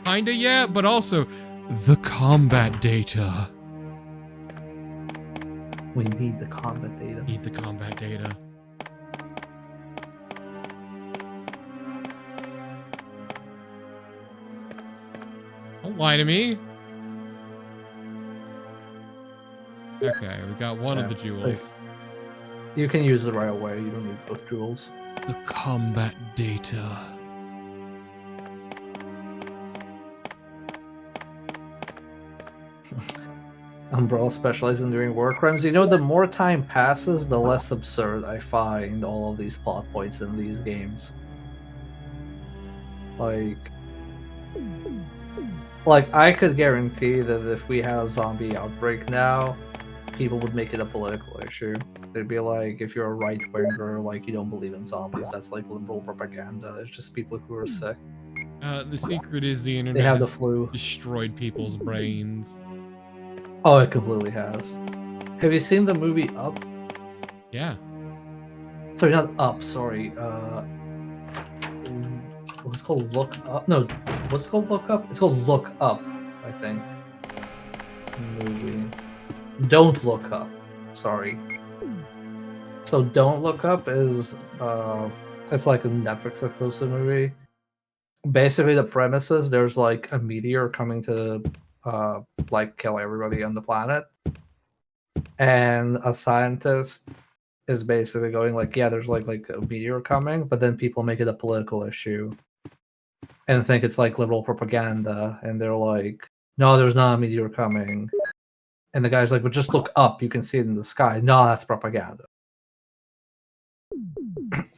Speaker 2: Kinda, yeah, but also the combat data.
Speaker 1: We need the combat data.
Speaker 2: Need the combat data. Don't lie to me. Okay, we got one of the jewels.
Speaker 1: You can use it right away. You don't need both jewels.
Speaker 2: The combat data.
Speaker 1: Umbrella specializes in doing war crimes. You know, the more time passes, the less absurd I find all of these plot points in these games. Like I could guarantee that if we had a zombie outbreak now, people would make it a political issue. They'd be like, if you're a right-winger, like you don't believe in zombies, that's like liberal propaganda. It's just people who are sick.
Speaker 2: The secret is the internet
Speaker 1: They have the
Speaker 2: has
Speaker 1: flu.
Speaker 2: destroyed people's brains.
Speaker 1: Oh, it completely has. Have you seen the movie Up?
Speaker 2: Yeah.
Speaker 1: Sorry, not Up. Sorry. What's it called? Look Up? No, what's it called? Look Up? It's called Look Up, I think. Movie. Don't Look Up. Sorry. So Don't Look Up is it's like a Netflix exclusive movie. Basically, the premise is there's like a meteor coming to like kill everybody on the planet, and a scientist is basically going like, yeah, there's like a meteor coming, but then people make it a political issue and think it's like liberal propaganda, and they're like, no, there's not a meteor coming, and the guy's like, but just look up, you can see it in the sky. No, that's propaganda.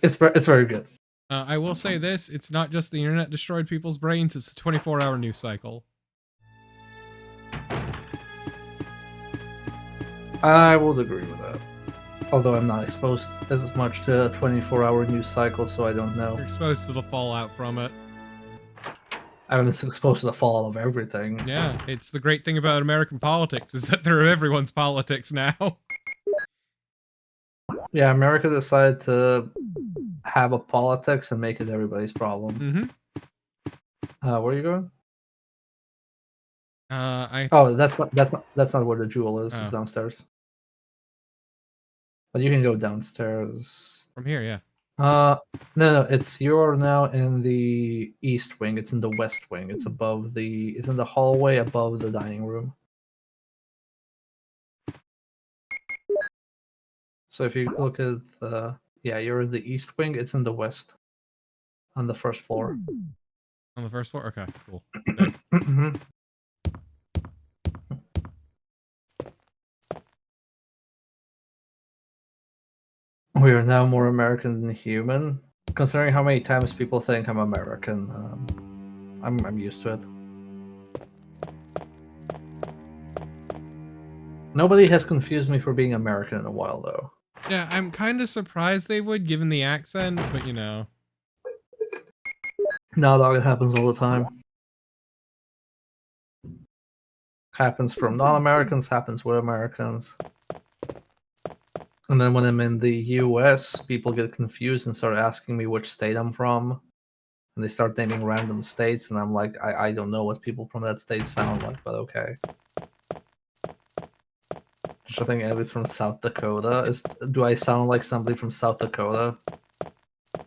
Speaker 1: It's very good.
Speaker 2: I will say this, it's not just the internet destroyed people's brains, it's a 24-hour news cycle.
Speaker 1: I would agree with that. Although I'm not exposed as much to a 24-hour news cycle, so I don't know.
Speaker 2: You're exposed to the fallout from it.
Speaker 1: I'm exposed to the fall of everything.
Speaker 2: Yeah, it's the great thing about American politics, is that they're everyone's politics now.
Speaker 1: Yeah, America decided to have a politics and make it everybody's problem. Where are you going? Oh, that's not where the jewel is. It's downstairs. But you can go downstairs
Speaker 2: from here, yeah.
Speaker 1: No, you're now in the east wing. It's in the west wing. It's in the hallway above the dining room. So if you look at you're in the east wing. It's in the west, on the first floor.
Speaker 2: On the first floor? Okay, cool.
Speaker 1: We are now more American than human. Considering how many times people think I'm American, I'm used to it. Nobody has confused me for being American in a while, though.
Speaker 2: Yeah, I'm kind of surprised they would, given the accent, but you know.
Speaker 1: No, dog, it happens all the time. Happens from non-Americans, happens with Americans. And then when I'm in the US, people get confused and start asking me which state I'm from. And they start naming random states, and I'm like, I don't know what people from that state sound like, but okay. I think Abby's from South Dakota. Do I sound like somebody from South Dakota?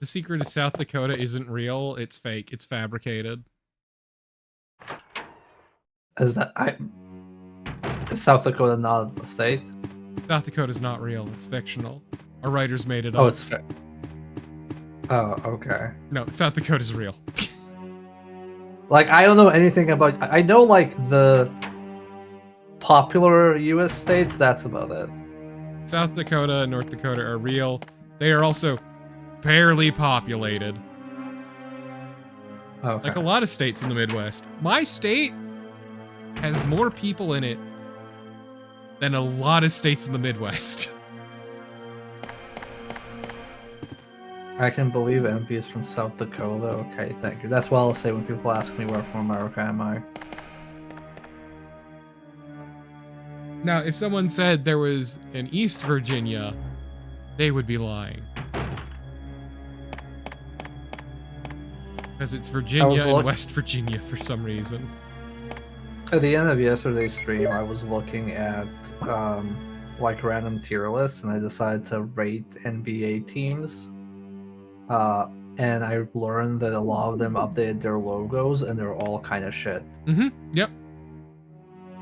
Speaker 2: The secret of South Dakota isn't real, it's fake, it's fabricated.
Speaker 1: Is South Dakota not a state?
Speaker 2: South Dakota's not real, it's fictional. Our writers made it up.
Speaker 1: Oh, it's oh, okay.
Speaker 2: No, South Dakota's real.
Speaker 1: Like, I don't know anything about... I know, like, the popular US states, that's about it.
Speaker 2: South Dakota and North Dakota are real. They are also barely populated.
Speaker 1: Okay.
Speaker 2: Like a lot of states in the Midwest. My state has more people in it than a lot of states in the Midwest.
Speaker 1: I can believe MP is from South Dakota. Okay, thank you. That's what I'll say when people ask me where from America am I.
Speaker 2: Now, if someone said there was an East Virginia, they would be lying. Because it's Virginia and West Virginia for some reason.
Speaker 1: At the end of yesterday's stream, I was looking at like random tier lists, and I decided to rate NBA teams. And I learned that a lot of them updated their logos, and they're all kind of shit.
Speaker 2: Yep.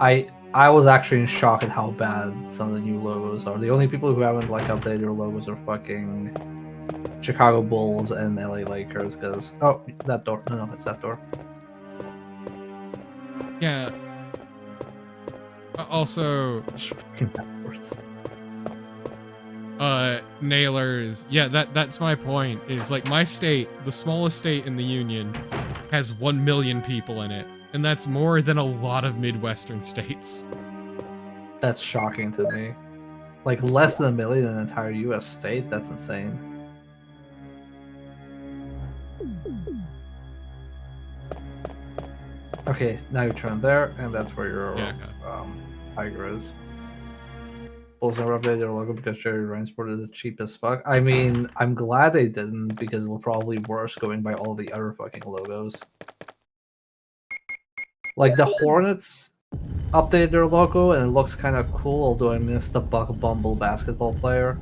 Speaker 1: I was actually in shock at how bad some of the new logos are. The only people who haven't like updated their logos are fucking Chicago Bulls and LA Lakers. Because that door. No, it's that door.
Speaker 2: Yeah. Also,
Speaker 1: backwards.
Speaker 2: Nailers. Yeah, that's my point. Is like my state, the smallest state in the union, has 1 million people in it, and that's more than a lot of Midwestern states.
Speaker 1: That's shocking to me. Like less than 1 million in an entire U.S. state. That's insane. Okay, now you turn there, and that's where your tiger is. Bulls never updated their logo because Jerry Reinssport is the cheapest fuck. I mean, I'm glad they didn't, because it will probably worse going by all the other fucking logos. Like the Hornets updated their logo and it looks kind of cool, although I missed the Buck Bumble basketball player.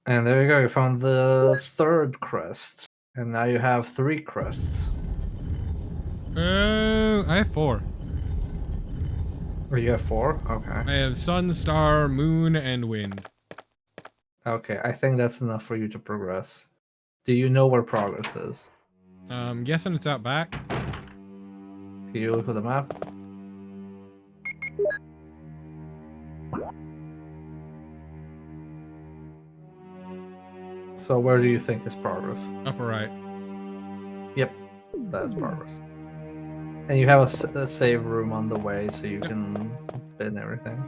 Speaker 1: And there you go, you found the third crest. And now you have 3 crests.
Speaker 2: I have 4.
Speaker 1: Or you have 4? Okay.
Speaker 2: I have sun, star, moon, and wind.
Speaker 1: Okay, I think that's enough for you to progress. Do you know where progress is?
Speaker 2: Guessing it's out back.
Speaker 1: Can you look at the map? So where do you think is progress?
Speaker 2: Upper right.
Speaker 1: Yep, that's progress. And you have a save room on the way, so you can bin everything.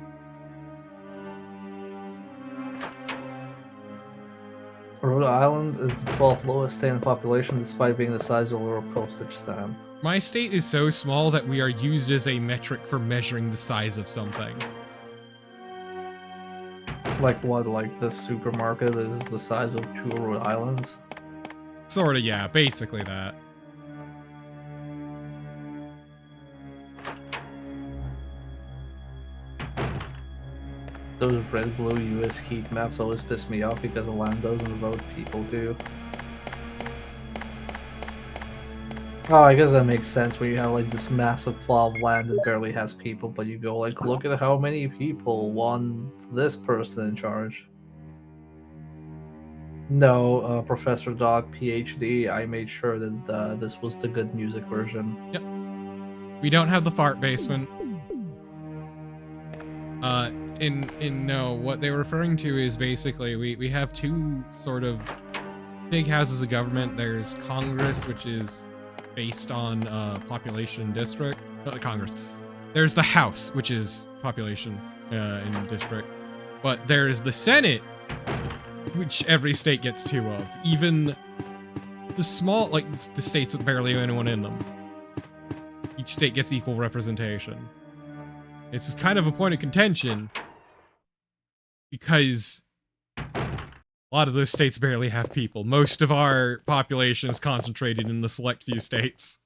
Speaker 1: Rhode Island is the 12th lowest state in population, despite being the size of a little postage stamp.
Speaker 2: My state is so small that we are used as a metric for measuring the size of something.
Speaker 1: Like what? Like the supermarket is the size of 2 Rhode Islands?
Speaker 2: Sorta, yeah, basically that.
Speaker 1: Those red-blue US heat maps always piss me off because the land doesn't vote, people do. Oh, I guess that makes sense when you have like this massive plot of land that barely has people, but you go like, look at how many people want this person in charge. No, Professor Dog, PhD, I made sure that this was the good music version.
Speaker 2: Yep. We don't have the fart basement. No, what they're referring to is basically we have two sort of big houses of government. There's Congress, which is based on population district. Congress. There's the House, which is population in district. But there's the Senate, which every state gets two of. Even the small, like the states with barely anyone in them. Each state gets equal representation. It's kind of a point of contention because a lot of those states barely have people. Most of our population is concentrated in the select few states.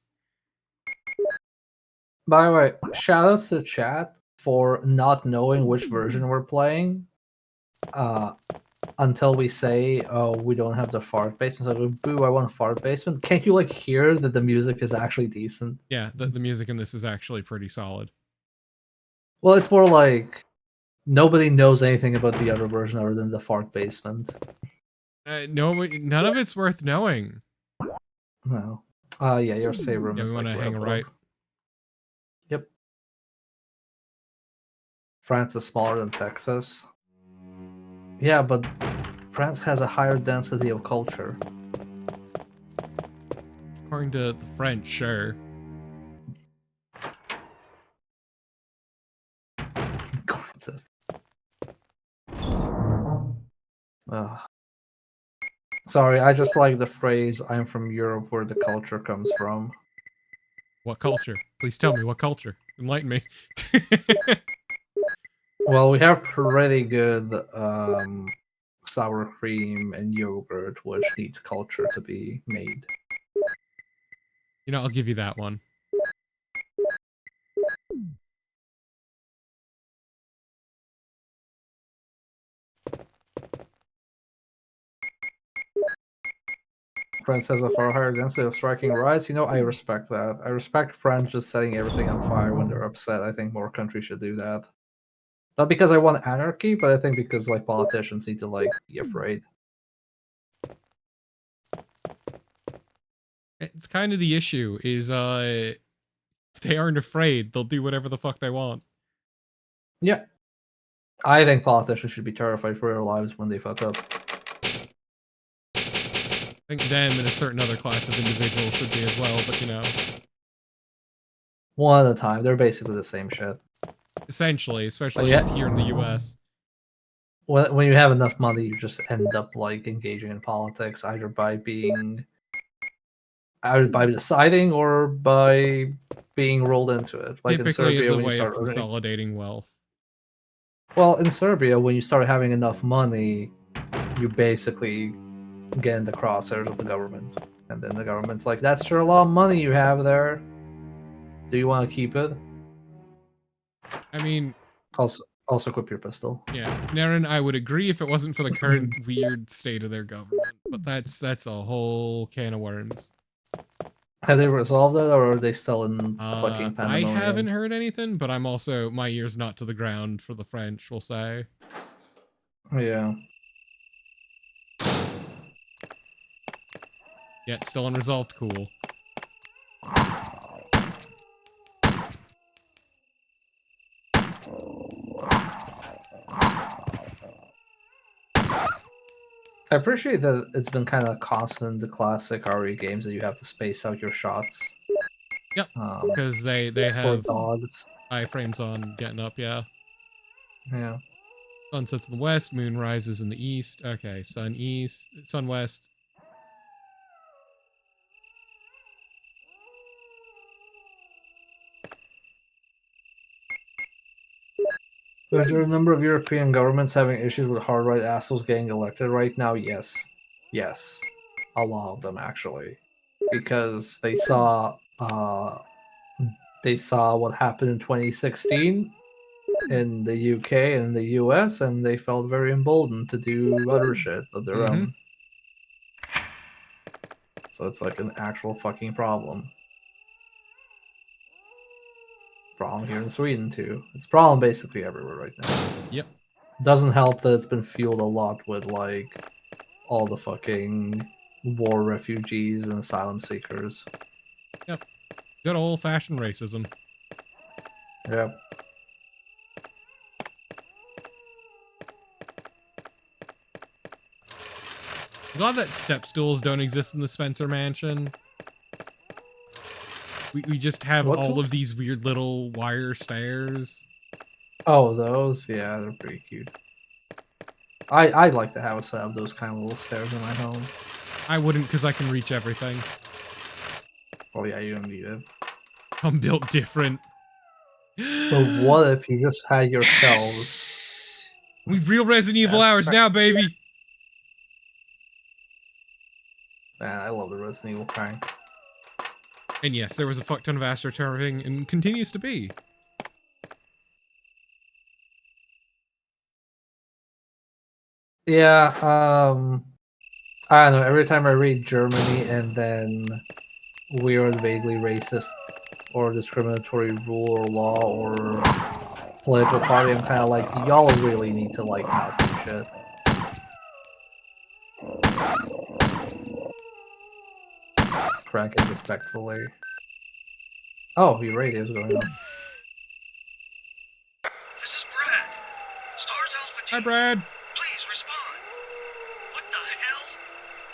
Speaker 1: By the way, shoutouts to chat for not knowing which version we're playing until we say, oh, we don't have the fart basement. So, boo, I want fart basement. Can't you, like, hear that the music is actually decent?
Speaker 2: Yeah, the music in this is actually pretty solid.
Speaker 1: Well, it's more like nobody knows anything about the other version other than the fart basement.
Speaker 2: No, none of it's worth knowing.
Speaker 1: No. Yeah, your save room
Speaker 2: Yeah,
Speaker 1: is
Speaker 2: we want
Speaker 1: like
Speaker 2: to hang a
Speaker 1: wherever.
Speaker 2: right.
Speaker 1: Yep. France is smaller than Texas. Yeah, but France has a higher density of culture.
Speaker 2: According to the French, sure.
Speaker 1: Sorry, I just like the phrase, I'm from Europe where the culture comes from.
Speaker 2: What culture? Please tell me, what culture? Enlighten me.
Speaker 1: Well, we have pretty good sour cream and yogurt, which needs culture to be made.
Speaker 2: You know, I'll give you that one.
Speaker 1: France has a far higher density of striking riots. You know, I respect that. I respect France just setting everything on fire when they're upset. I think more countries should do that. Not because I want anarchy, but I think because, like, politicians need to, like, be afraid.
Speaker 2: It's kind of the issue, is if they aren't afraid, they'll do whatever the fuck they want.
Speaker 1: Yeah. I think politicians should be terrified for their lives when they fuck up.
Speaker 2: I think them and a certain other class of individuals should be as well, but you know.
Speaker 1: One at a time. They're basically the same shit.
Speaker 2: Essentially, especially
Speaker 1: yeah.
Speaker 2: here in the US.
Speaker 1: When you have enough money, you just end up, like, engaging in politics, either by deciding or by being rolled into it. Like
Speaker 2: Typically
Speaker 1: in Serbia,
Speaker 2: is a
Speaker 1: when you
Speaker 2: way
Speaker 1: start
Speaker 2: of consolidating wealth.
Speaker 1: Well, in Serbia, when you start having enough money, you basically get in the crosshairs of the government. And then the government's like, that's sure a lot of money you have there. Do you want to keep it?
Speaker 2: I mean...
Speaker 1: Also equip your pistol.
Speaker 2: Yeah, Naren, I would agree if it wasn't for the current weird state of their government. But that's a whole can of worms.
Speaker 1: Have they resolved it, or are they still in fucking pandemonium?
Speaker 2: I haven't heard anything, but I'm also... my ear's not to the ground for the French, we'll say.
Speaker 1: Yeah.
Speaker 2: Yeah, it's still unresolved, cool.
Speaker 1: I appreciate that it's been kind of constant in the classic RE games that you have to space out your shots.
Speaker 2: Yep, because they have
Speaker 1: dogs.
Speaker 2: Iframes on getting up, yeah.
Speaker 1: Yeah.
Speaker 2: Sun sets in the west, moon rises in the east. Okay, sun east, sun west.
Speaker 1: Is there a number of European governments having issues with hard right assholes getting elected right now? Yes. Yes. A lot of them, actually. Because they saw what happened in 2016 in the UK and the US, and they felt very emboldened to do other shit of their own. So it's like an actual fucking problem. Problem here in Sweden too. It's a problem basically everywhere right now.
Speaker 2: Yep.
Speaker 1: Doesn't help that it's been fueled a lot with, like, all the fucking war refugees and asylum seekers.
Speaker 2: Yep. Good old-fashioned racism.
Speaker 1: Yep.
Speaker 2: Glad that step stools don't exist in the Spencer Mansion. We just have
Speaker 1: What
Speaker 2: all
Speaker 1: tools?
Speaker 2: of these weird little wire stairs.
Speaker 1: Oh, those? Yeah, they're pretty cute. I'd like to have a set of those kind of little stairs in my home.
Speaker 2: I wouldn't because I can reach everything.
Speaker 1: Well, yeah, you don't need it.
Speaker 2: I'm built different.
Speaker 1: But what if you just had your shelves?
Speaker 2: We've real Resident Evil
Speaker 1: That's
Speaker 2: hours now, baby.
Speaker 1: Man, I love the Resident Evil crank.
Speaker 2: And yes, there was a fuck ton of astroturfing and continues to be.
Speaker 1: Yeah, I don't know, every time I read Germany and then weird, vaguely racist or discriminatory rule or law or political party, I'm kind of like, y'all really need to, like, not do shit. Crack it respectfully. Oh, your radio's going on.
Speaker 11: This is Brad. Stars Alpha
Speaker 2: Hi,
Speaker 11: Team.
Speaker 2: Brad.
Speaker 11: Please respond. What the hell?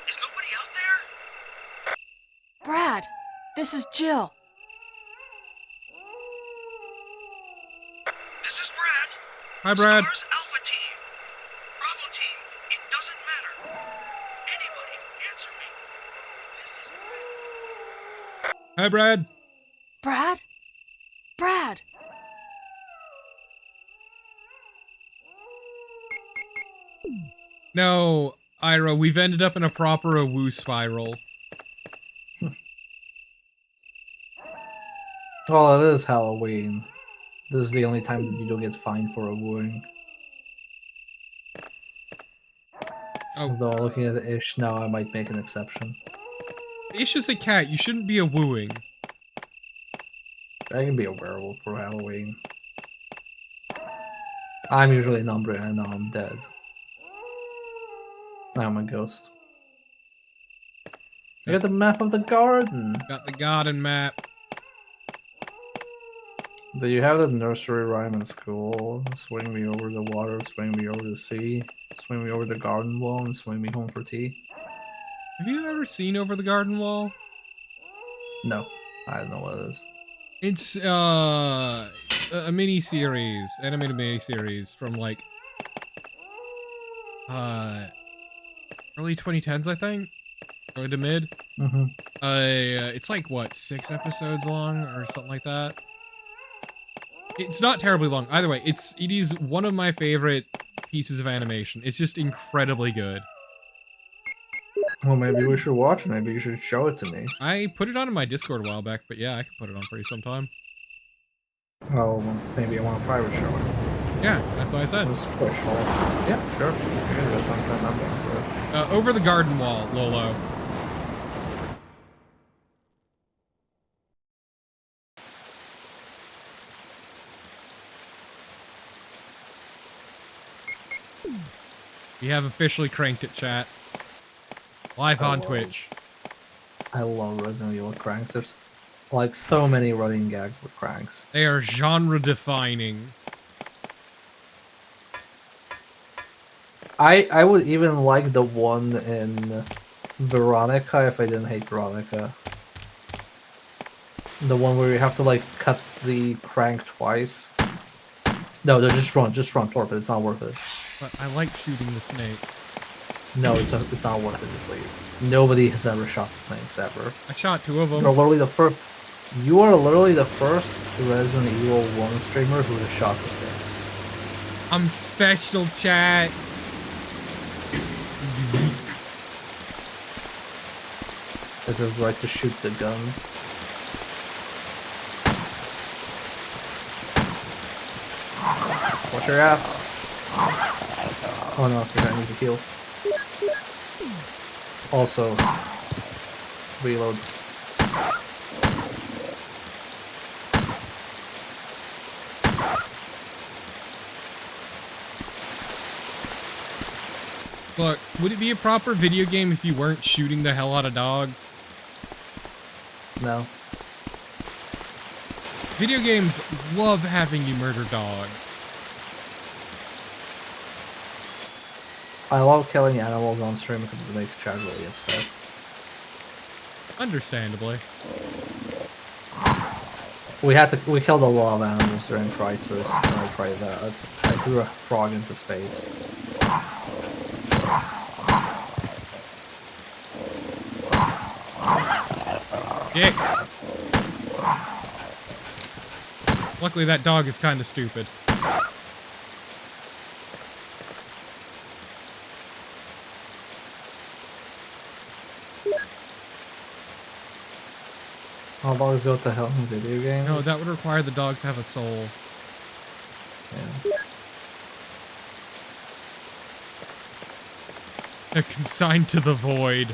Speaker 11: Is nobody out there?
Speaker 5: Brad, this is Jill.
Speaker 11: This is Brad.
Speaker 2: Hi, Brad.
Speaker 11: Stars Alpha Team. Bravo Team. It doesn't matter. Anybody, answer me. This is
Speaker 2: Hi, Brad.
Speaker 5: Brad? Brad!
Speaker 2: No, Ira, we've ended up in a proper woo spiral.
Speaker 1: Well, it is Halloween. This is the only time that you don't get fined for a wooing.
Speaker 2: Oh.
Speaker 1: Although looking at the Ish now, I might make an exception.
Speaker 2: Ish is a cat. You shouldn't be a wooing.
Speaker 1: I can be a werewolf for Halloween. I'm usually an Umbra and now I'm dead. I'm a ghost. I got the map of the garden!
Speaker 2: Got the garden map.
Speaker 1: Do you have the nursery rhyme in school? Swing me over the water, swing me over the sea, swing me over the garden wall, and swing me home for tea?
Speaker 2: Have you ever seen Over the Garden Wall?
Speaker 1: No, I don't know what it is.
Speaker 2: It's a mini-series, animated mini-series from like early 2010s, I think, early to mid.
Speaker 1: Mm-hmm.
Speaker 2: It's like what, 6 episodes long or something like that. It's not terribly long. Either way, it is one of my favorite pieces of animation. It's just incredibly good.
Speaker 1: Well, maybe we should watch it. Maybe you should show it to me.
Speaker 2: I put it on in my Discord a while back, but yeah, I can put it on for you sometime.
Speaker 1: Well, maybe I want a private showing.
Speaker 2: Yeah, that's what I said.
Speaker 1: Just push all. Yeah, sure. You can do it sometime. I'm down for it.
Speaker 2: Over the Garden Wall, Lolo. We have officially cranked it, chat. Live on Twitch.
Speaker 1: I love Resident Evil cranks. There's like so many running gags with cranks.
Speaker 2: They are genre defining.
Speaker 1: I would even like the one in Veronica if I didn't hate Veronica. The one where you have to like cut the crank twice. No, just run, Torpid. It's not worth it.
Speaker 2: But I like shooting the snakes.
Speaker 1: No, it's not worth it. Just like nobody has ever shot the snakes ever.
Speaker 2: I shot 2 of them.
Speaker 1: You're literally the first. You are literally the first Resident Evil 1 streamer who has shot the snakes.
Speaker 2: I'm special, chat. Unique.
Speaker 1: It's his right to shoot the gun. Watch your ass. Oh no, you're gonna need to heal. Also, reload.
Speaker 2: Look, would it be a proper video game if you weren't shooting the hell out of dogs?
Speaker 1: No.
Speaker 2: Video games love having you murder dogs.
Speaker 1: I love killing animals on stream because it makes Chad really upset.
Speaker 2: Understandably.
Speaker 1: We killed a lot of animals during Crisis when I tried that. I threw a frog into space.
Speaker 2: Yeah. Luckily that dog is kind of stupid.
Speaker 1: All dogs go to hell in video games?
Speaker 2: No, that would require the dogs to have a soul.
Speaker 1: Yeah.
Speaker 2: They're consigned to the void.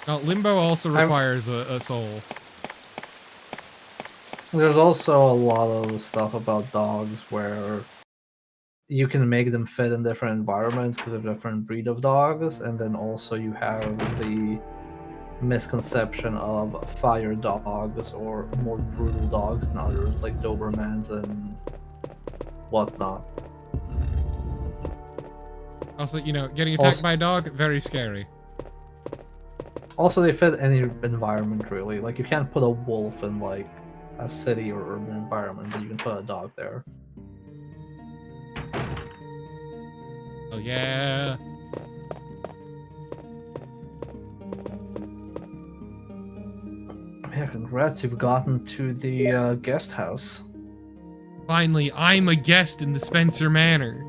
Speaker 2: Now, Limbo also requires a soul.
Speaker 1: There's also a lot of stuff about dogs where you can make them fit in different environments because of different breed of dogs, and then also you have the misconception of fire dogs or more brutal dogs than others, like Dobermans and whatnot.
Speaker 2: Also, you know, getting attacked by a dog, very scary.
Speaker 1: Also, they fit any environment, really. Like, you can't put a wolf in, like, a city or urban environment, but you can put a dog there.
Speaker 2: Oh, yeah.
Speaker 1: Yeah, congrats, you've gotten to the guest house.
Speaker 2: Finally, I'm a guest in the Spencer Manor.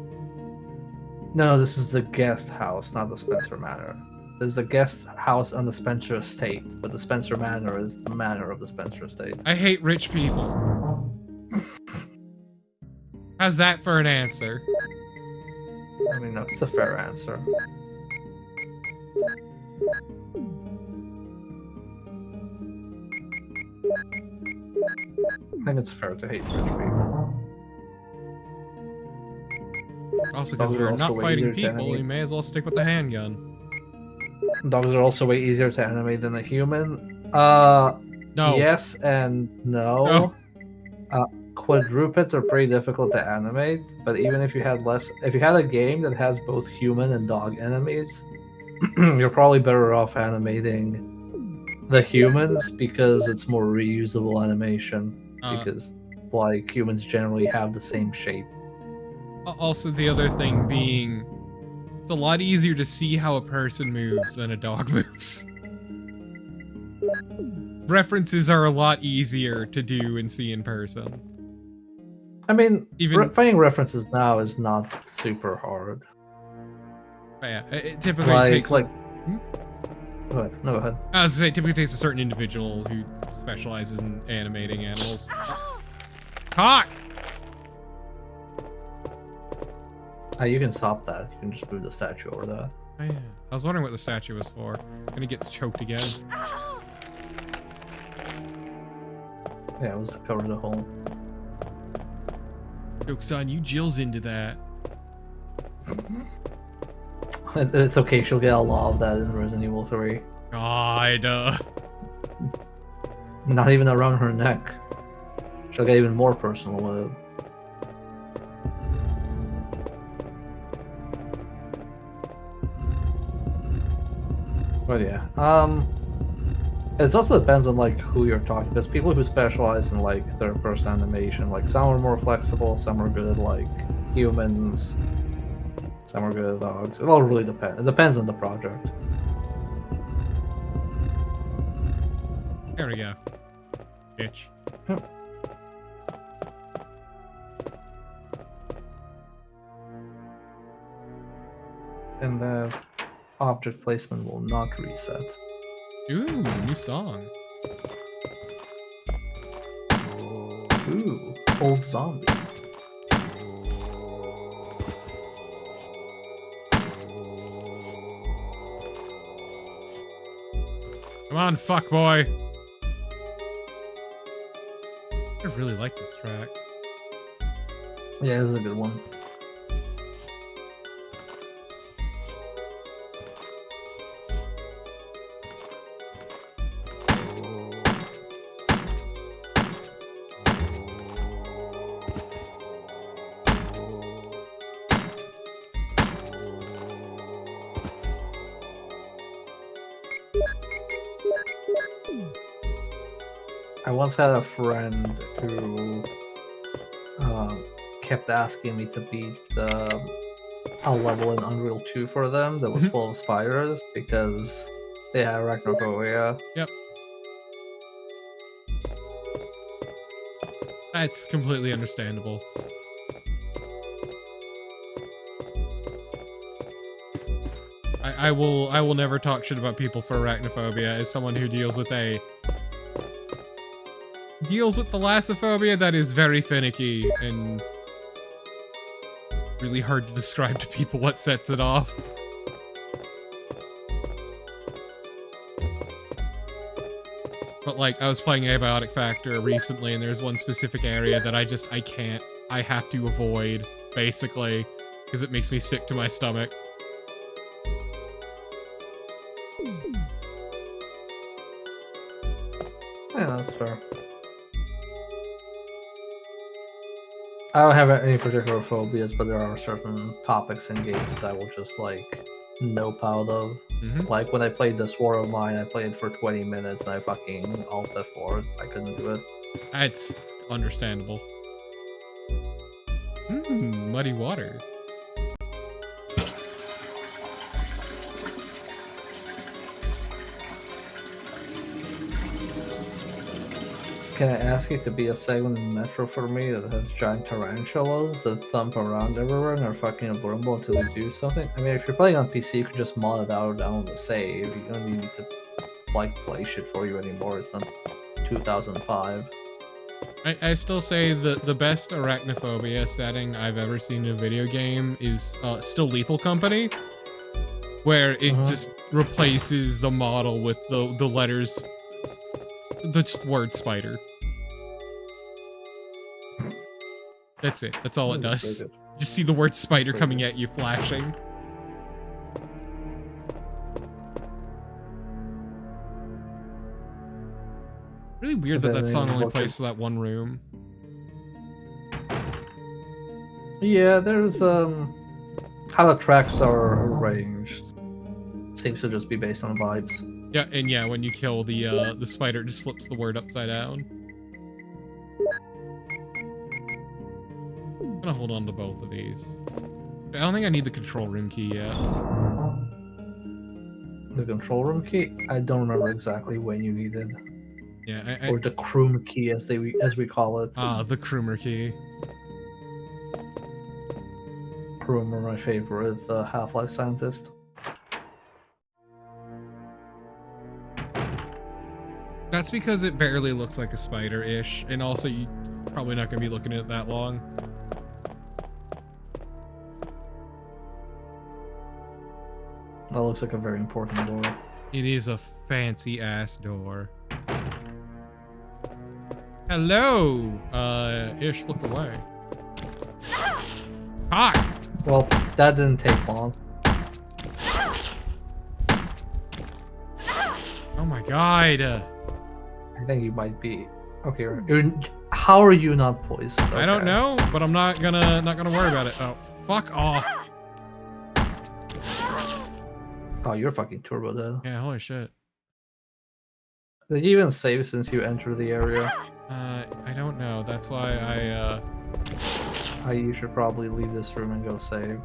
Speaker 1: No, this is the guest house, not the Spencer Manor. There's the guest house on the Spencer Estate, but the Spencer Manor is the manor of the Spencer Estate.
Speaker 2: I hate rich people. How's that for an answer?
Speaker 1: I mean, that's a fair answer. I think it's fair to hate rich people.
Speaker 2: Also, because we're not fighting people, we may as well stick with the handgun.
Speaker 1: Dogs are also way easier to animate than a human.
Speaker 2: No.
Speaker 1: Yes and no. Quadrupeds are pretty difficult to animate, but even if you had a game that has both human and dog enemies, you're probably better off animating the humans because it's more reusable animation. Because like humans generally have the same shape.
Speaker 2: Also, the other thing being, it's a lot easier to see how a person moves than a dog moves. References are a lot easier to do and see in person.
Speaker 1: I mean,
Speaker 2: even
Speaker 1: finding references now is not super hard.
Speaker 2: Yeah, it typically takes
Speaker 1: Go ahead. No, go ahead.
Speaker 2: I was gonna say, it typically takes a certain individual who specializes in animating animals. Hawk!
Speaker 1: You can stop that. You can just move the statue over that.
Speaker 2: Oh, yeah. I was wondering what the statue was for. I'm gonna get choked again.
Speaker 1: Yeah, it was to cover the hole.
Speaker 2: Joke's on you, Jill's into that.
Speaker 1: It's okay, she'll get a lot of that in Resident Evil 3.
Speaker 2: God.
Speaker 1: Not even around her neck. She'll get even more personal with it. But yeah, it also depends on like who you're talking. Because people who specialize in like third-person animation, like some are more flexible, some are good at like humans, some are good at dogs. It all really depends. It depends on the project.
Speaker 2: There we go, bitch.
Speaker 1: And the object placement will not reset.
Speaker 2: Ooh, new song.
Speaker 1: Ooh, old zombie.
Speaker 2: Come on, fuckboy. I really like this track.
Speaker 1: Yeah, this is a good one. I once had a friend who kept asking me to beat a level in Unreal 2 for them that was full of spiders because they had arachnophobia.
Speaker 2: Yep. That's completely understandable. I will never talk shit about people for arachnophobia as someone who deals with the thalassophobia that is very finicky and really hard to describe to people what sets it off. But like, I was playing Abiotic Factor recently and there's one specific area that I have to avoid, basically, because it makes me sick to my stomach.
Speaker 1: Yeah, that's fair. I don't have any particular phobias, but there are certain topics in games that I will just like nope out of. Like when I played this War of Mine, I played it for 20 minutes and I fucking alt F4. I couldn't do it.
Speaker 2: It's understandable. Muddy water.
Speaker 1: Can I ask you to be a segment in Metro for me that has giant tarantulas that thump around everywhere and are fucking abnormal until we do something? I mean, if you're playing on PC, you could just mod it out or download the save. You don't need to like play shit for you anymore. It's not 2005.
Speaker 2: I still say the best arachnophobia setting I've ever seen in a video game is still Lethal Company, where it just replaces the model with the letters, the just word spider. That's it. That's all it does. Just see the word spider coming at you, flashing. Really weird that song only plays for that one room.
Speaker 1: Yeah, there's how the tracks are arranged seems to just be based on the vibes.
Speaker 2: Yeah, and yeah, when you kill the spider, it just flips the word upside down. I'm gonna hold on to both of these. I don't think I need the control room key yet.
Speaker 1: The control room key? I don't remember exactly when you needed.
Speaker 2: Yeah,
Speaker 1: or the Kroom key, as we call it.
Speaker 2: Ah, the Kroomer key.
Speaker 1: Kroom are my favorite Half-Life scientist.
Speaker 2: That's because it barely looks like a spider-ish, and also you're probably not gonna be looking at it that long.
Speaker 1: That looks like a very important door.
Speaker 2: It is a fancy-ass door. Hello! Ish, look away. Hi!
Speaker 1: Well, that didn't take long.
Speaker 2: Oh my god!
Speaker 1: I think you might be... Okay, how are you not poisoned? Okay.
Speaker 2: I don't know, but I'm not gonna worry about it. Oh, fuck off!
Speaker 1: Oh, you're fucking turbo dead.
Speaker 2: Yeah, holy shit.
Speaker 1: Did you even save since you entered the area?
Speaker 2: I don't know. That's why
Speaker 1: you should probably leave this room and go save.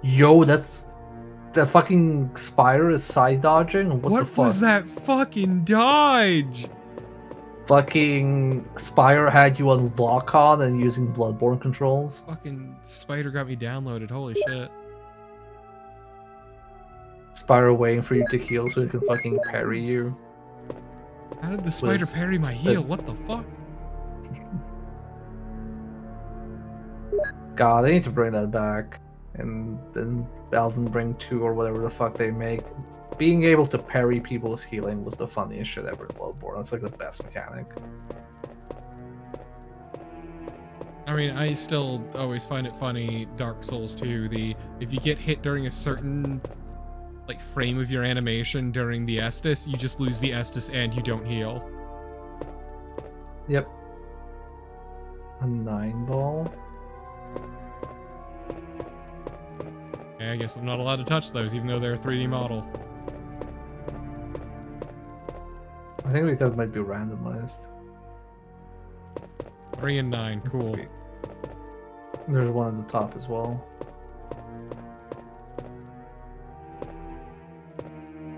Speaker 1: Yo, that fucking spider is side dodging? What the fuck?
Speaker 2: What was that fucking dodge?
Speaker 1: Fucking Spire had you on lock-on and using Bloodborne controls.
Speaker 2: Fucking spider got me downloaded, holy shit.
Speaker 1: Spire waiting for you to heal so he can fucking parry you.
Speaker 2: How did the spider parry my heal? What the fuck?
Speaker 1: God, they need to bring that back. And then Elden Ring 2 or whatever the fuck they make. Being able to parry people's healing was the funniest shit ever in Bloodborne. That's like the best mechanic.
Speaker 2: I mean, I still always find it funny, Dark Souls 2, if you get hit during a certain like frame of your animation during the Estus, you just lose the Estus and you don't heal.
Speaker 1: Yep. A 9-ball?
Speaker 2: Okay, I guess I'm not allowed to touch those, even though they're a 3D model.
Speaker 1: I think because it might be randomized.
Speaker 2: 3 and 9, cool.
Speaker 1: There's one at the top as well.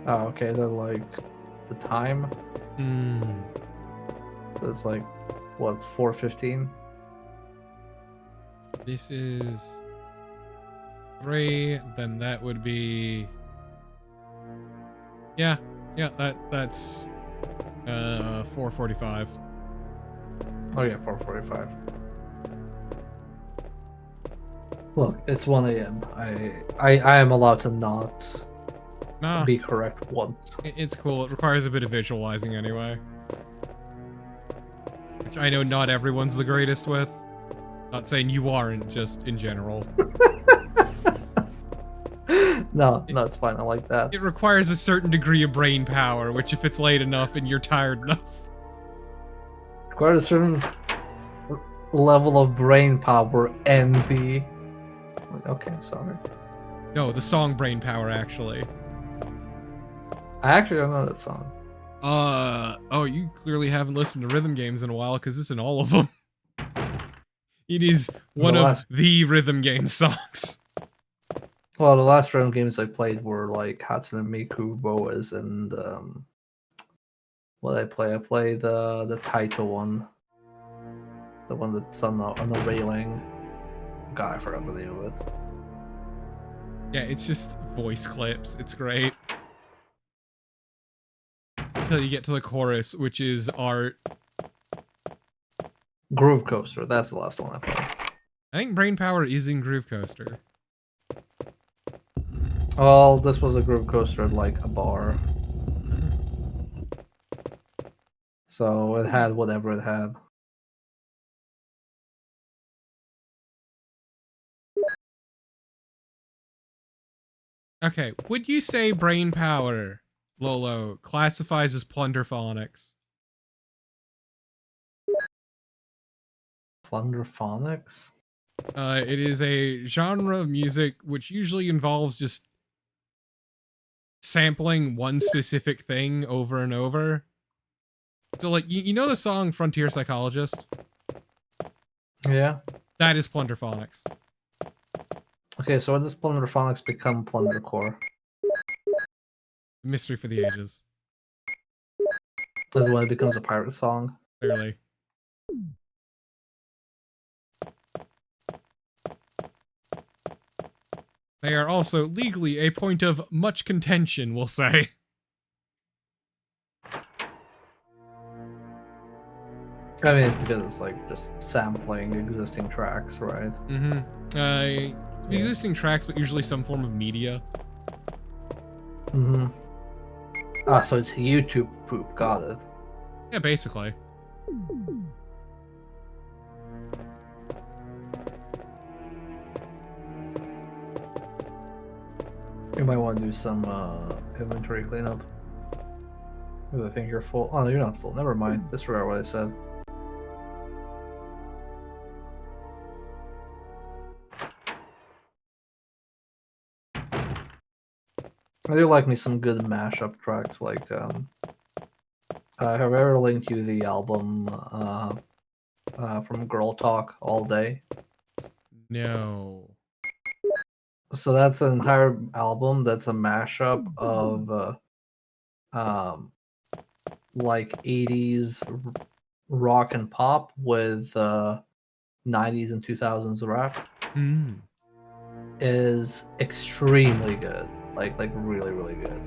Speaker 1: Oh, okay, then like the time. So it's like what, 4:15?
Speaker 2: This is 3, then that would be that's 4:45.
Speaker 1: Oh yeah, 4:45. Look, it's 1 a.m. I am allowed to not be correct once.
Speaker 2: It's cool. It requires a bit of visualizing anyway. Which I know not everyone's the greatest with. Not saying you aren't, just in general.
Speaker 1: No, it's fine. I like that.
Speaker 2: It requires a certain degree of brain power, which if it's late enough and you're tired enough.
Speaker 1: Requires a certain level of brain power and be... Okay, sorry.
Speaker 2: No, the song Brain Power, actually.
Speaker 1: I actually don't know that song.
Speaker 2: Oh, you clearly haven't listened to rhythm games in a while, because it's in all of them. It is one of the rhythm game songs.
Speaker 1: Well, the last rhythm games I played were like Hatsune Miku, Boas, and what did I play? I played the Taito one. The one that's on the railing. God, I forgot the name of it.
Speaker 2: Yeah, it's just voice clips. It's great. Until you get to the chorus, which is art.
Speaker 1: Groove Coaster, that's the last one I played.
Speaker 2: I think Brain Power is in Groove Coaster.
Speaker 1: Well, this was a Groove Coaster at like a bar. So it had whatever it had.
Speaker 2: Okay, would you say Brain Power, Lolo, classifies as plunderphonics?
Speaker 1: Plunderphonics?
Speaker 2: It is a genre of music which usually involves just sampling one specific thing over and over. So, like, you know the song Frontier Psychologist?
Speaker 1: Yeah.
Speaker 2: That is plunderphonics.
Speaker 1: Okay, so when does plunderphonics become plundercore?
Speaker 2: Mystery for the ages.
Speaker 1: Is it when it becomes a pirate song?
Speaker 2: Clearly. They are also legally a point of much contention, we'll say.
Speaker 1: I mean, it's because it's like just sampling existing tracks, right?
Speaker 2: Mm-hmm. Existing tracks, but usually some form of media.
Speaker 1: Mm-hmm. Ah, so it's YouTube poop, got it.
Speaker 2: Yeah, basically.
Speaker 1: You might want to do some inventory cleanup. Because I think you're full. Oh, no, you're not full. Never mind. Disregard what I said. I do like me some good mashup tracks, like have I ever linked you the album from Girl Talk All Day?
Speaker 2: No.
Speaker 1: So that's an entire album that's a mashup of like 80s rock and pop with 90s and 2000s rap. Is extremely good. Like really, really good.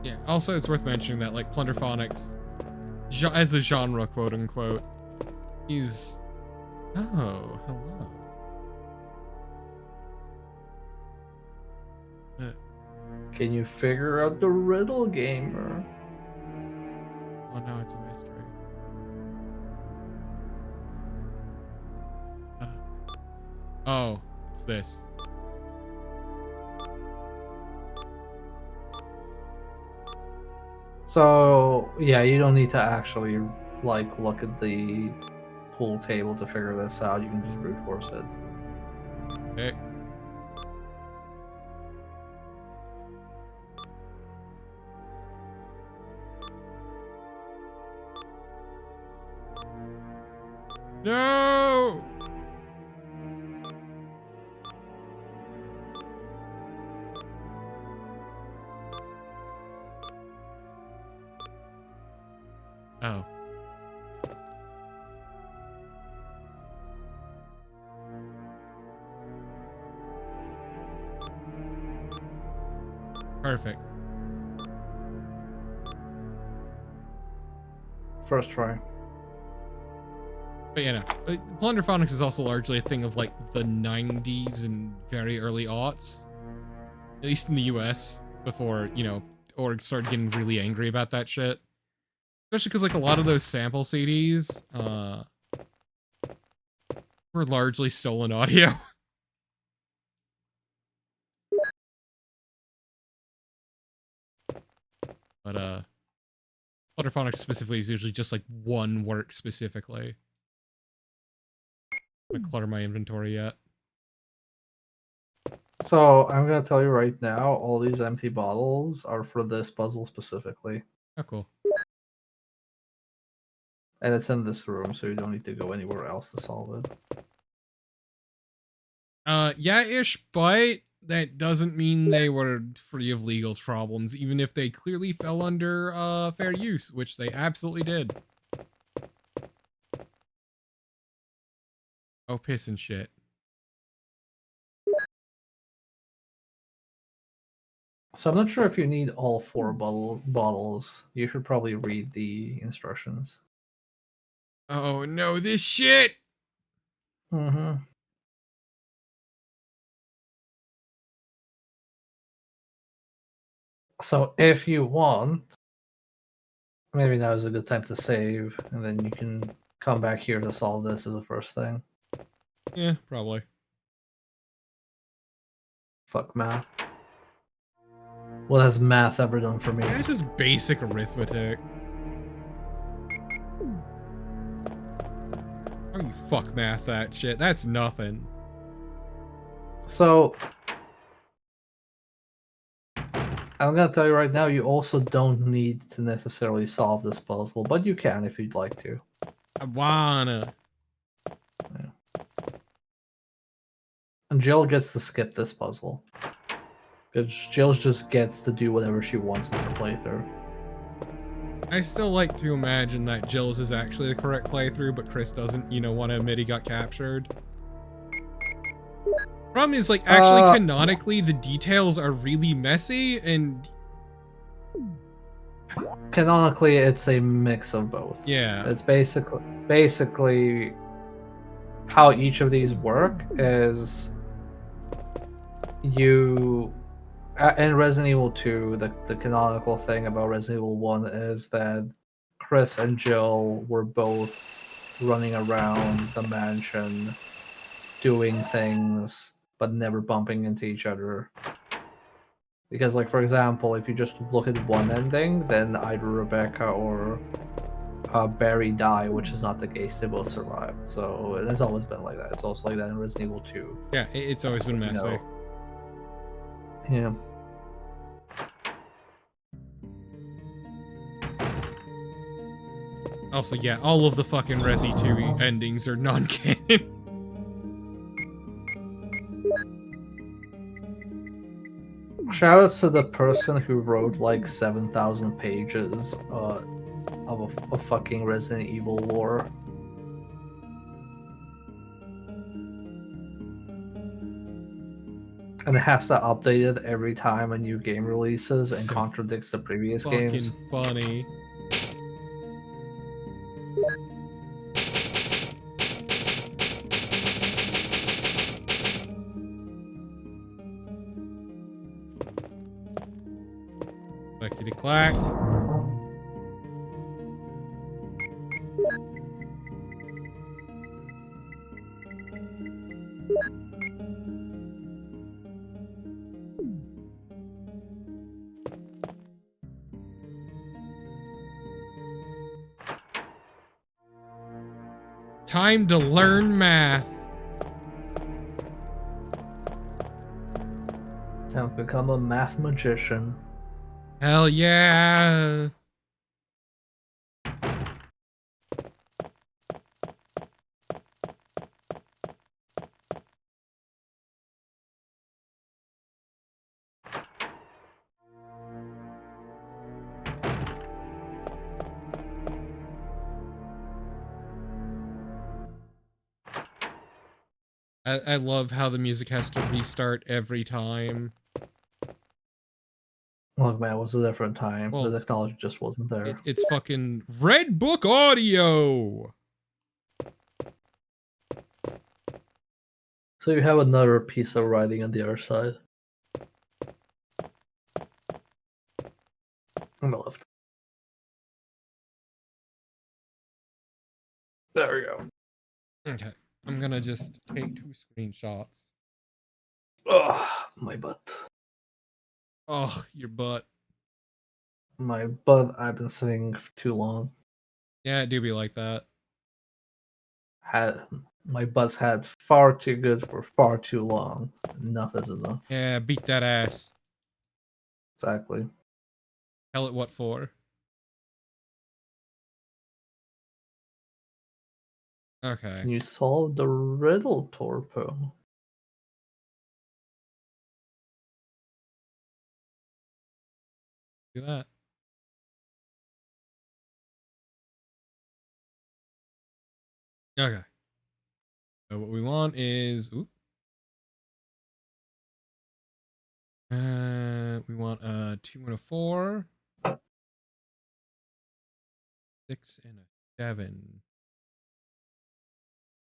Speaker 2: Yeah, also it's worth mentioning that, like, plunderphonics, as a genre, quote unquote, is... Oh, hello.
Speaker 1: Can you figure out the riddle, gamer?
Speaker 2: Oh no, it's a mystery. Oh, it's this.
Speaker 1: So yeah, you don't need to actually like look at the pool table to figure this out. You can just brute force it.
Speaker 2: Okay. No! Oh. Perfect.
Speaker 1: First try.
Speaker 2: But yeah, no. Plunderphonics is also largely a thing of like the 90s and very early aughts. At least in the US, before, you know, orgs started getting really angry about that shit. Especially because like a lot of those sample CDs were largely stolen audio. But Plunderphonics specifically is usually just like one work specifically. I'm gonna clutter my inventory yet.
Speaker 1: So I'm gonna tell you right now, all these empty bottles are for this puzzle specifically.
Speaker 2: Oh, cool.
Speaker 1: And it's in this room, so you don't need to go anywhere else to solve it.
Speaker 2: Yeah-ish, but that doesn't mean they were free of legal problems, even if they clearly fell under fair use, which they absolutely did. Oh, piss and shit.
Speaker 1: So I'm not sure if you need all 4 bottles. You should probably read the instructions.
Speaker 2: Oh no, this shit!
Speaker 1: Mm-hmm. So if you want, maybe now is a good time to save, and then you can come back here to solve this as the first thing.
Speaker 2: Yeah, probably.
Speaker 1: Fuck math. What has math ever done for me?
Speaker 2: That's just basic arithmetic. Oh, you fuck math that shit. That's nothing.
Speaker 1: So I'm gonna tell you right now, you also don't need to necessarily solve this puzzle, but you can if you'd like to.
Speaker 2: I wanna.
Speaker 1: And Jill gets to skip this puzzle. Because Jill just gets to do whatever she wants in her playthrough.
Speaker 2: I still like to imagine that Jill's is actually the correct playthrough, but Chris doesn't, you know, want to admit he got captured. Problem is, like, actually, canonically, the details are really messy, and...
Speaker 1: Canonically, it's a mix of both.
Speaker 2: Yeah.
Speaker 1: It's basically how each of these work is you... In Resident Evil 2, the canonical thing about Resident Evil 1 is that Chris and Jill were both running around the mansion doing things but never bumping into each other. Because, like, for example, if you just look at one ending, then either Rebecca or Barry die, which is not the case. They both survive. So it's always been like that. It's also like that in Resident Evil 2.
Speaker 2: Yeah, it's always been messy.
Speaker 1: You know, yeah.
Speaker 2: Also, yeah, all of the fucking Resi 2 endings are non-canon.
Speaker 1: Shoutouts to the person who wrote like 7,000 pages of a fucking Resident Evil lore. And it has to update it every time a new game releases and
Speaker 2: So
Speaker 1: contradicts the previous
Speaker 2: fucking
Speaker 1: games.
Speaker 2: funny. Clickety clack. Time to learn math.
Speaker 1: And become a math magician.
Speaker 2: Hell yeah. I love how the music has to restart every time.
Speaker 1: Look, man, it was a different time.
Speaker 2: Well,
Speaker 1: the technology just wasn't there.
Speaker 2: It's fucking Red Book Audio!
Speaker 1: So you have another piece of writing on the other side. On the left. There we go.
Speaker 2: Okay. I'm gonna just take 2 screenshots.
Speaker 1: Ugh, my butt.
Speaker 2: Oh, your butt.
Speaker 1: My butt, I've been sitting for too long.
Speaker 2: Yeah, it do be like that.
Speaker 1: My butt's had far too good for far too long. Enough is enough.
Speaker 2: Yeah, beat that ass.
Speaker 1: Exactly.
Speaker 2: Tell it what for. Okay.
Speaker 1: Can you solve the riddle, Torpo?
Speaker 2: Do that. Okay. So what we want is we want a 2 and a 4, 6 and a 7.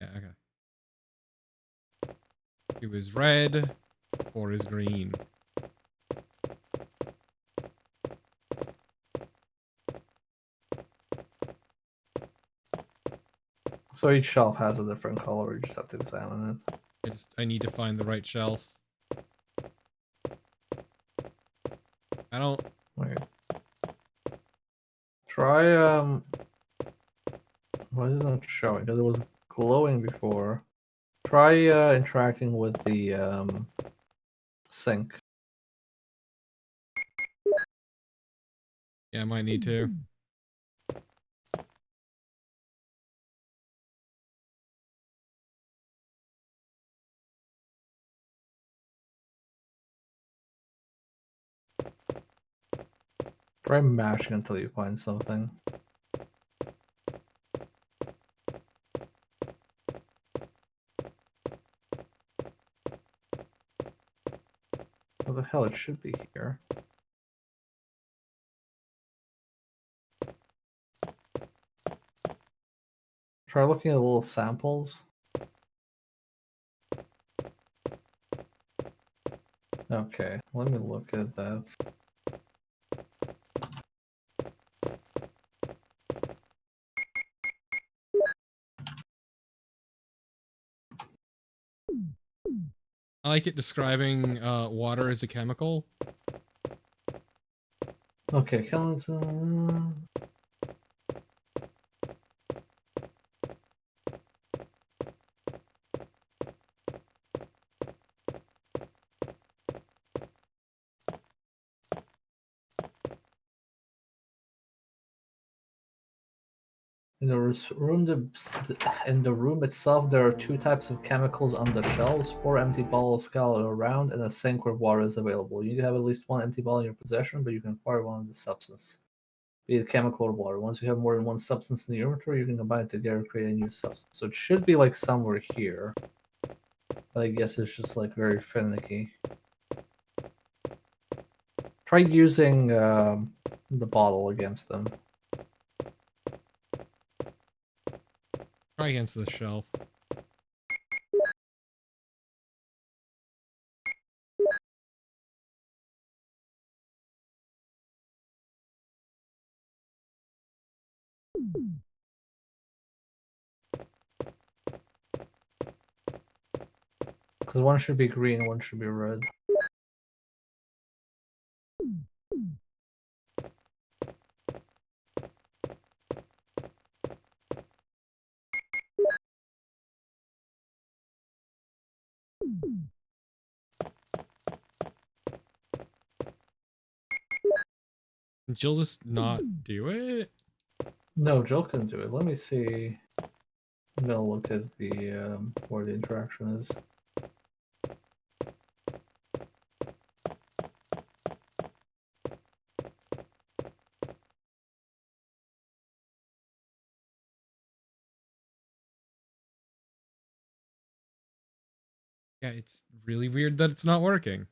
Speaker 2: Yeah, okay. 2 is red, 4 is green.
Speaker 1: So each shelf has a different color, you just have to examine it.
Speaker 2: I need to find the right shelf. I don't...
Speaker 1: Wait. Try, why is it not showing? Because it was glowing before. Try, interacting with the, sink.
Speaker 2: Yeah, I might need to.
Speaker 1: Try mashing until you find something. What the hell? It should be here. Try looking at little samples. Okay, let me look at that.
Speaker 2: I like it describing water as a chemical.
Speaker 1: Okay, in the room itself, there are 2 types of chemicals on the shelves, 4 empty bottles scattered around, and a sink where water is available. You need to have at least 1 empty bottle in your possession, but you can acquire one of the substance, be it chemical or water. Once you have more than 1 substance in your inventory, you can combine it together to create a new substance. So it should be like somewhere here. But I guess it's just like very finicky. Try using the bottle against them.
Speaker 2: Try against the shelf.
Speaker 1: Because one should be green, one should be red.
Speaker 2: Jill just not do it?
Speaker 1: No, Jill can do it. Let me see. I'm gonna look at the where the interaction is.
Speaker 2: Yeah, it's really weird that it's not working.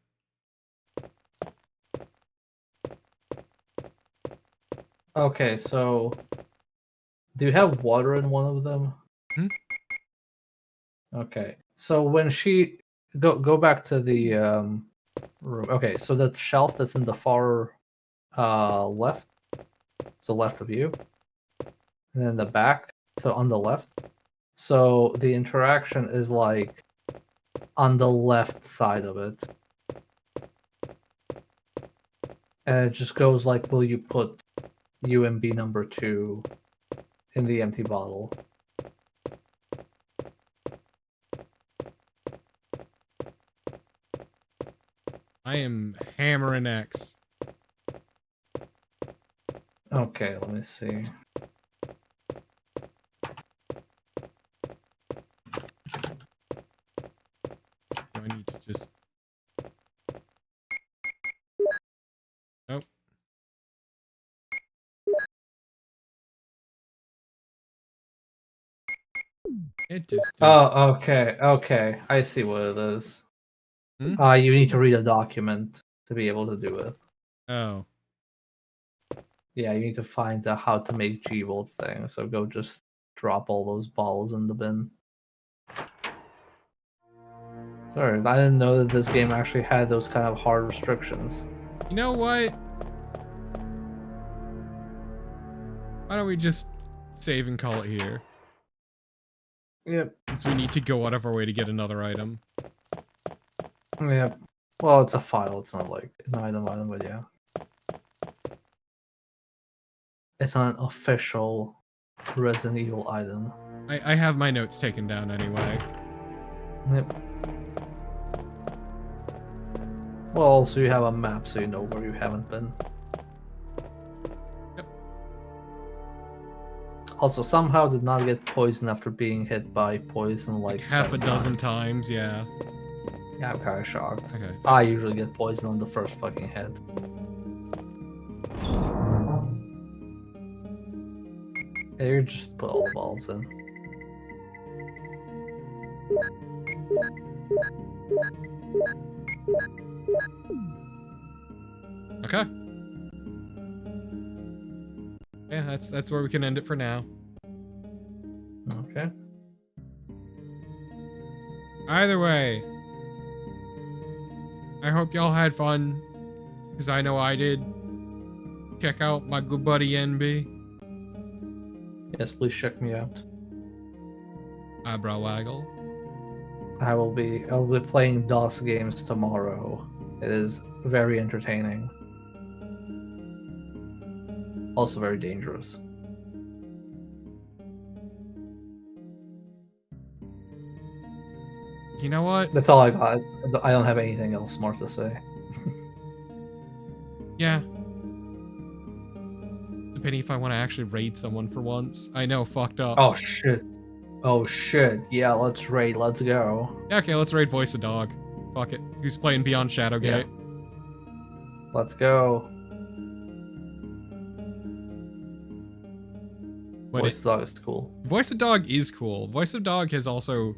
Speaker 1: Okay, so do you have water in one of them?
Speaker 2: Hmm?
Speaker 1: Okay, so when she go back to the room. Okay, so that shelf that's in the far left, so left of you, and then the back, so on the left. So the interaction is like on the left side of it. And it just goes like, will you put UMB number 2 in the empty bottle?
Speaker 2: I am hammering X.
Speaker 1: Okay, let me see.
Speaker 2: Do I need to just... Oh. It just is...
Speaker 1: Oh, okay. I see what it is.
Speaker 2: Hmm?
Speaker 1: You need to read a document to be able to do it.
Speaker 2: Oh.
Speaker 1: Yeah, you need to find the how to make G-Volt thing. So go just drop all those balls in the bin. Sorry, I didn't know that this game actually had those kind of hard restrictions.
Speaker 2: You know what? Why don't we just save and call it here?
Speaker 1: Yep.
Speaker 2: Since we need to go out of our way to get another item.
Speaker 1: Yep. Well, it's a file. It's not like an item, but yeah. It's not an official Resident Evil item.
Speaker 2: I have my notes taken down anyway.
Speaker 1: Yep. Well, also you have a map so you know where you haven't been.
Speaker 2: Yep.
Speaker 1: Also, somehow did not get poisoned after being hit by poison like
Speaker 2: half a
Speaker 1: 7
Speaker 2: dozen
Speaker 1: times.
Speaker 2: times, yeah.
Speaker 1: Yeah, I'm kind of shocked.
Speaker 2: Okay.
Speaker 1: I usually get poisoned on the first fucking hit. Yeah, you just put all the balls in.
Speaker 2: Okay. Yeah, that's where we can end it for now.
Speaker 1: Okay.
Speaker 2: Either way, I hope y'all had fun, because I know I did. Check out my good buddy NB.
Speaker 1: Yes, please check me out.
Speaker 2: Eyebrow waggle.
Speaker 1: I'll be playing DOS games tomorrow. It is very entertaining. Also very dangerous.
Speaker 2: You know what?
Speaker 1: That's all I got. I don't have anything else more to say.
Speaker 2: Yeah. Depending if I want to actually raid someone for once. I know, fucked up.
Speaker 1: Oh shit. Oh shit. Yeah, let's raid. Let's go.
Speaker 2: Yeah, okay, let's raid Voice of Dog. Fuck it. Who's playing Beyond Shadowgate?
Speaker 1: Yeah. Let's go. Voice of Dog is cool.
Speaker 2: Voice of Dog is cool. Voice of Dog has also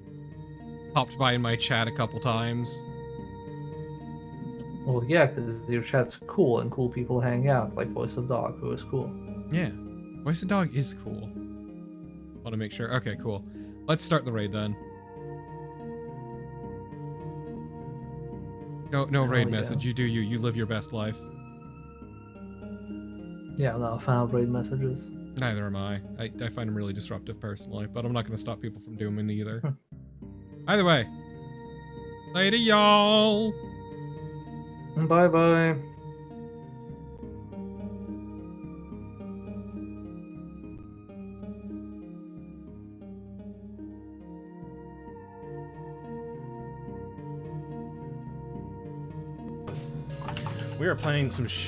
Speaker 2: popped by in my chat a couple times.
Speaker 1: Well, yeah, because your chat's cool and cool people hang out, like Voice of Dog, who is cool.
Speaker 2: Yeah, Voice of Dog is cool. Want to make sure. Okay, cool. Let's start the raid then. No raid message. You do you. You live your best life.
Speaker 1: Yeah, I'm not a fan of raid messages.
Speaker 2: Neither am I. I find them really disruptive personally, but I'm not going to stop people from doing them either. Either way. Later, y'all.
Speaker 1: Bye-bye.
Speaker 12: We are playing some shit.